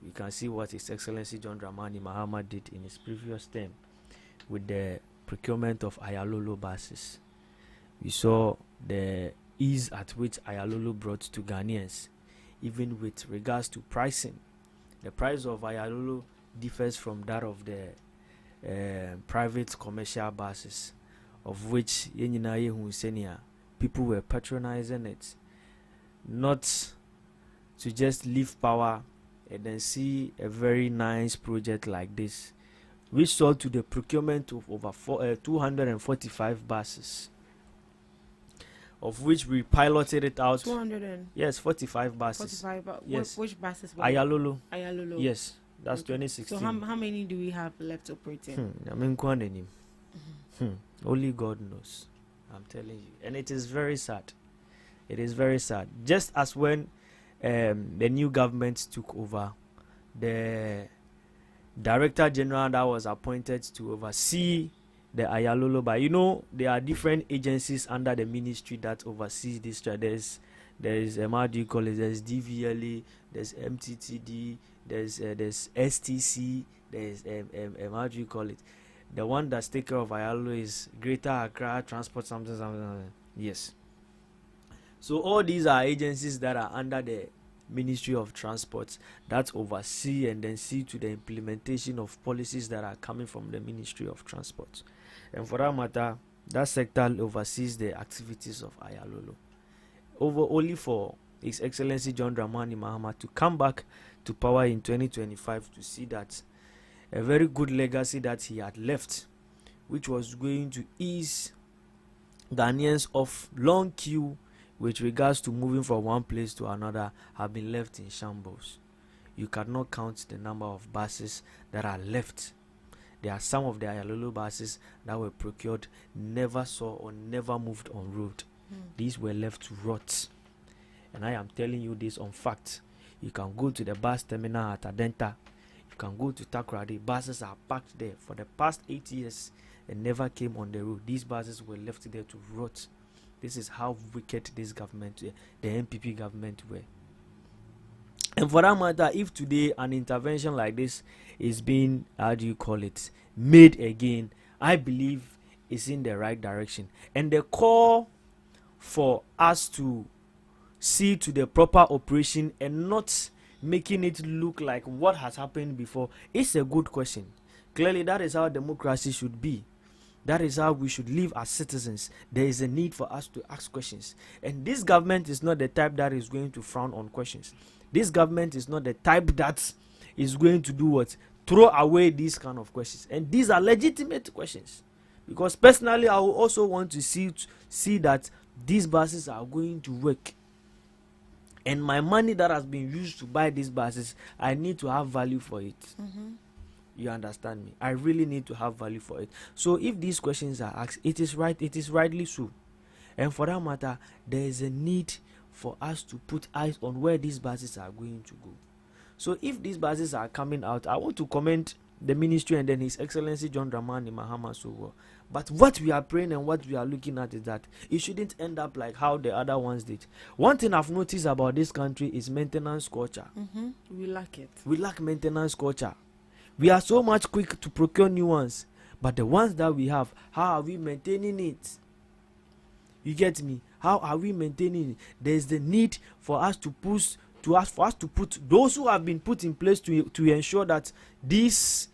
We can see what His Excellency John Dramani Mahama did in his previous term with the procurement of Ayalolo buses. We saw the ease at which Ayalolo brought to Ghanaians, even with regards to pricing. The price of Ayalolo differs from that of the private commercial buses, of which people were patronizing it, not to just leave power and then see a very nice project like this. We saw to the procurement of over 245 buses, of which we piloted it out. 45 buses. 45. Yes. Which buses? Ayalolo. Ayalolo. Yes, that's 2016. So how many do we have left operating? Only God knows. I'm telling you. And it is very sad. It is very sad. Just as when the new government took over, the director general that was appointed to oversee the Ayalolo, but you know, there are different agencies under the ministry that oversees this. There's how do you call it? There's DVLA, there's MTTD, there's STC, there's how do you call it? The one that's take care of Ayalolo is Greater Accra Transport something. Yes. So all these are agencies that are under the Ministry of Transport that oversee and then see to the implementation of policies that are coming from the Ministry of Transport. And for that matter, that sector oversees the activities of Ayalolo. Only for His Excellency John Dramani Mahama to come back to power in 2025 to see that a very good legacy that he had left, which was going to ease Ghanaians of long queue with regards to moving from one place to another, have been left in shambles. You cannot count the number of buses that are left. There are some of the Ayalolo buses that were procured, never saw or never moved on road. These were left to rot. And I am telling you this on fact. You can go to the bus terminal at Adenta. You can go to Takoradi. Buses are parked there for the past 8 years and never came on the road. These buses were left there to rot. This is how wicked this government, the NPP government, were. And for that matter, if today an intervention like this is being, how do you call it, made again, I believe it's in the right direction. And the call for us to see to the proper operation and not making it look like what has happened before is a good question. Clearly, that is how democracy should be. That is how we should live as citizens. There is a need for us to ask questions. And this government is not the type that is going to frown on questions. This government is not the type that is going to do what? Throw away these kind of questions. And these are legitimate questions. Because personally, I will also want to see that these buses are going to work. And my money that has been used to buy these buses, I need to have value for it. You understand me? I really need to have value for it. So if these questions are asked, it is right, it is rightly so. And for that matter, there is a need for us to put eyes on where these buses are going to go. So if these buses are coming out, I want to commend the ministry and then His Excellency John Dramani Mahama so well. But what we are praying and what we are looking at is that it shouldn't end up like how the other ones did. One thing I've noticed about this country is maintenance culture. We lack it. We lack maintenance culture. We are so much quick to procure new ones, but the ones that we have, how are we maintaining it? You get me? How are we maintaining it? There is the need for us to push, for us to put those who have been put in place to ensure that these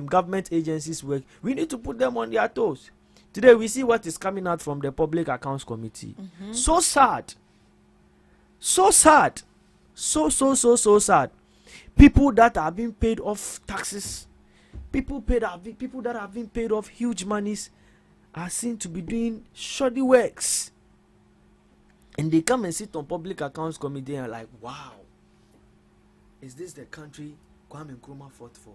government agencies work. We need to put them on their toes. Today we see what is coming out from the Public Accounts Committee. So sad. So sad. So sad. People that are being paid off taxes, people that have been paid off huge monies, are seen to be doing shoddy works. And they come and sit on Public Accounts Committee and are like, wow, is this the country Kwame Nkrumah fought for?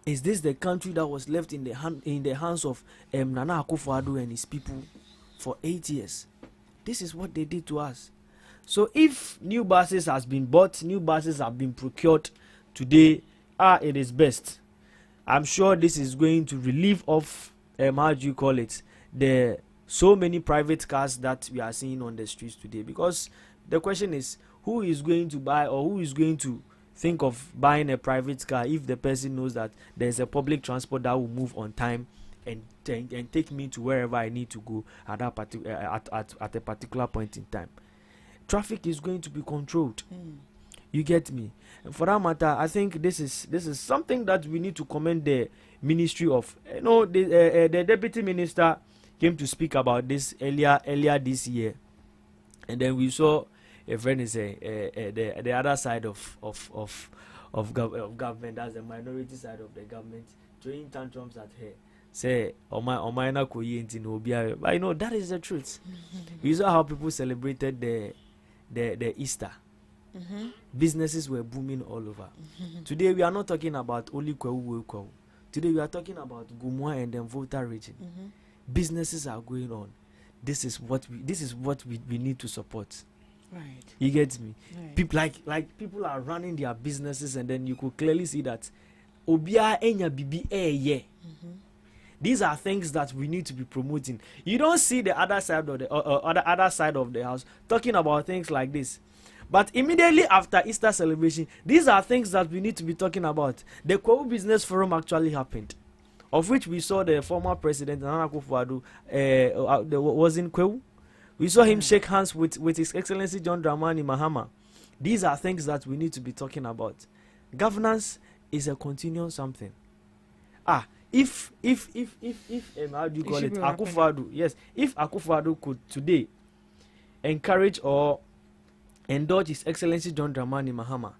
Is this the country that was left in the hands of Nana Akufo-Addo and his people for 8 years? This is what they did to us. So if new buses has been bought, new buses have been procured today, it is best. I'm sure this is going to relieve of how do you call it, the so many private cars that we are seeing on the streets today. Because the question is, who is going to buy or who is going to think of buying a private car if the person knows that there's a public transport that will move on time and take me to wherever I need to go at a particular point in time? Traffic is going to be controlled. You get me? And for that matter, I think this is something that we need to commend the ministry of. You know, the deputy minister came to speak about this earlier this year, and then we saw a friend is the other side of government, that's the minority side of the government, throwing tantrums at her. Say, but you know, that is the truth. We saw how people celebrated the Easter. Businesses were booming all over. Today we are not talking about only Kwewu. Today we are talking about Gumwa and then Volta region. Businesses are going on. This is what we need to support. Right. You get me? Right. People like people are running their businesses, and then you could clearly see that Obia Enya Bibi yeah. These are things that we need to be promoting. You don't see the other side of the other side of the house talking about things like this. But immediately after Easter celebration, these are things that we need to be talking about. The Kwewu Business Forum actually happened, of which we saw the former president Nana Akufo-Addo was in Kwewu. We saw him shake hands with His Excellency John Dramani Mahama. These are things that we need to be talking about. Governance is a continuous something. If how do you call it? Akufo-Addo, yes. If Akufo-Addo could today encourage or indulge His Excellency John Dramani Mahama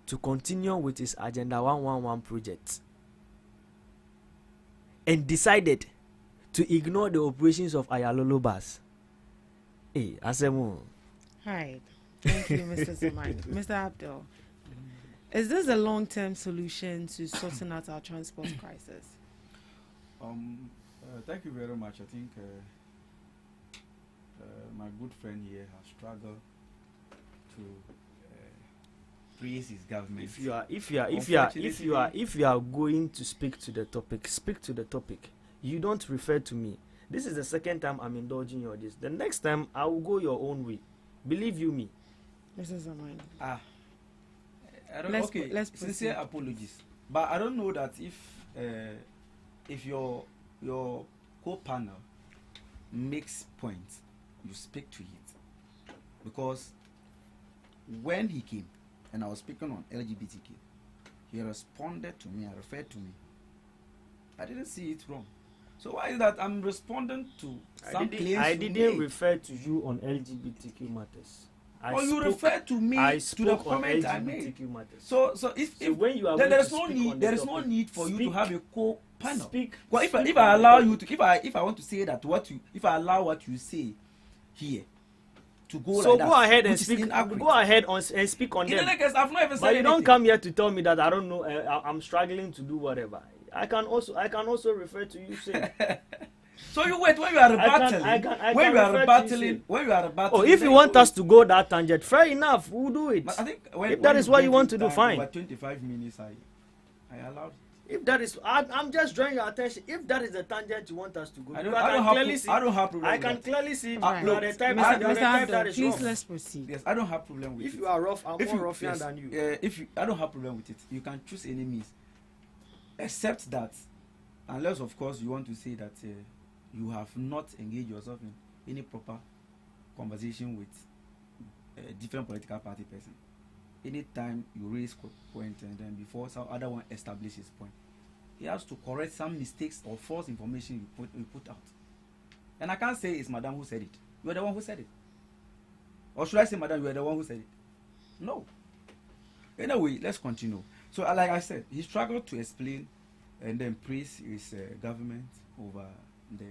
to continue with his Agenda 111 project and decided to ignore the operations of Ayalolo bus. Hey, Asemu. Hi. Thank you, Mr. Samani. Mr. Abdul, is this a long-term solution to sorting out our transport crisis? Thank you very much. I think my good friend here has struggled to praise his government. If you are going to speak to the topic, speak to the topic. You don't refer to me. This is the second time I'm indulging you on this. The next time I will go your own way. Believe you me. This is a mind. Let's sincere apologies, but I don't know that if your co-panel makes points, you speak to it, because when he came and I was speaking on LGBTQ, he responded to me, referred to me. I didn't see it wrong. So why is that I'm responding to some claims? I didn't refer to you on LGBTQ matters. You refer to me to the comment I made. So if when you are there is no need for you to have a co-panel. Well, if I allow you to, if I want to say that if I allow what you say here to go so like that, go ahead and speak. Go ahead and speak on them. In any case, I've not even said but you anything. don't come here to tell me that I don't know. I'm struggling to do whatever. I can also refer to you saying. So you wait when you are battling. When you are battling. Oh, if you want us to go that tangent, fair enough. We'll do it. But I think if that is what you want to do, fine. Over 25 minutes, I allowed. If that is, I'm just drawing your attention. If that is the tangent you want us to go, I don't have problem. I can clearly see you are the type that is please wrong. let's proceed. Yes, I don't have problem with it. If you are rough, I'm more ruffian than you. I don't have problem with it. You can choose any means, except that, unless of course you want to say that you have not engaged yourself in any proper conversation with a different political party person. Anytime you raise point and then before some other one establishes point, he has to correct some mistakes or false information you put out. And I can't say it's Madam who said it. You are the one who said it. Or should I say, Madam, you are the one who said it? No. Anyway, let's continue. So, like I said, he struggled to explain and then praise his government over the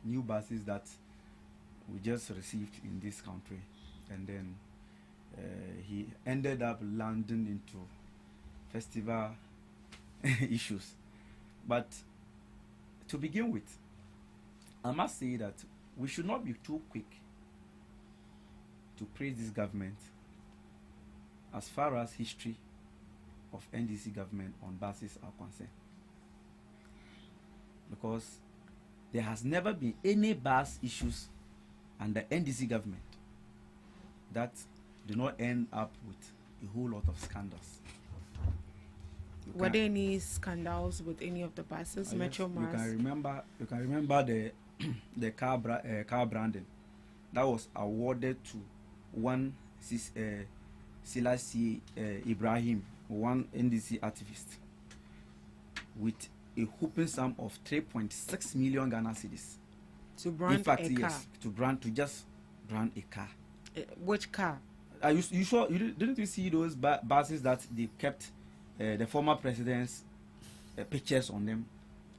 new buses that we just received in this country. And then he ended up landing into festival issues. But to begin with, I must say that we should not be too quick to praise this government as far as history of NDC government on buses are concerned, because there has never been any bus issues under NDC government that do not end up with a whole lot of scandals. Were there any scandals with any of the buses? Metro Mars. You can remember the car branding that was awarded to one Selassie Ibrahim, one NDC activist, with a whopping sum of 3.6 million Ghana cedis. To brand in fact, a yes, car. to just brand a car. Which car? You sure didn't you see those buses that they kept the former president's pictures on them?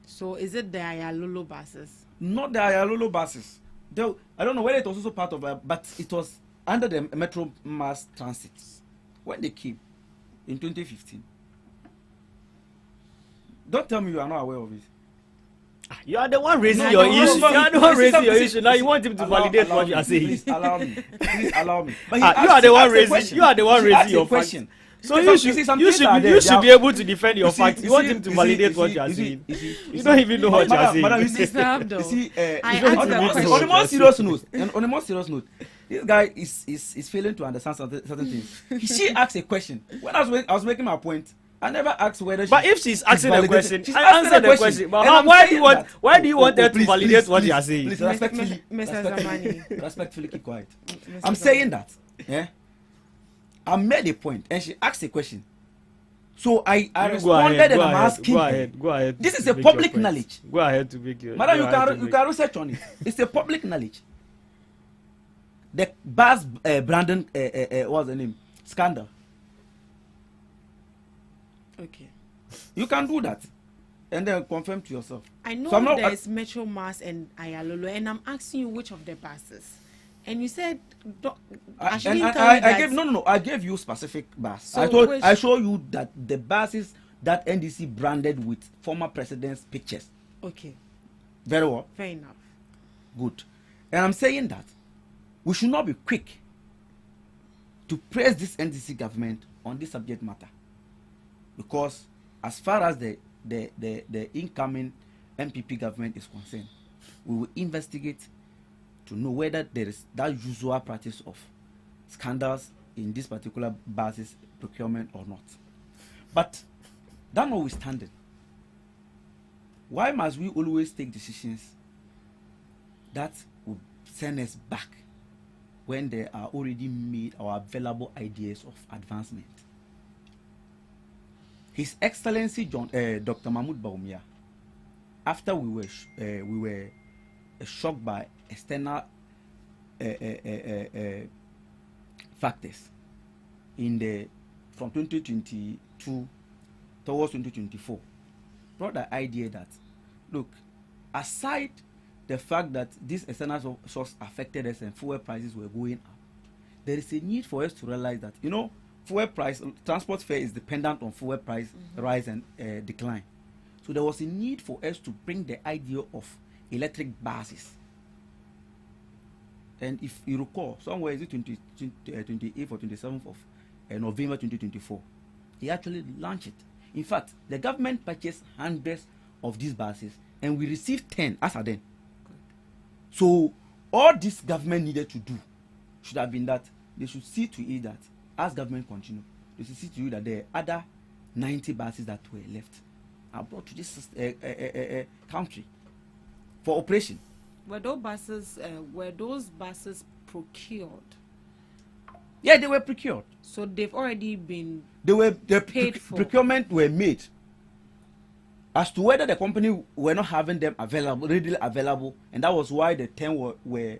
So is it the Ayalolo buses? Not the Ayalolo buses. I don't know whether it was also part of it, but it was under the Metro Mass Transit when they came in 2015. Don't tell me you are not aware of it. You are the one raising your issue. You are the one raising your issue. Now you want him to validate what you are saying. Please allow me. Please allow me. But you are the one raising. You are the one raising your question. So you should be able to defend your facts. You want him to validate what you are saying. You don't even know what you are saying. Madam, you see, on the more serious note, this guy is failing to understand certain things. She asked a question. When I was making my point, I never asked whether. But if she's asking a question, I answer the question. But why do you want her to validate what you are saying? Please, respectfully keep quiet. I'm saying that. Yeah. I made a point and she asked a question. So I responded and I'm asking. Go ahead. This is a public knowledge. Go ahead to make your. Madam, you can research on it. It's a public knowledge. The Baz Brandon, what's the name? Scandal. Okay. You can do that and then confirm to yourself. I know there's Metro Mass and Ayalolo, and I'm asking you which of the buses. And you said I gave you specific bus. So I show you that the buses that NDC branded with former president's pictures. Okay. Very well. Fair enough. Good. And I'm saying that we should not be quick to praise this NDC government on this subject matter, because as far as the incoming MPP government is concerned, we will investigate to know whether there is that usual practice of scandals in this particular basis procurement or not. But that notwithstanding, why must we always take decisions that will send us back when there are already made our available ideas of advancement? His Excellency Dr. Mahmoud Bawumia, after we were shocked by external factors from 2022 towards 2024, brought the idea that, look, aside the fact that this external source affected us and fuel prices were going up, there is a need for us to realize that, fuel price, transport fare is dependent on fuel price rise and decline. So there was a need for us to bring the idea of electric buses. And if you recall, somewhere is it 28th or 27th of November 2024, he actually launched it. In fact, the government purchased hundreds of these buses and we received 10 as a then. So all this government needed to do should have been that they should see to it that as government continue, they should see to it that there are other 90 buses that were left are brought to this country for operation. Were those buses procured? Yeah, they were procured. So they've already been paid for. Procurement were made. As to whether the company were not having them readily available, and that was why the 10 were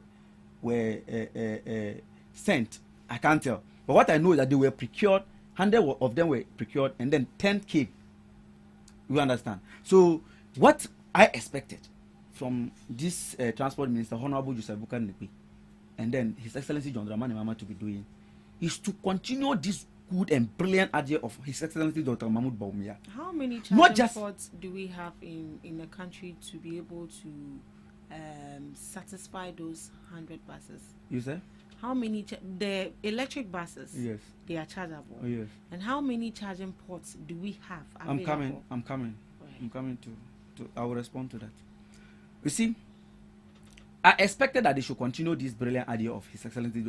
sent, I can't tell. But what I know is that they were procured, 100 of them were procured, and then 10 came. You understand? So what I expected from this Transport Minister, Honorable Joseph Bukar Nekwe, and then His Excellency John Dramani Mahama to be doing, is to continue this good and brilliant idea of His Excellency Dr. Mahmoud Bawumia. How many charging ports do we have in the country to be able to satisfy those 100 buses? You say? How many the electric buses? Yes. They are chargeable. Oh, yes. And how many charging ports do we have available? I'm coming. Right. I'm coming to. I will respond to that. You see, I expected that they should continue this brilliant idea of His Excellency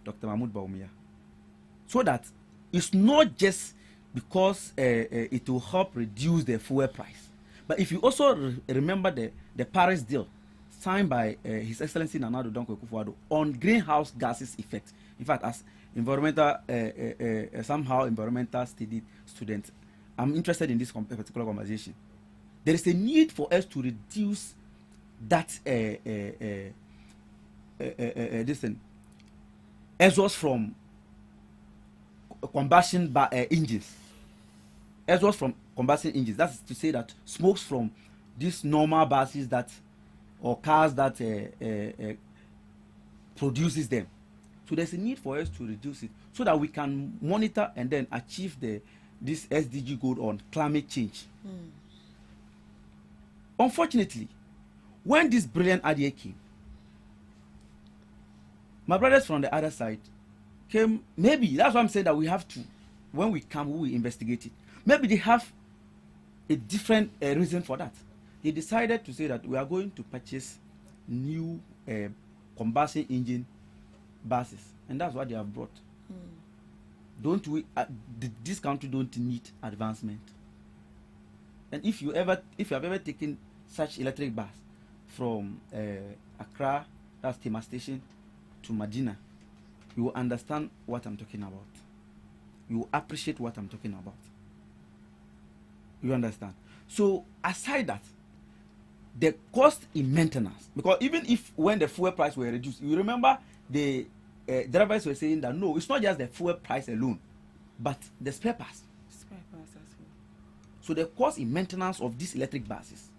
Dr. Mahmoud Bawumia, so that it's not just because it will help reduce the fuel price, but if you also remember the Paris deal signed by His Excellency Nana Addo Dankwa Akufo-Addo on greenhouse gases effect. In fact, as somehow environmental study student, I'm interested in this particular conversation. There is a need for us to reduce that this thing, exhaust from combustion engines. Exhaust from combustion engines. That's to say that smokes from these normal buses or cars that produces them. So there's a need for us to reduce it so that we can monitor and then achieve this SDG goal on climate change. Unfortunately, when this brilliant idea came, my brothers from the other side came. Maybe that's why I'm saying that we have to, when we come, we will investigate it. Maybe they have a different reason for that. They decided to say that we are going to purchase new combustion engine buses, and that's what they have brought. Don't we? This country don't need advancement. And if you have ever taken such electric bus from Accra, that's Tema Station, to Medina, you will understand what I'm talking about. You will appreciate what I'm talking about. You understand? So aside that, the cost in maintenance, because even if when the fuel price were reduced, you remember the drivers were saying that no, it's not just the fuel price alone, but the spare parts. Spare parts as well. So the cost in maintenance of these electric buses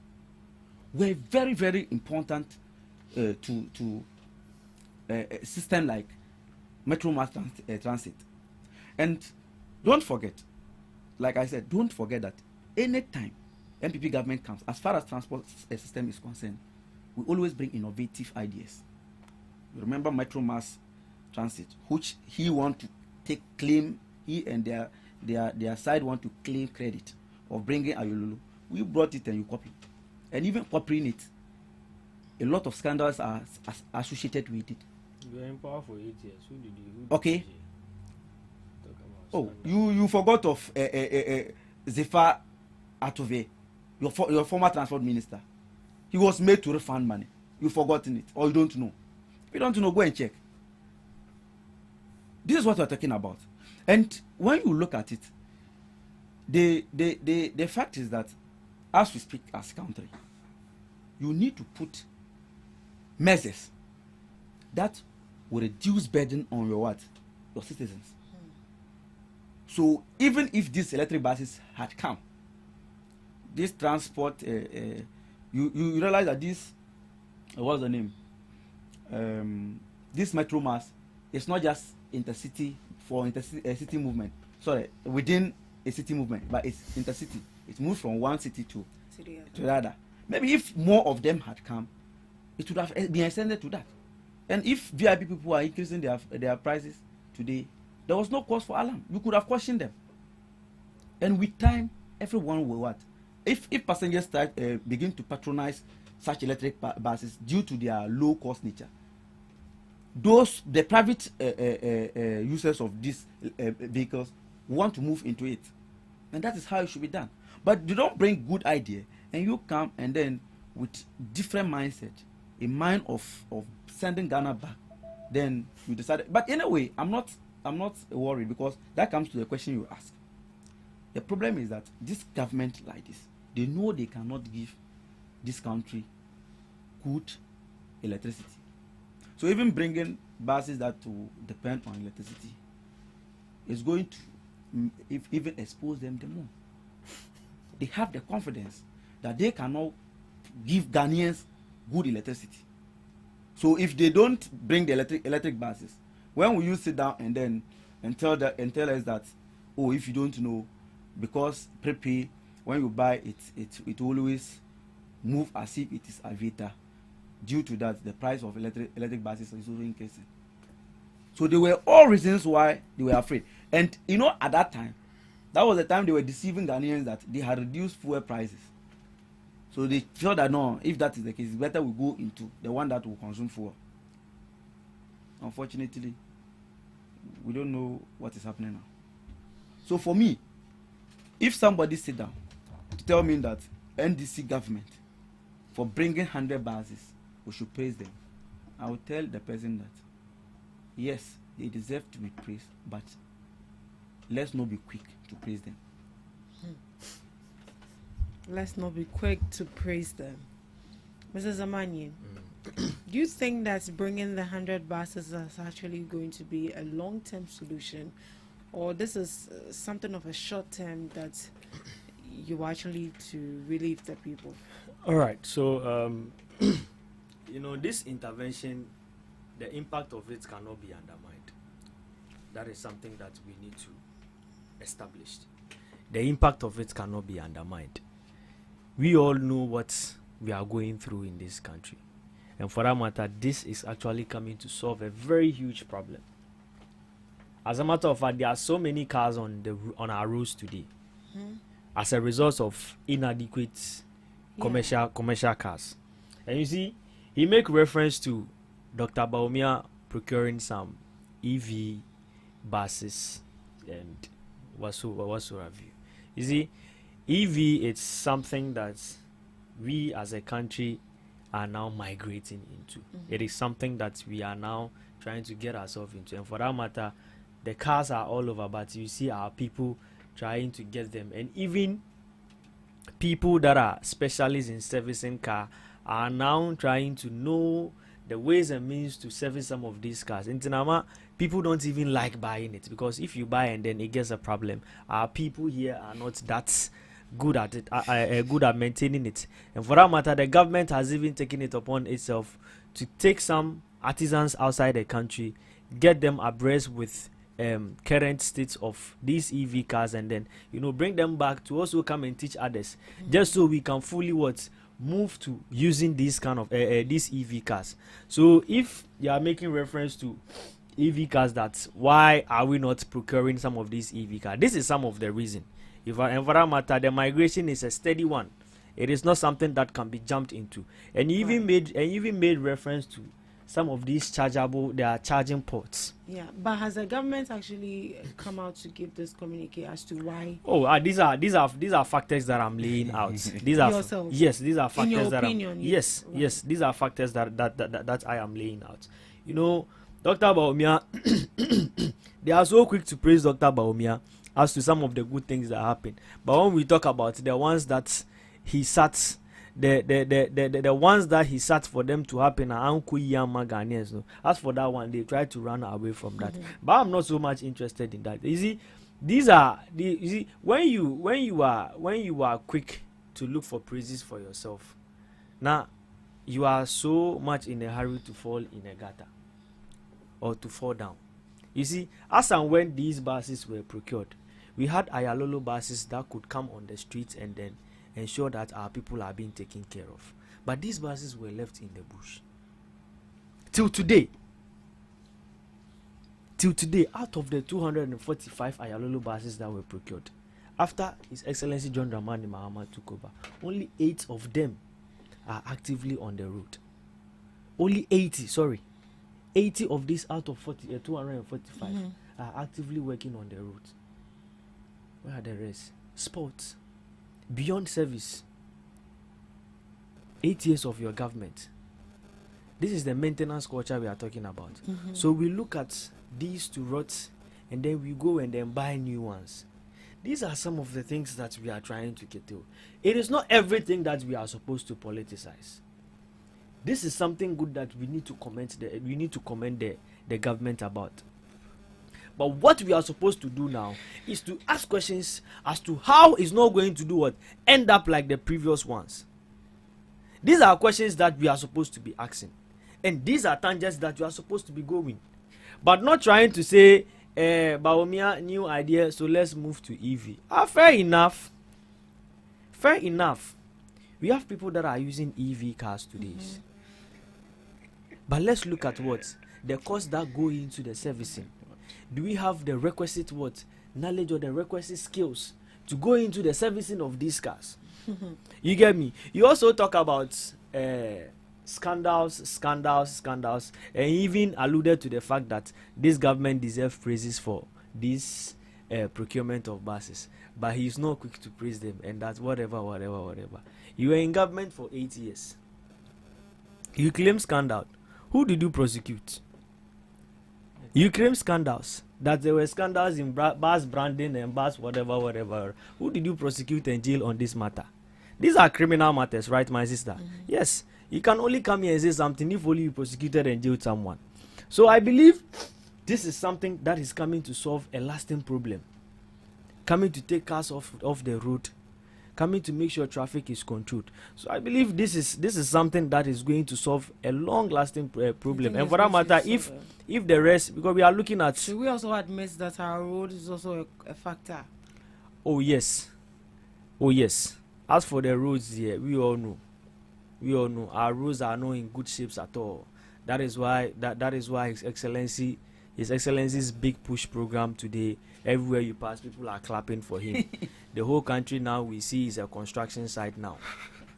were very, very important to a system like Metro Mass Transit. And don't forget, like I said, don't forget that anytime MPP government comes, as far as transport system is concerned, we always bring innovative ideas. You remember Metro Mass Transit, which he want to take claim, he and their side want to claim credit of bringing Ayolulu. We brought it and you copy. And even copying it, a lot of scandals are associated with it. You were in power for 8 years. Who did you? Okay. Oh, you forgot of Zephyr Atove, your former transport minister. He was made to refund money. You've forgotten it, or you don't know. If you don't know, go and check. This is what we're talking about. And when you look at it, the fact is that as we speak as a country, you need to put measures that will reduce burden on your what? Your citizens. So even if these electric buses had come, this transport, you realize that this, what's the name? This Metro Mass is not just intercity for intercity movement. Sorry, within a city movement, but it's intercity. It moves from one city to the other. Maybe if more of them had come, it would have been extended to that. And if VIP people are increasing their prices today, there was no cause for alarm. You could have questioned them. And with time, everyone will what? If passengers start begin to patronize such electric buses due to their low cost nature, the private users of these vehicles want to move into it, and that is how it should be done. But you don't bring good idea and you come and then with different mindset, a mind of sending Ghana back, then you decide. But anyway, I'm not worried, because that comes to the question you ask. The problem is that this government like this, they know they cannot give this country good electricity. So even bringing buses that will depend on electricity is going to even expose them the more. They have the confidence that they cannot give Ghanaians good electricity. So if they don't bring the electric buses, when will you sit down and tell us that, oh, if you don't know, because prepay, when you buy it always move as if it is Avita. Due to that, the price of electric buses is also increasing. So they were all reasons why they were afraid. And you know, at that time, that was the time they were deceiving Ghanaians that they had reduced fuel prices. So they felt that no, if that is the case, it's better we go into the one that will consume fuel. Unfortunately, we don't know what is happening now. So for me, if somebody sit down to tell me that NDC government for bringing 100 buses, we should praise them, I will tell the person that yes, they deserve to be praised, but let's not be quick to praise them. Let's not be quick to praise them. Mrs. Zamani, do you think that bringing the 100 buses is actually going to be a long-term solution, or this is something of a short term that you actually to relieve the people? All right. So, you know, this intervention, the impact of it cannot be undermined. That is something that we need to establish. The impact of it cannot be undermined. We all know what we are going through in this country. And for that matter, this is actually coming to solve a very huge problem. As a matter of fact, there are so many cars on our roads today as a result of inadequate commercial cars. And you see, he make reference to Dr. Baumia procuring some EV buses and whatsoever. You see, EV it's something that we as a country are now migrating into. It is something that we are now trying to get ourselves into. And for that matter, the cars are all over, but you see our people trying to get them. And even people that are specialists in servicing car are now trying to know the ways and means to service some of these cars. In Tinama, people don't even like buying it, because if you buy and then it gets a problem, our people here are not that good at it, good at maintaining it. And for that matter, the government has even taken it upon itself to take some artisans outside the country, get them abreast with current states of these EV cars, and then bring them back to also come and teach others, just so we can fully move to using these kind of these EV cars. So if you are making reference to EV cars, that's why are we not procuring some of these EV cars? This is some of the reason. And for that matter, the migration is a steady one. It is not something that can be jumped into. And you even made reference to some of these they are charging ports. Yeah, but has the government actually come out to give this communique as to why? Oh, these are factors that I'm laying out. These are yes, these are factors. In your opinion, yes, these are factors that I am laying out. Dr. Baumia, they are so quick to praise Dr. Baumia as to some of the good things that happen. But when we talk about the ones that he sat, the ones that he sat for them to happen are Uncle Yama Ghanaians. No? As for that one, they try to run away from that. But I'm not so much interested in that. You see, when you are quick to look for praises for yourself, now you are so much in a hurry to fall in a gutter or to fall down. You see, as and when these buses were procured, we had Ayalolo buses that could come on the streets and then ensure that our people are being taken care of. But these buses were left in the bush. Till today, out of the 245 Ayalolo buses that were procured, after His Excellency John Dramani Mahama took over, only 8 of them are actively on the road. Only 80 of these out of 245 are actively working on the road. Where are the rest? Sports. Beyond service. 8 years of your government. This is the maintenance culture we are talking about. So we look at these to rot and then we go and then buy new ones. These are some of the things that we are trying to get to. It is not everything that we are supposed to politicize. This is something good that we need to commend the government about. But what we are supposed to do now is to ask questions as to how it's not going to do what? End up like the previous ones. These are questions that we are supposed to be asking. And these are tangents that you are supposed to be going. But not trying to say, Baumia, new idea, so let's move to EV. Fair enough. Fair enough. We have people that are using EV cars today. But let's look at what? The costs that go into the servicing. Do we have the requisite knowledge or the requisite skills to go into the servicing of these cars? You get me? You also talk about scandals, and even alluded to the fact that this government deserves praises for this procurement of buses, but he's not quick to praise them, and that's whatever. You were in government for 8 years. You claim scandal. Who did you prosecute? You claim scandals, that there were scandals in bus branding and bus whatever. Who did you prosecute and jail on this matter? These are criminal matters, right, my sister? Yes. You can only come here and say something if only you prosecuted and jailed someone. So I believe this is something that is coming to solve a lasting problem. Coming to take cars off the road. Coming to make sure traffic is controlled. So I believe this is something that is going to solve a long-lasting problem. And for that matter, if the rest, because we are looking at... Should we also admit that our road is also a factor? Oh yes. As for the roads here, we all know. We all know our roads are not in good shapes at all. That is why His Excellency's big push program today, everywhere you pass, people are clapping for him. The whole country now we see is a construction site now.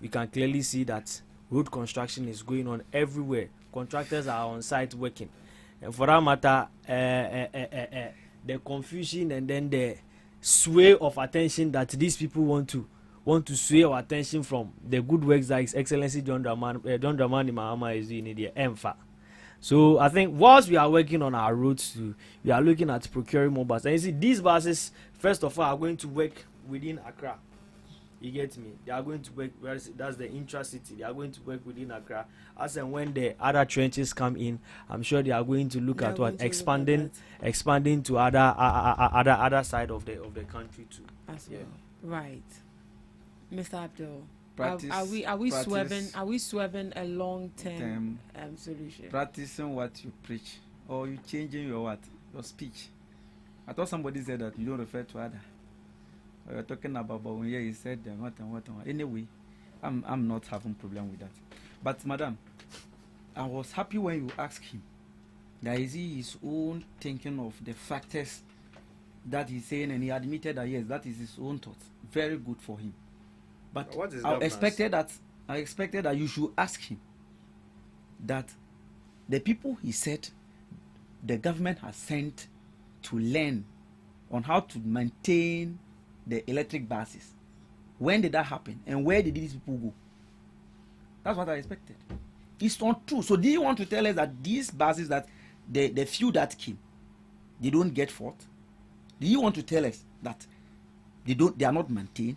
We can clearly see that road construction is going on everywhere. Contractors are on site working. And for that matter, the confusion and then the sway of attention that these people want to sway our attention from the good works that His Excellency John Dramani Mahama is doing in the EMFA. So I think whilst we are working on our roads too, we are looking at procuring more buses. And you see, these buses, first of all, are going to work within Accra. You get me? They are going to work, that's the intra-city. They are going to work within Accra. As and when the other trenches come in, I'm sure they are going to look at what expanding to other side of the country too. As well. Right. Mr. Abdul. Are we swerving a long-term solution? Practicing what you preach, or you changing your speech. I thought somebody said that you don't refer to other. Or you're talking about when you said what. Anyway, I'm not having problem with that. But madam, I was happy when you asked him that is he his own thinking of the factors that he's saying, and he admitted that yes, that is his own thoughts. Very good for him. But I expected that you should ask him that the people he said the government has sent to learn on how to maintain the electric buses, when did that happen and where did these people go? That's what I expected. It's not true. So do you want to tell us that these buses, that the few that came, they don't get fault? Do you want to tell us that they are not maintained?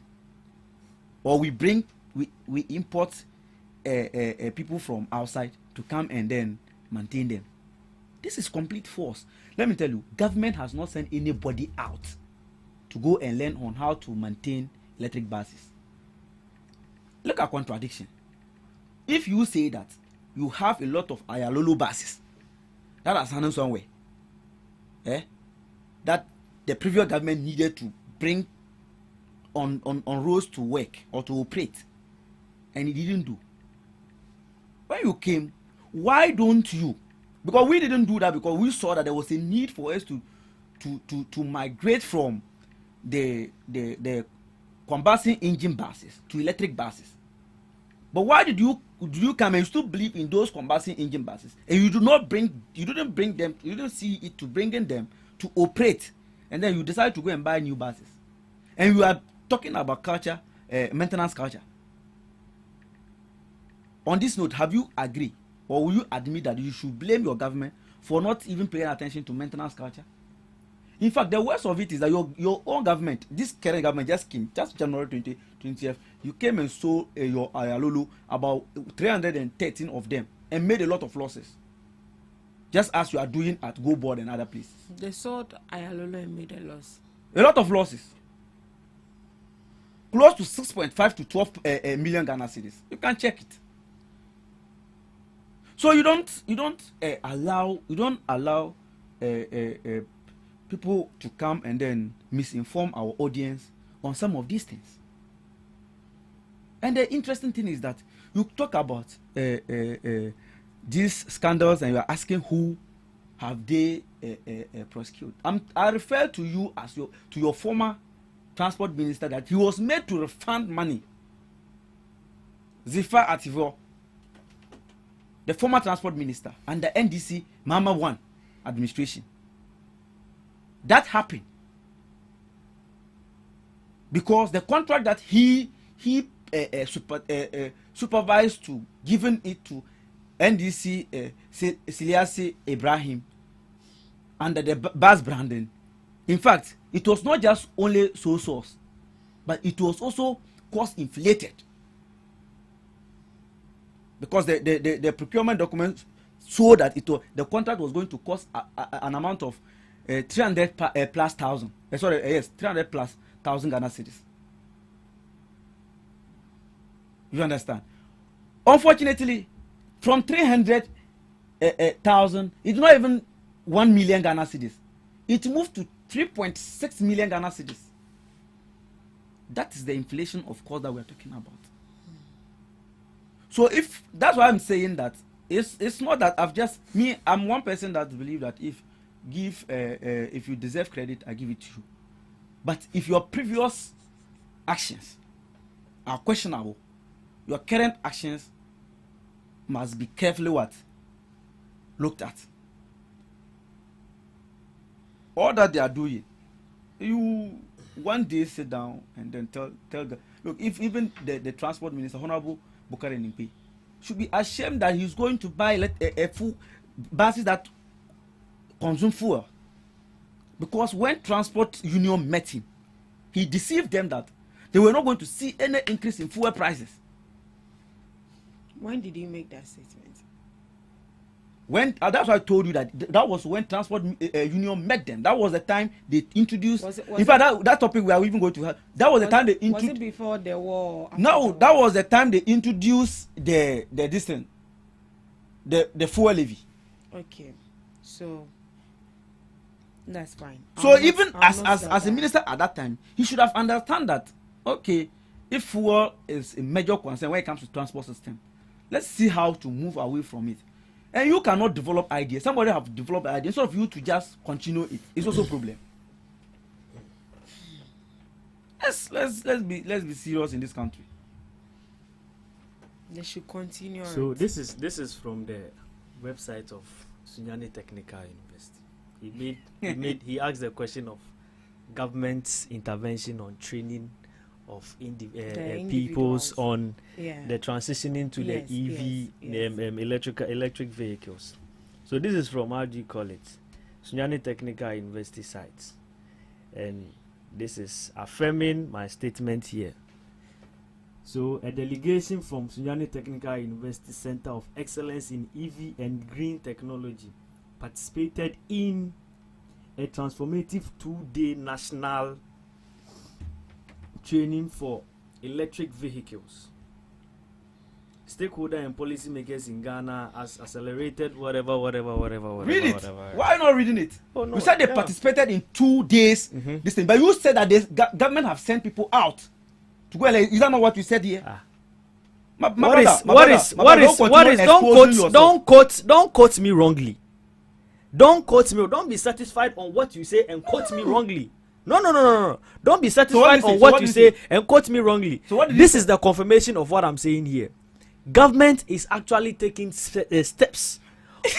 Or we import people from outside to come and then maintain them? This is complete force. Let me tell you, government has not sent anybody out to go and learn on how to maintain electric buses. Look at contradiction. If you say that you have a lot of Ayalolo buses that are standing somewhere, that the previous government needed to bring on roads to work or to operate, and it didn't do. When you came, why don't you? Because we didn't do that because we saw that there was a need for us to migrate from the combustion engine buses to electric buses. But why did you come and you still believe in those combustion engine buses, and you didn't bring them, you didn't see it to bringing them to operate, and then you decide to go and buy new buses, and you are talking about culture, maintenance culture. On this note, have you agreed, or will you admit that you should blame your government for not even paying attention to maintenance culture? In fact, the worst of it is that your own government, this current government, just came, just January 2020, you came and sold your Ayalolo, about 313 of them, and made a lot of losses, just as you are doing at Go Board and other places. They sold Ayalolo and made a loss. A lot of losses. Close to 6.5 to 12 million Ghana cedis. You can check it. So you don't allow people to come and then misinform our audience on some of these things. And the interesting thing is that you talk about these scandals and you are asking who have they prosecuted. I refer to you as your former transport minister, that he was made to refund money. Zifar Ativo, the former transport minister, and the NDC Mama 1 administration. That happened because the contract that he supervised to giving it to NDC Siliasi Ibrahim under the bus branding. In fact, it was not just only sole source, but it was also cost inflated, because the procurement documents showed that the contract was going to cost an amount of 300 plus thousand. 300 plus thousand Ghana cedis. You understand? Unfortunately, from 300,000, it's not even 1 million Ghana cedis. It moved to 3.6 million Ghana cedis. That is the inflation of course that we are talking about. So if that's why I'm saying that it's not that I'm one person that believe that if you deserve credit, I give it to you. But if your previous actions are questionable, your current actions must be carefully looked at. All that they are doing, you one day sit down and then tell them, look, if even the transport minister, Honorable Bukari Nimpe, should be ashamed that he's going to buy a full buses that consume fuel. Because when transport union met him, he deceived them that they were not going to see any increase in fuel prices. When did he make that statement? When that's why I told you that was when transport union met them. That was the time they introduced. In fact, that topic we are even going to have. That was the time they introduced. Was it before the war? No, that was the time they introduced the fuel levy. Okay, so that's fine. So even as a minister at that time, he should have understand that, okay, if fuel is a major concern when it comes to transport system, let's see how to move away from it. And you cannot develop ideas. Somebody have developed ideas. Instead of you to just continue it, it's also a problem. Let's be serious in this country. They should continue. So this is from the website of Sunyani Technical University. He asked the question of government's intervention on training of peoples on the transitioning to the EV electric vehicles. So this is from RG College, Sunyani Technical University sites, and this is affirming my statement here. So a delegation from Sunyani Technical University Center of Excellence in EV and Green Technology participated in a transformative 2-day national training for electric vehicles. Stakeholder and policymakers in Ghana has accelerated whatever. Read it. Whatever. Why not reading it? Oh, no, you said they participated in 2 days. This thing, but you said that the government have sent people out to go. Is that not what you said here? Don't quote me wrongly. Don't quote me. Don't be satisfied on what you say and quote me wrongly. No. Don't be satisfied on what you say and quote me wrongly. So this is the confirmation of what I'm saying here. Government is actually taking steps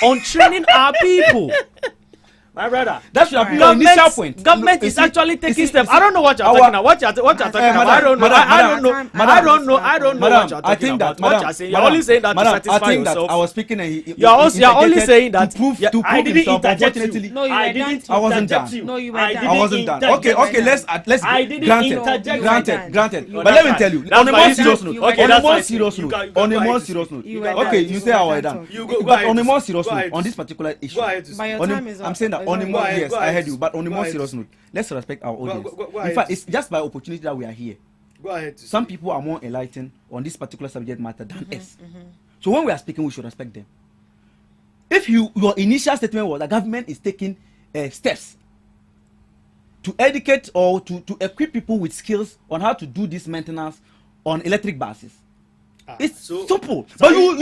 on training our people. My brother, that should have been your initial point. Government is actually taking steps. I don't know what you're talking about. What you're talking about. I don't know what you're talking about. What you're saying. You're only saying that to satisfy yourself. I was speaking and you're only saying that to prove I didn't interject you. No, you were done. I wasn't done. No, you were I wasn't done. Okay, let's I didn't interject. Granted. But let me tell you, on a more serious note, on a more serious note. Okay, you say I was done. But on a more serious note, on this particular issue, I'm saying that on a more, yes, I heard you, but on a more serious note, let's respect our audience. In fact, it's just by opportunity that we are here. Go ahead. Some people are more enlightened on this particular subject matter than us. So when we are speaking, we should respect them. If your initial statement was that government is taking steps to educate or to equip people with skills on how to do this maintenance on electric buses, it's simple. But you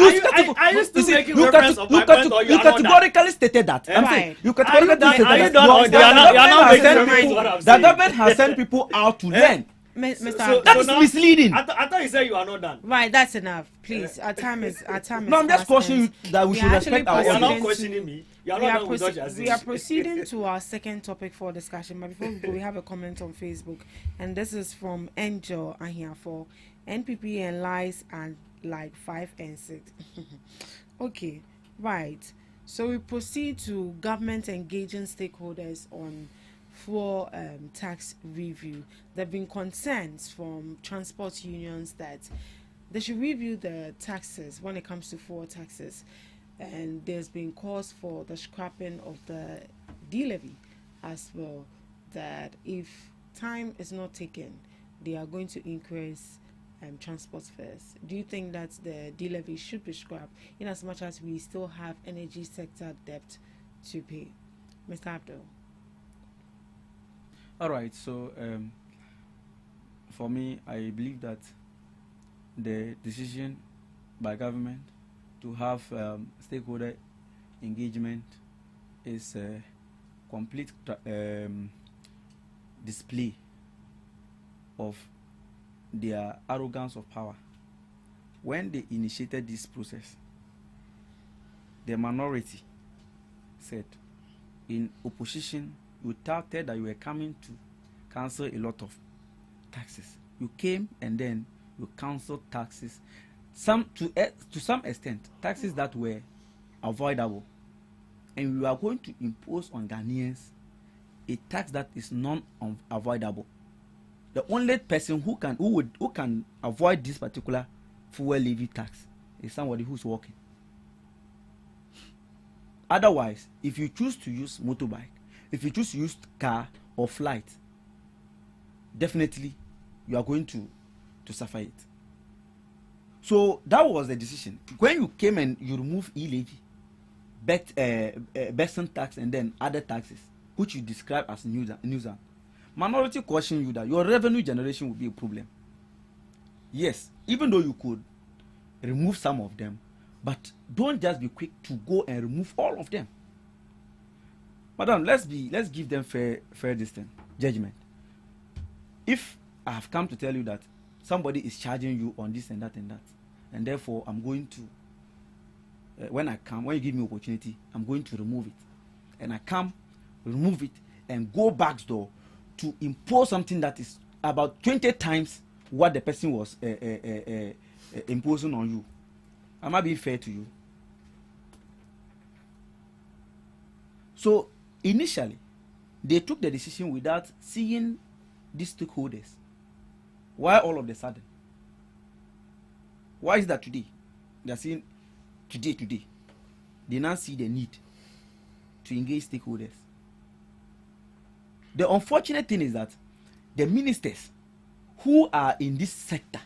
categorically stated that. I'm saying you categorically stated that the government has sent people out to learn. That is misleading. I thought you said you are not done. Right, that's enough. Please, our time is. No, I'm just cautioning you that we should respect our audience. You are not questioning me. You are not done with what you are saying. We are proceeding to our second topic for discussion. But before we go, we have a comment on Facebook, and this is from Angel Ahia for NPP and lies and like 5 and 6. Okay, right. So we proceed to government engaging stakeholders on fuel tax review. There have been concerns from transport unions that they should review the taxes when it comes to fuel taxes, and there's been calls for the scrapping of the D-levy as well, that if time is not taken, they are going to increase transport fares. Do you think that the D-levy should be scrapped in as much as we still have energy sector debt to pay? Mr. Abdul. All right, so for me, I believe that the decision by government to have stakeholder engagement is a complete display of their arrogance of power. When they initiated this process, the minority said, in opposition, you touted that you were coming to cancel a lot of taxes. You came and then you canceled taxes, to some extent, taxes that were avoidable, and we are going to impose on Ghanaians a tax that is non-avoidable. The only person who can avoid this particular fuel levy tax is somebody who's working. Otherwise, if you choose to use motorbike, if you choose to use car or flight, definitely you are going to suffer it. So that was the decision. When you came and you remove e-levy, Besson tax, and then other taxes, which you describe as nuisance, minority caution you that your revenue generation will be a problem. Yes, even though you could remove some of them, but don't just be quick to go and remove all of them. Madam, let's give them fair judgment. If I have come to tell you that somebody is charging you on this and that, and therefore I'm going to, when you give me opportunity, I'm going to remove it, and I come, remove it, and go back door to impose something that is about 20 times what the person was imposing on you. Am I being fair to you? So initially, they took the decision without seeing these stakeholders. Why all of a sudden? Why is that today? They are saying today. They now see the need to engage stakeholders. The unfortunate thing is that the ministers who are in this sector,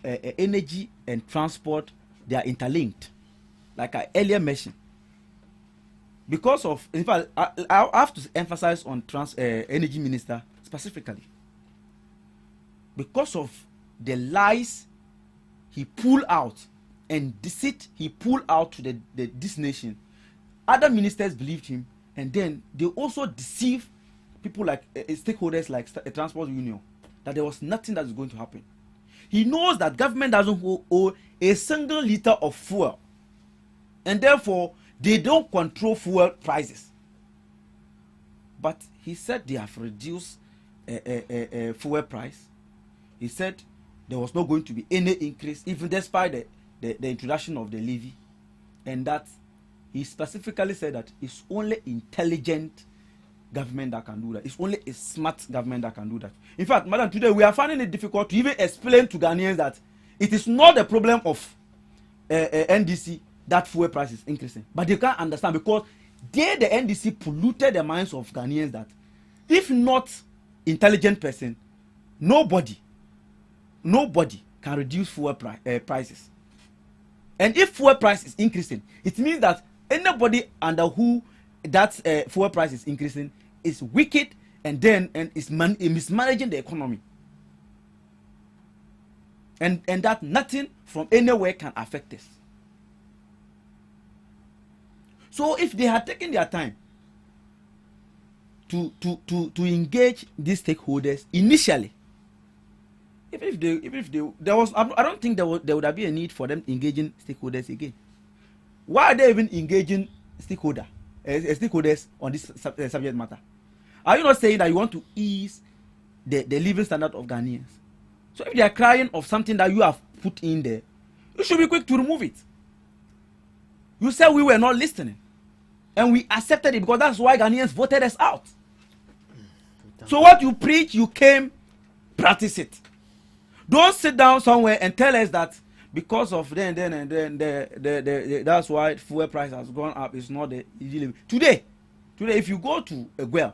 energy and transport, they are interlinked, like I earlier mentioned. Because of, in fact, I have to emphasize on energy minister specifically. Because of the lies he pulled out and deceit he pulled out to this nation, other ministers believed him, and then they also deceived people like stakeholders like a transport union that there was nothing that is going to happen. He knows that government doesn't owe a single liter of fuel, and therefore they don't control fuel prices. But he said they have reduced fuel price. He said there was not going to be any increase, even despite the introduction of the levy, and that he specifically said that it's only intelligent government that can do that. It's only a smart government that can do that. In fact, madam, today we are finding it difficult to even explain to Ghanaians that it is not a problem of NDC that fuel price is increasing, but they can't understand because the NDC polluted the minds of Ghanaians that if not intelligent person, nobody can reduce fuel prices. And if fuel price is increasing, it means that anybody under who that fuel price is increasing is wicked and is mismanaging the economy. And that nothing from anywhere can affect us. So if they had taken their time to engage these stakeholders initially, if they there was, I don't think there would have been a need for them engaging stakeholders again. Why are they even engaging stakeholders on this subject matter? Are you not saying that you want to ease the living standard of Ghanaians? So if they are crying of something that you have put in there, you should be quick to remove it. You said we were not listening, and we accepted it because that's why Ghanaians voted us out. So what you preach, you came, practice it. Don't sit down somewhere and tell us that because of then that's why fuel price has gone up. It's not the today. If you go to a well,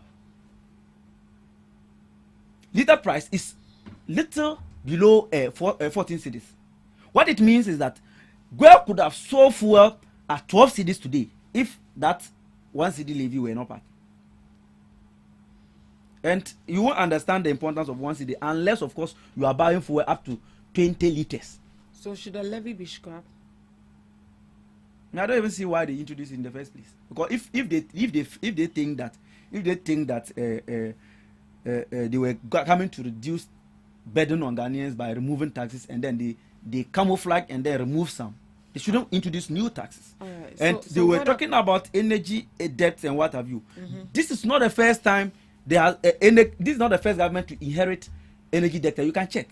liter price is little below 14 cedis. What it means is that Guel could have sold fuel at 12 cedis today if that 1 cedi levy were not part. And you won't understand the importance of 1 cedi unless, of course, you are buying fuel up to 20 liters. So should the levy be scrapped? I don't even see why they introduced it in the first place. Because if they think that they were coming to reduce burden on Ghanaians by removing taxes, and then they camouflage and they remove some, they shouldn't introduce new taxes. Right. And they were talking about energy debt and what have you. This is not the first time this is not the first government to inherit energy debt. You can check.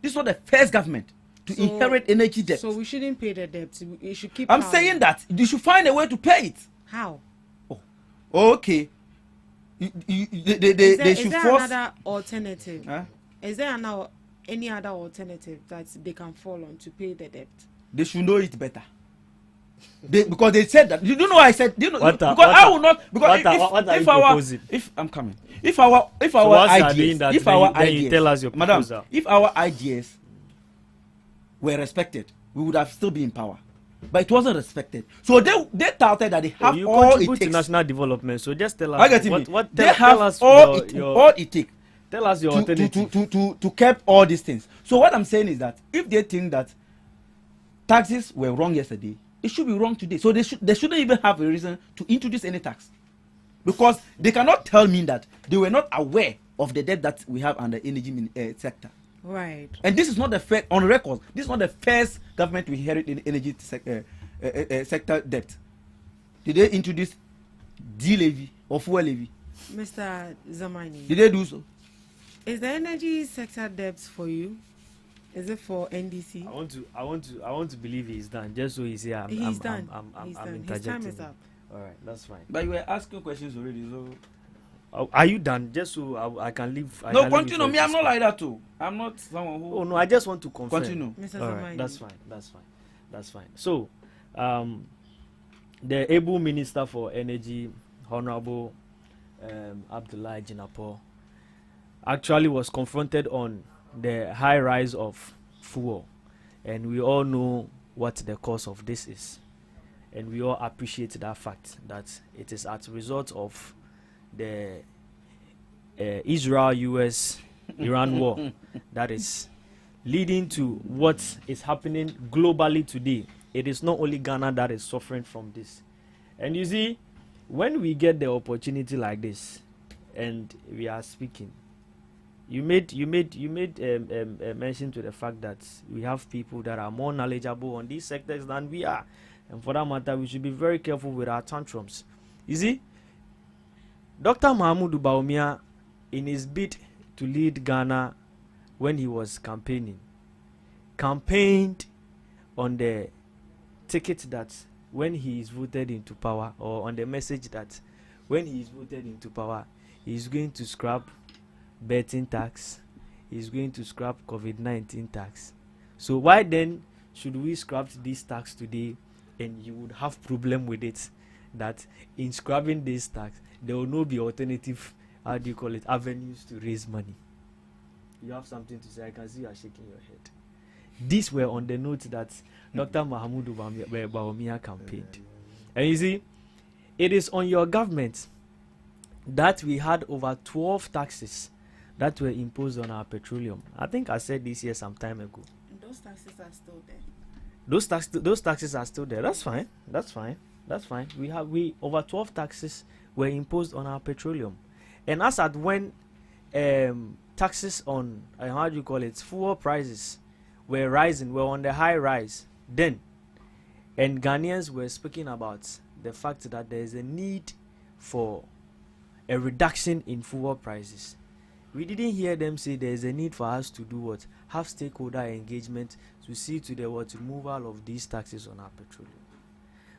This is not the first government to inherit energy debt. So we shouldn't pay the debt. We should keep. I'm saying that you should find a way to pay it. How? Oh, okay. They should force. Another alternative? Huh? Is there any other alternative that they can fall on to pay the debt? They should know it better. Because they said that. You don't know what I said. You know, I will not. Because if I'm coming, if our ideas, tell us your madam, proposal. if our ideas were respected, we would have still been in power. But it wasn't respected. So they touted that they have you all contribute it takes to national development. So just tell us. I get it. What They tell have us all your it takes. Tell us your alternative. To keep all these things. So what I'm saying is that if they think that taxes were wrong yesterday, it should be wrong today. So they shouldn't even have a reason to introduce any tax, because they cannot tell me that they were not aware of the debt that we have under energy sector. Right. And this is not the first on record. This is not the first government to inherit in energy sector debt. Did they introduce D levy or fuel levy? Mr. Zamani. Did they do so? Is the energy sector debt for you? Is it for NDC? I want to believe he's done. Just so he's here. He's done. I'm done. His time is up. All right, that's fine. But you were asking questions already, so. Are you done? Just so I can leave. No, continue. Me, I'm not like that too. I'm not someone who. Oh no, I just want to confirm. Continue. All right, that's fine. So, the able minister for energy, Honorable Abdullahi Jinapo, actually was confronted on the high rise of fuel, and we all know what the cause of this is, and we all appreciate that fact that it is as a result of the Israel-US Iran war that is leading to what is happening globally today. It is not only Ghana that is suffering from this. And you see, when we get the opportunity like this and we are speaking, you made mention to the fact that we have people that are more knowledgeable on these sectors than we are, and for that matter we should be very careful with our tantrums. You see, Dr. Mahamudu Bawumia, in his bid to lead Ghana when he was campaigning, campaigned on the ticket that when he is voted into power, or on the message that when he is voted into power, he is going to scrap betting tax, he is going to scrap COVID-19 tax. So why then should we scrap this tax today, and you would have problem with it that in scrapping this tax there will not be alternative avenues to raise money? You have something to say? I can see you are shaking your head. These were on the note that Dr. Mahamudu Bawumia campaigned. And you see, it is on your government that we had over 12 taxes that were imposed on our petroleum. I think I said this here some time ago. And those taxes are still there. Those taxes are still there. That's fine. We over 12 taxes were imposed on our petroleum. And as at when taxes on fuel prices were rising, were on the high rise then, and Ghanaians were speaking about the fact that there is a need for a reduction in fuel prices. We didn't hear them say there is a need for us to do what? Have stakeholder engagement to see to the removal of these taxes on our petroleum.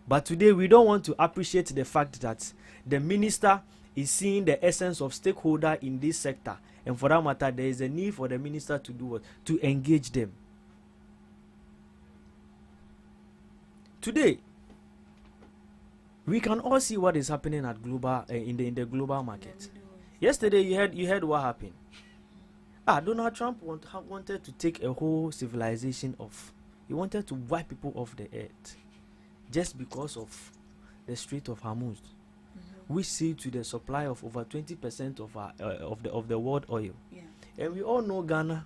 But today we don't want to appreciate the fact that the minister is seeing the essence of stakeholder in this sector, and for that matter there is a need for the minister to do what? To engage them. Today we can all see what is happening at global in the global market. Yesterday you heard what happened. Donald Trump wanted to take a whole civilization off. He wanted to wipe people off the earth just because of the Strait of Hormuz, which see to the supply of over 20% of the world oil. Yeah. And we all know Ghana,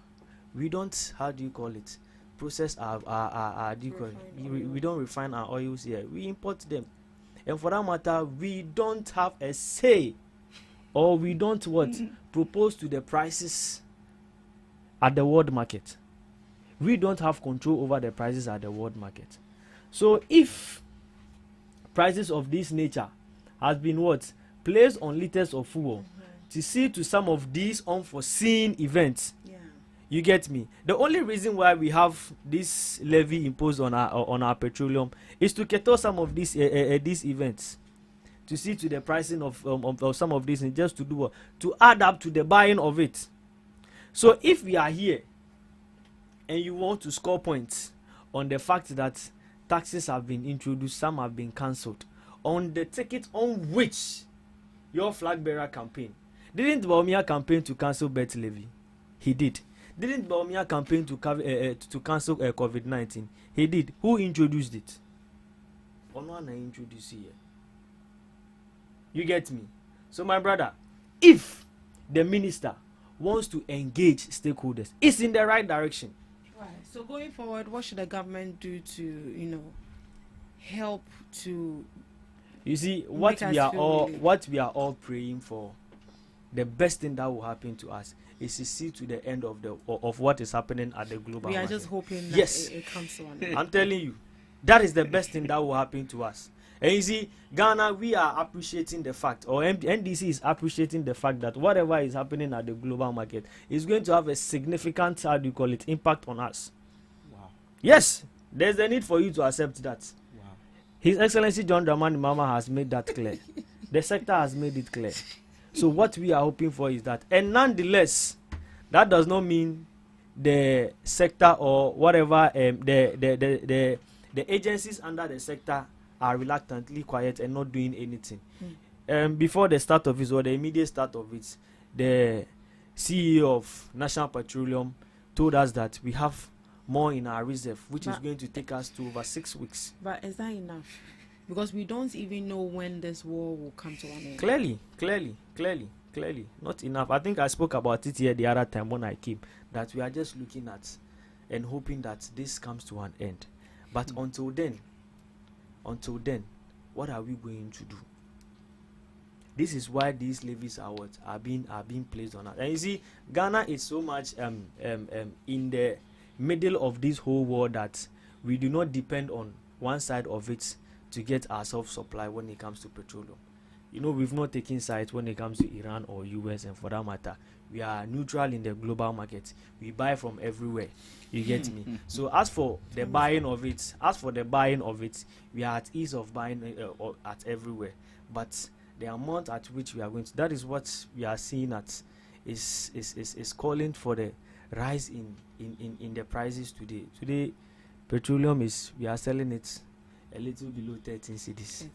we don't process we don't refine our oils here. We import them, and for that matter, we don't have a say, or we don't propose to the prices at the world market. We don't have control over the prices at the world market. So if prices of this nature has been placed on liters of fuel to see to some of these unforeseen events, you get me? The only reason why we have this levy imposed on our petroleum is to cater some of these events, to see to the pricing of some of these, and just to do what? To add up to the buying of it. So if we are here and you want to score points on the fact that taxes have been introduced, some have been cancelled, on the ticket on which your flag bearer campaign, didn't Bawumia campaign to cancel bet levy? He did. Didn't Bawumia campaign to cancel COVID-19? He did. Who introduced it? Onwana introduced it. You get me? So my brother, if the minister wants to engage stakeholders, it's in the right direction. Right. So going forward, what should the government do to, help to? You see, what we are all praying for, the best thing that will happen to us is to see to the end of what is happening at the global market. We are just hoping that it comes to an end. I'm telling you, that is the best thing that will happen to us. And you see, Ghana, we are appreciating the fact, or NDC is appreciating the fact that whatever is happening at the global market is going to have a significant, impact on us. Wow. Yes, there's a need for you to accept that. Wow. His Excellency John Dramani Mahama has made that clear. The sector has made it clear. So what we are hoping for is that, and nonetheless, that does not mean the sector or whatever the agencies under the sector are reluctantly quiet and not doing anything. Before the start of it, or the immediate start of it, the CEO of National Petroleum told us that we have more in our reserve, which is going to take us to over 6 weeks. But is that enough? Because we don't even know when this war will come to an end. Clearly, not enough. I think I spoke about it here the other time when I came, that we are just looking at and hoping that this comes to an end. But until then, what are we going to do? This is why these levies are being placed on us. And you see, Ghana is so much in the middle of this whole war that we do not depend on one side of it to get ourselves supply when it comes to petroleum. We've not taken sides when it comes to Iran or US, and for that matter, we are neutral in the global market. We buy from everywhere. You get me? So as for the buying of it, we are at ease of buying at everywhere. But the amount at which we are going to, that is what we are seeing at is calling for the rise in the prices today. Today, petroleum we are selling it a little below 13 cedis.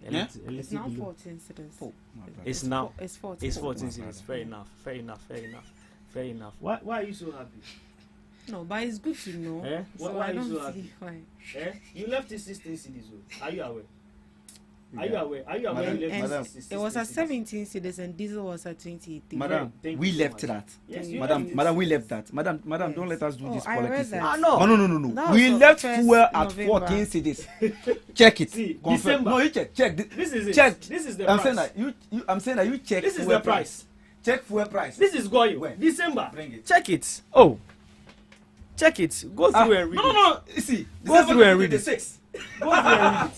It's now 14 cedis. It's 14 cedis. Fair enough. Why are you so happy? No, but it's good to know. Why are you so happy? Why? You left it 16 cedis. Are you aware? Are you aware you left it? It was at 17 cedis and diesel was at 28. Madam, we left that. Yes, Madam, we left that. Madam, don't let us do this politics. No. We left fuel at 14 cedis. Check it. See, confirm. December. No, you check. This is it. Check. This is the I'm price. saying that I'm saying that you check. This is fuel the price. Check fuel price. This is going. Where? December. Bring it. Check it. Oh. Check it. Go through and read it. No. You see. Go through and read it. Go through and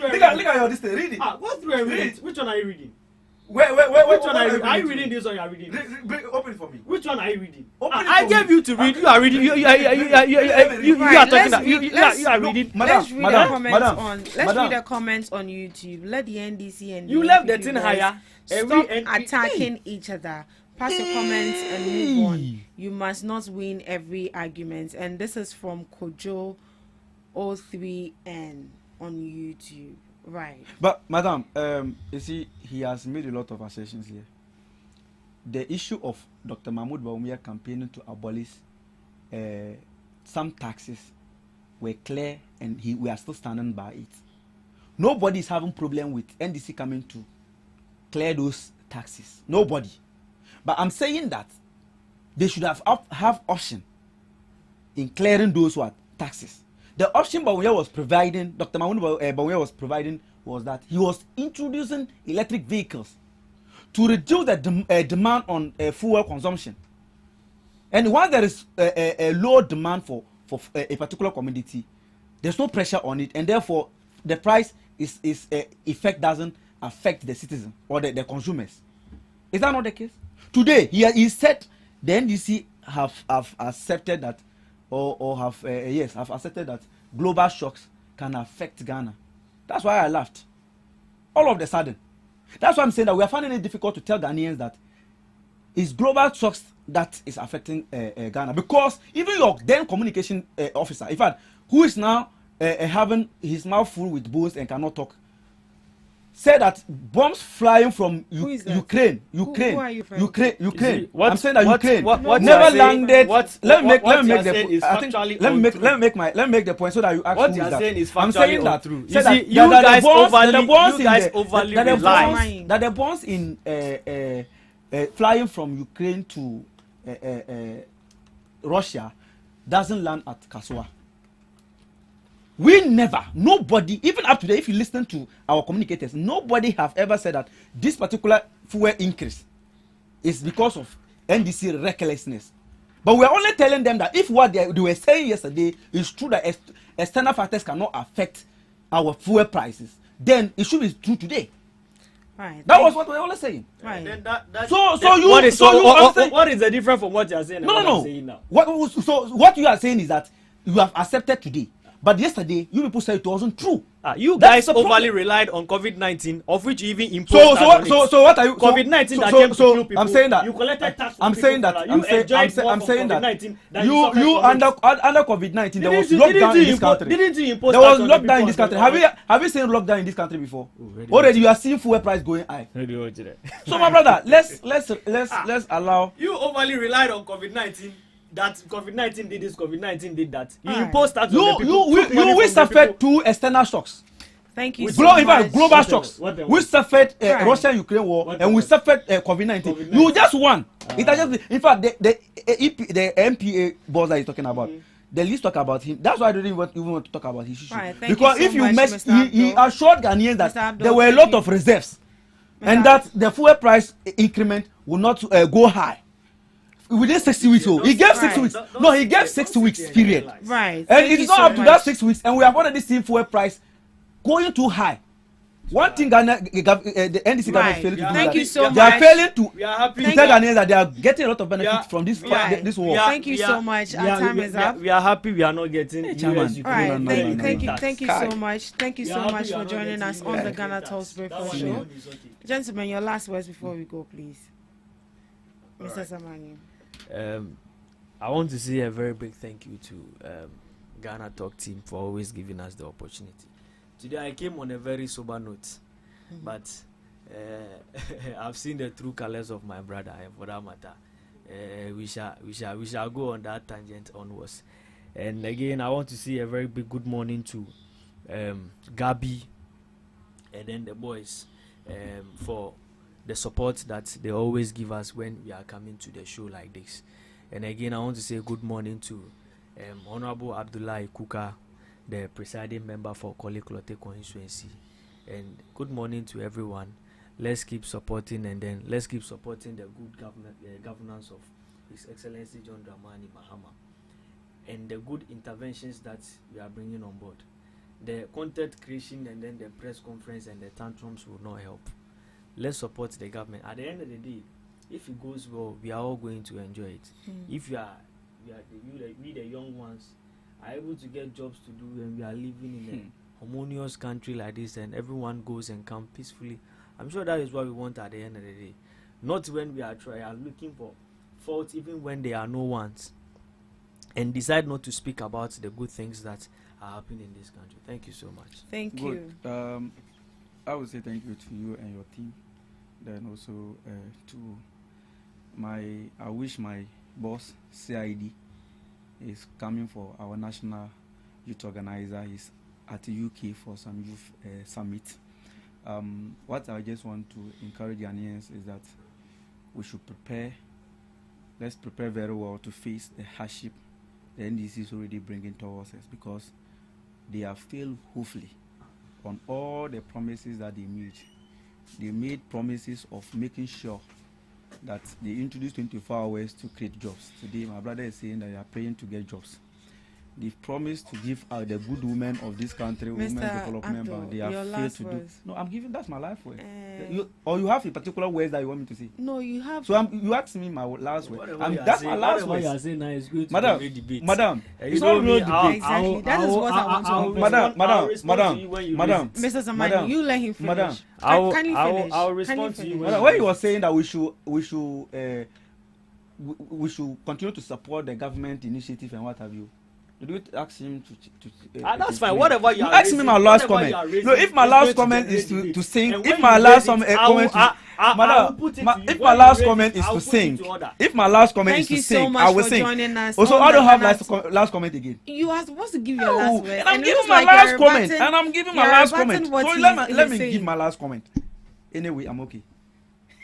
read it. Look at your this thing. Read it. Go through and read it. Which one are you reading? Wait. Which one are you reading? Are you reading this or you are reading this? Open it for me. Which one are you reading? I gave you to read. You are reading. You are talking. You are reading. Let's read the comments on YouTube. Let the NDC and you left the thing higher. Stop attacking each other. Pass your comments and move on. You must not win every argument. And this is from Kojo 03N on YouTube. Right. But madam, you see, he has made a lot of assertions here. The issue of Dr. Mahmoud Bawumia campaigning to abolish some taxes were clear, and we are still standing by it. Nobody is having problem with NDC coming to clear those taxes. Nobody. But I'm saying that they should have option in clearing those what taxes. The option Bawumia was providing, Dr. Bawumia was providing, was that he was introducing electric vehicles to reduce the demand on fuel consumption. And once there is a low demand for a particular commodity, there's no pressure on it, and therefore the price effect doesn't affect the citizen or the consumers. Is that not the case? Today, he said the NDC have accepted that, or have accepted that global shocks can affect Ghana. That's why I laughed. All of a sudden. That's why I'm saying that we are finding it difficult to tell Ghanaians that it's global shocks that is affecting Ghana. Because even your then communication officer, in fact, who is now having his mouth full with booze and cannot talk, said that bombs flying from Ukraine. I'm saying that Ukraine never landed. Let me make the point so that you ask what who you are is that. saying is I'm factually saying that untrue. say You see, you guys overly rely. That the bombs in flying from Ukraine to Russia doesn't land at Kasua. We never, nobody, even up to today, if you listen to our communicators, nobody have ever said that this particular fuel increase is because of NDC recklessness. But we are only telling them that if what they were saying yesterday is true, that external factors cannot affect our fuel prices, then it should be true today. Right. That was what we were always saying. Right. Then What is the difference from what you are saying and what I'm saying now? What you are saying is that you have accepted today. But yesterday, you people said it wasn't true. You guys overly relied on COVID-19, of which you even imposed. So what are you? COVID-19 that came to kill people. I'm saying that you collected tax. I'm saying that. I'm saying that. You under COVID-19, there was lockdown in this country. Didn't you impose? There was lockdown in this country. Have you seen lockdown in this country before? Already, you are seeing fuel price going high. So my brother, let's allow. You overly relied on COVID-19. That COVID-19 did this, COVID-19 did that. You imposed that on the people. We suffered two external shocks. Thank you so much. Global shocks. We suffered Russia-Ukraine war, and we suffered COVID-19. You just won. It has just, in fact, the MPA boss that he's talking about, the least talk about him. That's why I don't even want to talk about his issue. Right, because if you mess, he assured Ghanaians that there were a lot of reserves, and that the fuel price increment will not go high. Within 60 weeks, he gave 6 weeks. No, he gave 6 weeks period. Right. And it is not up to that 6 weeks, and we have already seen fuel price going too high. One thing the NDC government is failing to do. Thank you so much. They are failing to tell Ghanaians that they are getting a lot of benefits from this war. Thank you so much. Our time is up. We are happy we are not getting. Thank you so much. Thank you so much for joining us on the GhanaTalks Breakfast Show. Gentlemen, your last words before we go, please. Mr. Samani. I want to say a very big thank you to GhanaTalk team for always giving us the opportunity. Today I came on a very sober note, but I've seen the true colors of my brother, and for that matter, we shall go on that tangent onwards. And again, I want to say a very big good morning to Gabi and then the boys for the support that they always give us when we are coming to the show like this. And again, I want to say good morning to Honorable Abdullah Kuka, the presiding member for Koli Klote constituency. And good morning to everyone. Let's keep supporting, and then let's keep supporting the good governance of His Excellency John Dramani Mahama and the good interventions that we are bringing on board. The content creation and then the press conference and the tantrums will not help. Let's support the government. At the end of the day, if it goes well, we are all going to enjoy it. If we the young ones are able to get jobs to do, and we are living in a harmonious country like this, and everyone goes and comes peacefully, I'm sure that is what we want at the end of the day. Not when we are looking for faults, even when there are no ones, and decide not to speak about the good things that are happening in this country. Thank you so much. Thank you. I would say thank you to you and your team. Then also I wish my boss, CID, is coming for our national youth organizer. He's at the UK for some youth summit. What I just want to encourage Ghanaians is that we should prepare. Let's prepare very well to face the hardship the NDC is already bringing towards us, because they have failed woefully on all the promises that they made. They made promises of making sure that they introduced 24 hours to create jobs. Today, my brother is saying that they are praying to get jobs. They've promised to give out the good women of this country, Women's Development Bank. They have failed to do. No, I'm giving, that's my life word. Or you have a particular words that you want me to say? No, you have. So you asked me my last word. That's my last word. Madam, it's not real debate. Exactly. That is what I want to Madam. Mr. Zamani, you let him finish. Madam, I'll respond to you. When you were saying that we should continue to support the government initiative and what have you, did you ask him to that's fine. Whatever you ask me my last comment. No, if my last comment is to sing, if my last comment if my last comment is to sing, if my last comment is to sing, I will sing. Also, I don't have last comment again. You are supposed to give your last word. And I'm giving my last comment. And I'm giving my last comment. So let me give my last comment. Anyway, I'm okay.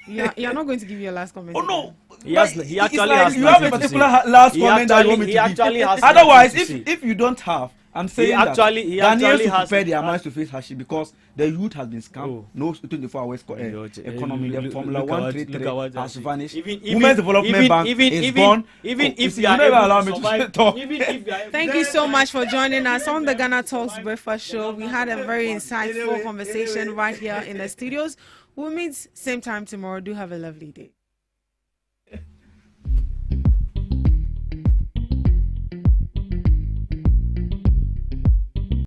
You're not going to give your last comment. Oh no. He actually has. You have a particular last comment that you want me to give. Otherwise, if you don't have, I'm saying that Ghanaians should prepare their minds to face hardship, because the youth has been scammed. No 24 hours economy. The Formula 133 has vanished. Women's Development Bank is gone. Even if you never allow me to talk. Thank you so much for joining us on the Ghana Talks Breakfast Show. We had a very insightful conversation right here in the studios. We'll meet same time tomorrow. Do have a lovely day.